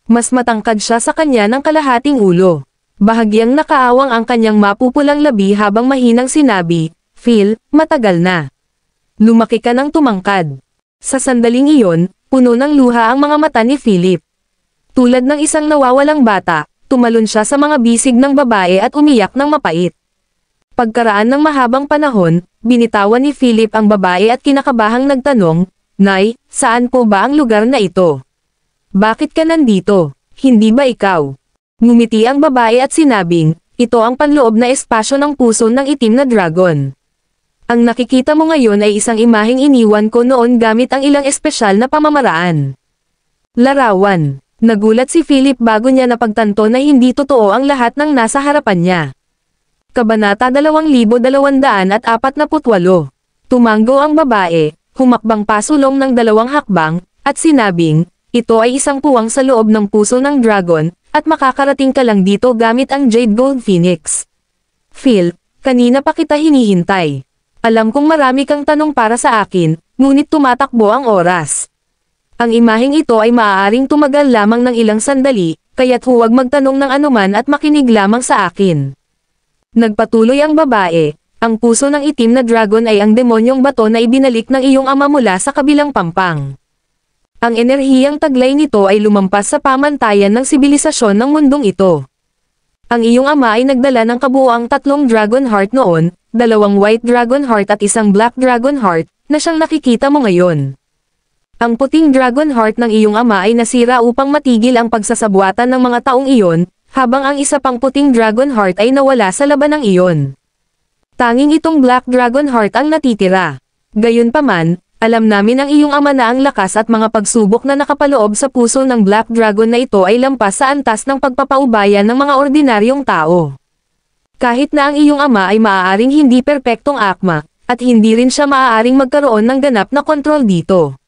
Mas matangkad siya sa kanya ng kalahating ulo. Bahagyang nakaawang ang kanyang mapupulang labi habang mahinang sinabi, "Phil, matagal na. Lumaki ka ng tumangkad." Sa sandaling iyon, puno ng luha ang mga mata ni Philip. Tulad ng isang nawawalang bata, tumalon siya sa mga bisig ng babae at umiyak ng mapait. Pagkaraan ng mahabang panahon, binitawan ni Philip ang babae at kinakabahang nagtanong, "Nay, saan po ba ang lugar na ito? Bakit ka nandito? Hindi ba ikaw?" Ngumiti ang babae at sinabing, "Ito ang panloob na espasyo ng puso ng itim na dragon. Ang nakikita mo ngayon ay isang imaheng iniwan ko noon gamit ang ilang espesyal na pamamaraan." Larawan. Nagulat si Philip bago niya napagtanto na hindi totoo ang lahat ng nasa harapan niya. Kabanata 2248. Tumanggo ang babae, humakbang pasulong ng 2 hakbang, at sinabing, "Ito ay isang puwang sa loob ng puso ng dragon, at makakarating ka lang dito gamit ang Jade Gold Phoenix." "Phil, kanina pa kita hinihintay. Alam kong marami kang tanong para sa akin, ngunit tumatakbo ang oras. Ang imaheng ito ay maaaring tumagal lamang ng ilang sandali, kaya't huwag magtanong ng anuman at makinig lamang sa akin." Nagpatuloy ang babae, "Ang puso ng itim na dragon ay ang demonyong bato na ibinalik ng iyong ama mula sa kabilang pampang. Ang enerhiyang taglay nito ay lumampas sa pamantayan ng sibilisasyon ng mundong ito. Ang iyong ama ay nagdala ng kabuoang 3 dragon heart noon, 2 white dragon heart at 1 black dragon heart, na siyang nakikita mo ngayon. Ang puting dragon heart ng iyong ama ay nasira upang matigil ang pagsasabwatan ng mga taong iyon, habang ang isa pang puting dragon heart ay nawala sa labanang iyon. Tanging itong black dragon heart ang natitira. Gayunpaman, alam namin ang iyong ama na ang lakas at mga pagsubok na nakapaloob sa puso ng Black Dragon na ito ay lampas sa antas ng pagpapaubaya ng mga ordinaryong tao. Kahit na ang iyong ama ay maaaring hindi perpektong akma, at hindi rin siya maaaring magkaroon ng ganap na kontrol dito.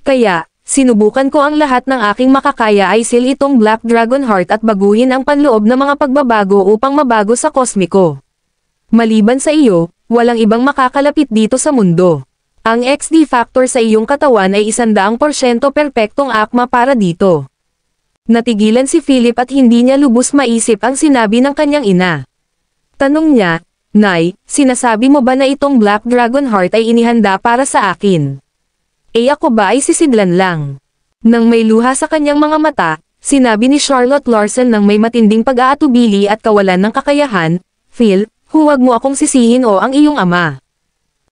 Kaya, sinubukan ko ang lahat ng aking makakaya ay seal itong Black Dragon Heart at baguhin ang panloob ng mga pagbabago upang mabago sa kosmiko. Maliban sa iyo, walang ibang makakalapit dito sa mundo. Ang XD factor sa iyong katawan ay 100% perpektong akma para dito." Natigilan si Philip at hindi niya lubos maisip ang sinabi ng kanyang ina. Tanong niya, "Nay, sinasabi mo ba na itong Black Dragon Heart ay inihanda para sa akin? Ako ba ay sisidlan lang?" Nang may luha sa kanyang mga mata, Sinabi ni Charlotte Larson nang may matinding pag-aatubili at kawalan ng kakayahan, Phil, huwag mo akong sisihin o ang iyong ama.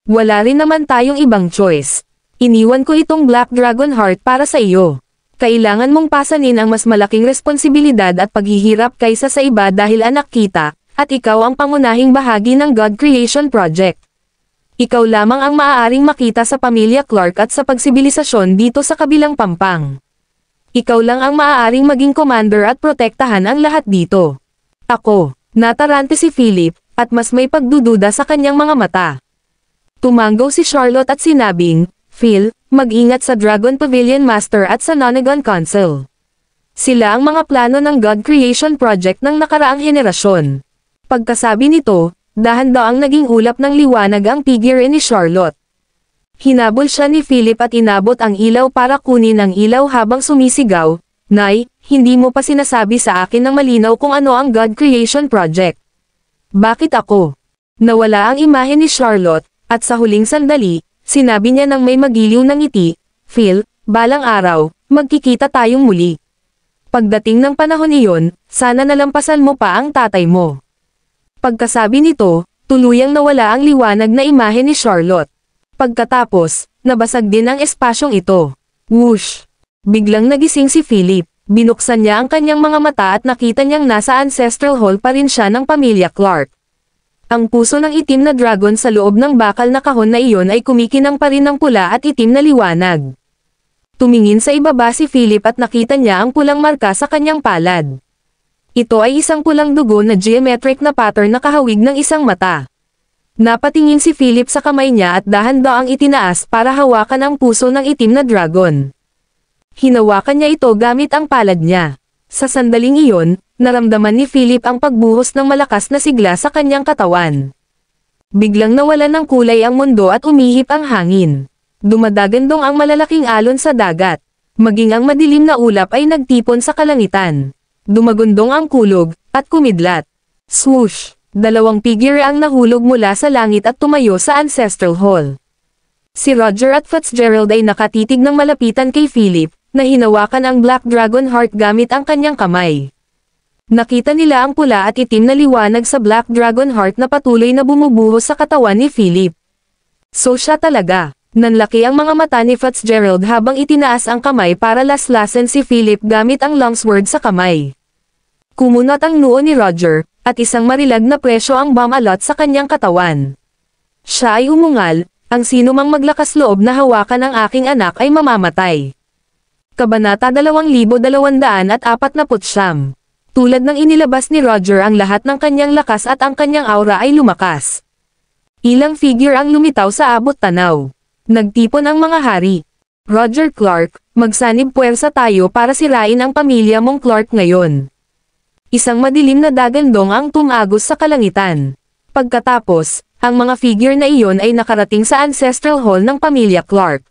Wala rin naman tayong ibang choice. Iniwan ko itong Black Dragon Heart para sa iyo. Kailangan mong pasanin ang mas malaking responsibilidad at paghihirap kaysa sa iba dahil anak kita, at ikaw ang pangunahing bahagi ng God Creation Project. Ikaw lamang ang maaaring makita sa pamilya Clark at sa pagsibilisasyon dito sa kabilang pampang. Ikaw lang ang maaaring maging commander at protektahan ang lahat dito. Ako, natarante si Philip, at mas may pagdududa sa kanyang mga mata. Tumanggaw si Charlotte at sinabing, Phil, mag-ingat sa Dragon Pavilion Master at sa Nonagon Council. Sila ang mga plano ng God Creation Project ng nakaraang henerasyon. Pagkasabi nito, dahan-daang naging ulap ng liwanag ang figure ni Charlotte. Hinabol siya ni Philip at inabot ang ilaw para kunin ang ilaw habang sumisigaw, Nay, hindi mo pa sinasabi sa akin ng malinaw kung ano ang God Creation Project. Bakit ako? Nawala ang imahe ni Charlotte, at sa huling sandali, sinabi niya nang may magiliw ng ngiti, Phil, balang araw, magkikita tayong muli. Pagdating ng panahon iyon, sana nalampasan mo pa ang tatay mo. Pagkasabi nito, tuluyang nawala ang liwanag na imahe ni Charlotte. Pagkatapos, nabasag din ang espasyong ito. Whoosh! Biglang nagising si Philip. Binuksan niya ang kanyang mga mata at nakita niyang nasa ancestral hall pa rin siya ng pamilya Clark. Ang puso ng itim na dragon sa loob ng bakal na kahon na iyon ay kumikinang pa rin ng pula at itim na liwanag. Tumingin sa ibaba si Philip at nakita niya ang pulang marka sa kanyang palad. Ito ay isang pulang dugo na geometric na pattern na kahawig ng isang mata. Napatingin si Philip sa kamay niya at dahan-daang itinaas para hawakan ang puso ng itim na dragon. Hinawakan niya ito gamit ang palad niya. Sa sandaling iyon, naramdaman ni Philip ang pagbuhos ng malakas na sigla sa kanyang katawan. Biglang nawalan ng kulay ang mundo at umihip ang hangin. Dumadagandong ang malalaking alon sa dagat. Maging ang madilim na ulap ay nagtipon sa kalangitan. Dumagundong ang kulog, at kumidlat. Swoosh! Dalawang figure ang nahulog mula sa langit at tumayo sa ancestral hall. Si Roger at Fitzgerald ay nakatitig ng malapitan kay Philip, na hinawakan ang Black Dragon Heart gamit ang kanyang kamay. Nakita nila ang pula at itim na liwanag sa Black Dragon Heart na patuloy na bumubuhos sa katawan ni Philip. So siya talaga. Nanlaki ang mga mata ni Fitzgerald habang itinaas ang kamay para laslasin si Philip gamit ang longsword sa kamay. Kumunot ang noo ni Roger, at isang marilag na presyo ang bumalot sa kanyang katawan. Siya ay umungal, ang sinumang maglakas loob na hawakan ang aking anak ay mamamatay. Kabanata 2249. Tulad ng inilabas ni Roger ang lahat ng kanyang lakas at ang kanyang aura ay lumakas. Ilang figure ang lumitaw sa abot tanaw. Nagtipon ang mga hari. Roger Clark, magsanib puwersa tayo para sirain ang pamilya mong Clark ngayon. Isang madilim na dagandong ang tumagos sa kalangitan. Pagkatapos, ang mga figure na iyon ay nakarating sa ancestral hall ng pamilya Clark.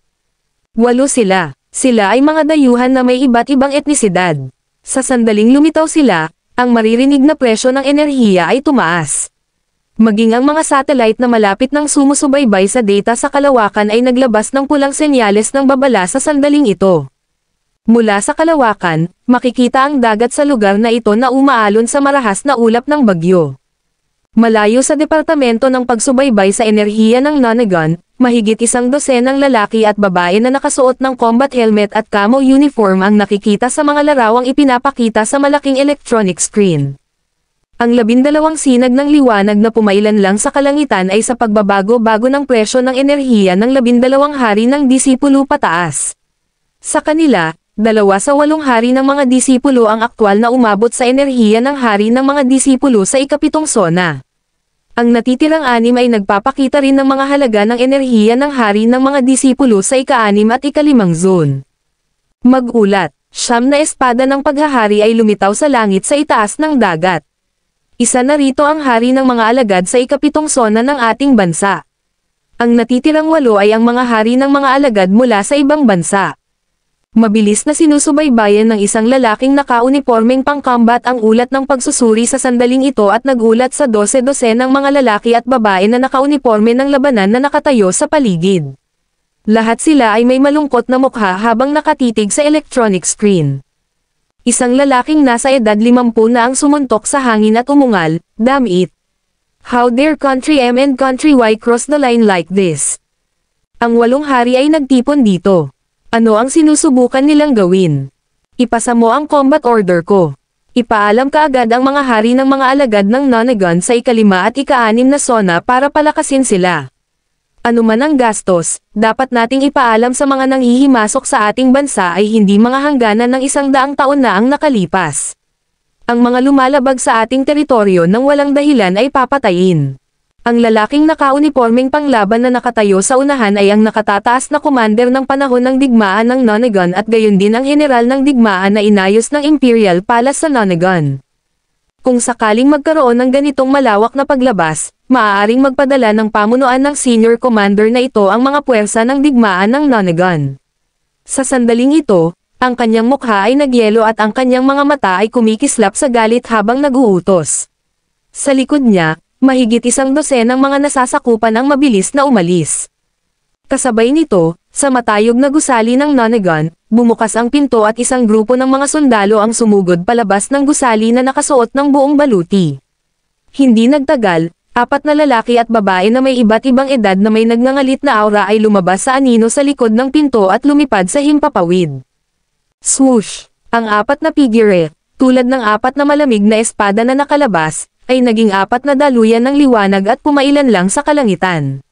8 sila. Sila ay mga dayuhan na may iba't ibang etnisidad. Sa sandaling lumitaw sila, ang maririnig na presyo ng enerhiya ay tumaas. Maging ang mga satellite na malapit ng sumusubaybay sa data sa kalawakan ay naglabas ng pulang senyales ng babala sa sandaling ito. Mula sa kalawakan, makikita ang dagat sa lugar na ito na umaalon sa marahas na ulap ng bagyo. Malayo sa departamento ng pagsubaybay sa enerhiya ng Nonagon, mahigit 100 lalaki at babae na nakasuot ng combat helmet at camo uniform ang nakikita sa mga larawang ipinapakita sa malaking electronic screen. Ang 12 sinag ng liwanag na pumailan lang sa kalangitan ay sa pagbabago-bago ng presyo ng enerhiya ng 12 hari ng disipulo pataas. Sa kanila, 2 sa 8 hari ng mga disipulo ang aktwal na umabot sa enerhiya ng hari ng mga disipulo sa ikapitong sona. Ang natitirang 6 ay nagpapakita rin ng mga halaga ng enerhiya ng hari ng mga disipulo sa ika-6 at ika-5 zone. Mag-ulat, 9 na espada ng paghahari ay lumitaw sa langit sa itaas ng dagat. Isa na rito ang hari ng mga alagad sa ikapitong sona ng ating bansa. Ang natitirang 8 ay ang mga hari ng mga alagad mula sa ibang bansa. Mabilis na sinusubaybayan ng isang lalaking naka-uniformeng pang-combat ang ulat ng pagsusuri sa sandaling ito at nagulat sa 12 ng mga lalaki at babae na naka-uniforme ng labanan na nakatayo sa paligid. Lahat sila ay may malungkot na mukha habang nakatitig sa electronic screen. Isang lalaking nasa edad 50 na ang sumuntok sa hangin at umungal, "Damn it! How dare country M and country Y cross the line like this?" Ang 8 hari ay nagtipon dito. Ano ang sinusubukan nilang gawin? Ipasa mo ang combat order ko. Ipaalam kaagad ang mga hari ng mga alagad ng Nonagon sa ika-5 at ika-6 na zona para palakasin sila. Ano man ang gastos, dapat nating ipaalam sa mga nanghihimasok sa ating bansa ay hindi mga hangganan ng 100 taon na ang nakalipas. Ang mga lumalabag sa ating teritoryo nang walang dahilan ay papatayin. Ang lalaking nakaunipormeng panglaban na nakatayo sa unahan ay ang nakatataas na commander ng panahon ng digmaan ng Nonagon at gayon din ang general ng digmaan na inayos ng Imperial Palace sa Nonagon. Kung sakaling magkaroon ng ganitong malawak na paglabas, maaaring magpadala ng pamunuan ng senior commander na ito ang mga puwersa ng digmaan ng Nonagon. Sa sandaling ito, ang kanyang mukha ay nagyelo at ang kanyang mga mata ay kumikislap sa galit habang naguutos. Sa likod niya, mahigit 12 ng mga nasasakupan ang mabilis na umalis. Kasabay nito, sa matayog na gusali ng Nonagon, bumukas ang pinto at isang grupo ng mga sundalo ang sumugod palabas ng gusali na nakasuot ng buong baluti. Hindi nagtagal, 4 na lalaki at babae na may iba't ibang edad na may nagngangalit na aura ay lumabas sa anino sa likod ng pinto at lumipad sa himpapawid. Swoosh! Ang 4 na figure, tulad ng 4 na malamig na espada na nakalabas, ay naging 4 na daluyan ng liwanag at pumailan lang sa kalangitan.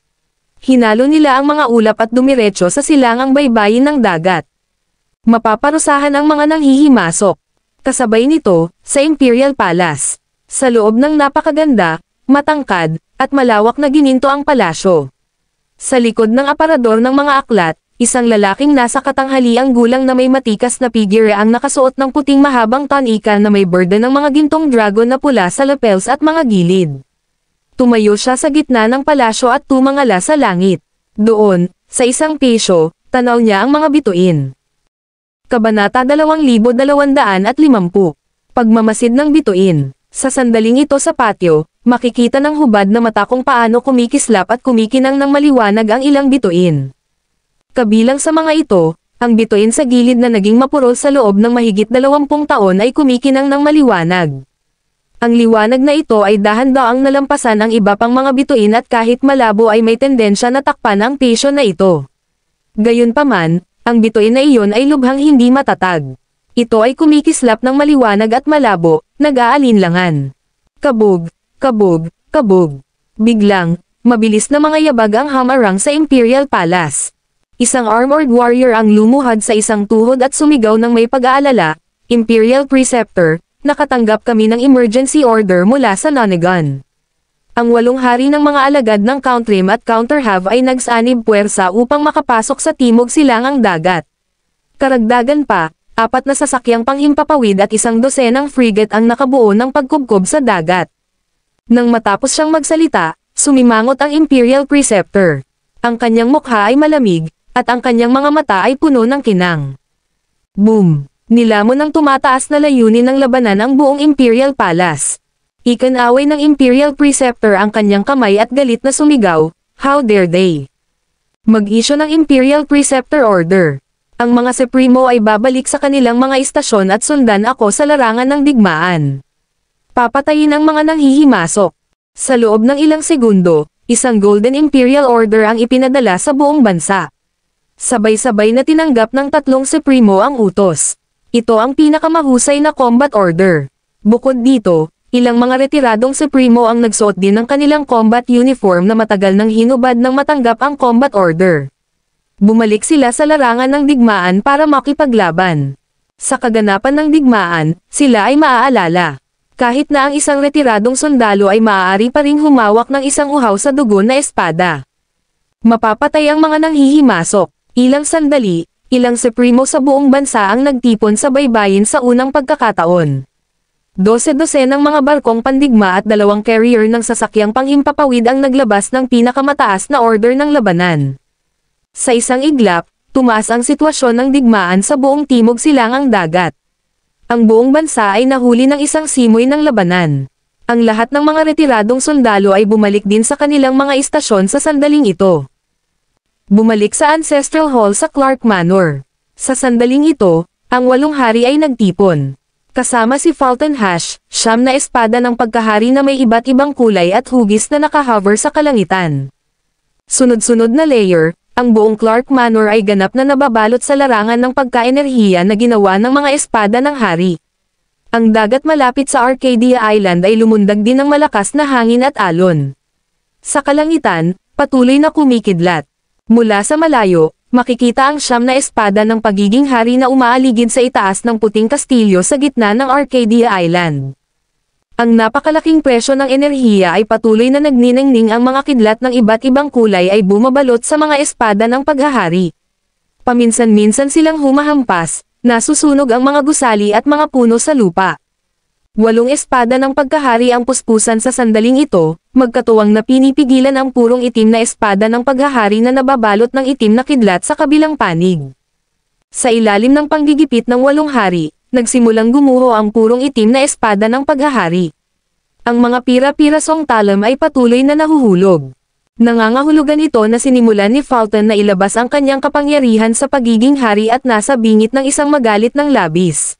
Hinalo nila ang mga ulap at dumiretso sa silangang baybayin ng dagat. Mapaparusahan ang mga nanghihimasok. Kasabay nito, sa Imperial Palace. Sa loob ng napakaganda, matangkad, at malawak na gininto ang palasyo. Sa likod ng aparador ng mga aklat, isang lalaking nasa katanghaliang gulang na may matikas na figure ang nakasuot ng puting mahabang tanika na may burden ng mga gintong dragon na pula sa lapels at mga gilid. Tumayo siya sa gitna ng palasyo at tumangala sa langit. Doon, sa isang pisyo, tanaw niya ang mga bituin. Kabanata 2250. Pagmamasid ng bituin. Sa sandaling ito sa patio, makikita ng hubad na mata kung paano kumikislap at kumikinang ng maliwanag ang ilang bituin. Kabilang sa mga ito, ang bituin sa gilid na naging mapurol sa loob ng mahigit 20 taon ay kumikinang ng maliwanag. Ang liwanag na ito ay dahan-daang nalampasan ang iba pang mga bituin at kahit malabo ay may tendensya na takpan ang pisyo na ito. Gayunpaman, ang bituin na iyon ay lubhang hindi matatag. Ito ay kumikislap ng maliwanag at malabo, nag-aalinlangan. Kabog, kabog, kabog. Biglang, mabilis na mga yabag ang hamarang sa Imperial Palace. Isang armored warrior ang lumuhad sa isang tuhod at sumigaw ng may pag-aalala, "Imperial Preceptor, nakatanggap kami ng emergency order mula sa Nonagon." Ang 8 hari ng mga alagad ng Countrim at Counterhave ay nagsanib puwersa upang makapasok sa timog silangang dagat. Karagdagan pa, 4 na sasakyang panghimpapawid at 12 ng frigate ang nakabuo ng pagkubkob sa dagat. Nang matapos siyang magsalita, sumimangot ang Imperial Preceptor. Ang kanyang mukha ay malamig, at ang kanyang mga mata ay puno ng kinang. Boom! Nilamon ng tumataas na layunin ng labanan ang buong Imperial Palace. Ikanaway ng Imperial Preceptor ang kanyang kamay at galit na sumigaw, "How dare they?" Mag-isyo ng Imperial Preceptor order. Ang mga Supremo ay babalik sa kanilang mga istasyon at sundan ako sa larangan ng digmaan. Papatayin ang mga nanghihimasok. Sa loob ng ilang segundo, isang Golden Imperial Order ang ipinadala sa buong bansa. Sabay-sabay na tinanggap ng 3 Supremo ang utos. Ito ang pinakamahusay na combat order. Bukod dito, ilang mga retiradong Supremo ang nagsuot din ng kanilang combat uniform na matagal nang hinubad nang matanggap ang combat order. Bumalik sila sa larangan ng digmaan para makipaglaban. Sa kaganapan ng digmaan, sila ay maaalala. Kahit na ang isang retiradong sundalo ay maaari pa ring humawak ng isang uhaw sa dugo na espada. Mapapatay ang mga nanghihimasok. Ilang sandali, ilang Supremo sa buong bansa ang nagtipon sa baybayin sa unang pagkakataon. 12 ng mga barkong pandigma at 2 carrier ng sasakyang panghimpapawid ang naglabas ng pinakamataas na order ng labanan. Sa isang iglap, tumaas ang sitwasyon ng digmaan sa buong timog silangang dagat. Ang buong bansa ay nahuli ng isang simoy ng labanan. Ang lahat ng mga retiradong sundalo ay bumalik din sa kanilang mga istasyon sa sandaling ito. Bumalik sa Ancestral Hall sa Clark Manor. Sa sandaling ito, ang 8 hari ay nagtipon. Kasama si Fulton Hash, siyam na espada ng pagkahari na may iba't ibang kulay at hugis na nakahover sa kalangitan. Sunod-sunod na layer, ang buong Clark Manor ay ganap na nababalot sa larangan ng pagka-enerhiya na ginawa ng mga espada ng hari. Ang dagat malapit sa Arcadia Island ay lumundag din ng malakas na hangin at alon. Sa kalangitan, patuloy na kumikidlat. Mula sa malayo, makikita ang siyam na espada ng pagiging hari na umaaligid sa itaas ng puting kastilyo sa gitna ng Arcadia Island. Ang napakalaking presyo ng enerhiya ay patuloy na nagniningning ang mga kidlat ng iba't ibang kulay ay bumabalot sa mga espada ng paghahari. Paminsan-minsan silang humahampas, nasusunog ang mga gusali at mga puno sa lupa. 8 espada ng pagkahari ang puspusan sa sandaling ito, magkatuwang na pinipigilan ang purong itim na espada ng paghahari na nababalot ng itim na kidlat sa kabilang panig. Sa ilalim ng panggigipit ng 8 hari, nagsimulang gumuho ang purong itim na espada ng paghahari. Ang mga pira-pirasong talam ay patuloy na nahuhulog. Nangangahulugan ito na sinimulan ni Fulton na ilabas ang kanyang kapangyarihan sa pagiging hari at nasa bingit ng isang magalit ng labis.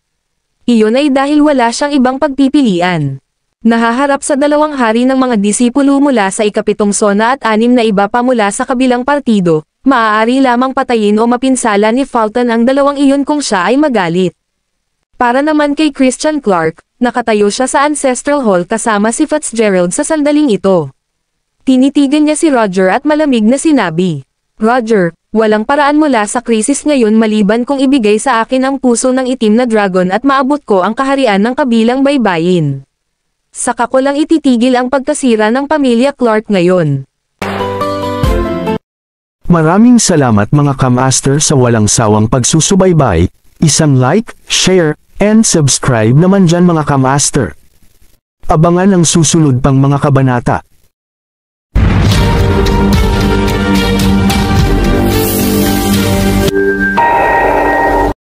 Iyon ay dahil wala siyang ibang pagpipilian. Nahaharap sa 2 hari ng mga disipulo mula sa ikapitong sona at 6 na iba pa mula sa kabilang partido, maaari lamang patayin o mapinsala ni Fulton ang 2 iyon kung siya ay magalit. Para naman kay Christian Clark, nakatayo siya sa Ancestral Hall kasama si Fitzgerald sa sandaling ito. Tinitigan niya si Roger at malamig na sinabi, "Roger, walang paraan mula sa krisis ngayon maliban kung ibigay sa akin ang puso ng itim na dragon at maabot ko ang kaharian ng kabilang baybayin. Saka ko lang ititigil ang pagkasira ng pamilya Clark ngayon." Maraming salamat mga kamaster sa walang sawang pagsusubaybay, isang like, share, and subscribe naman dyan mga kamaster. Abangan ang susunod pang mga kabanata.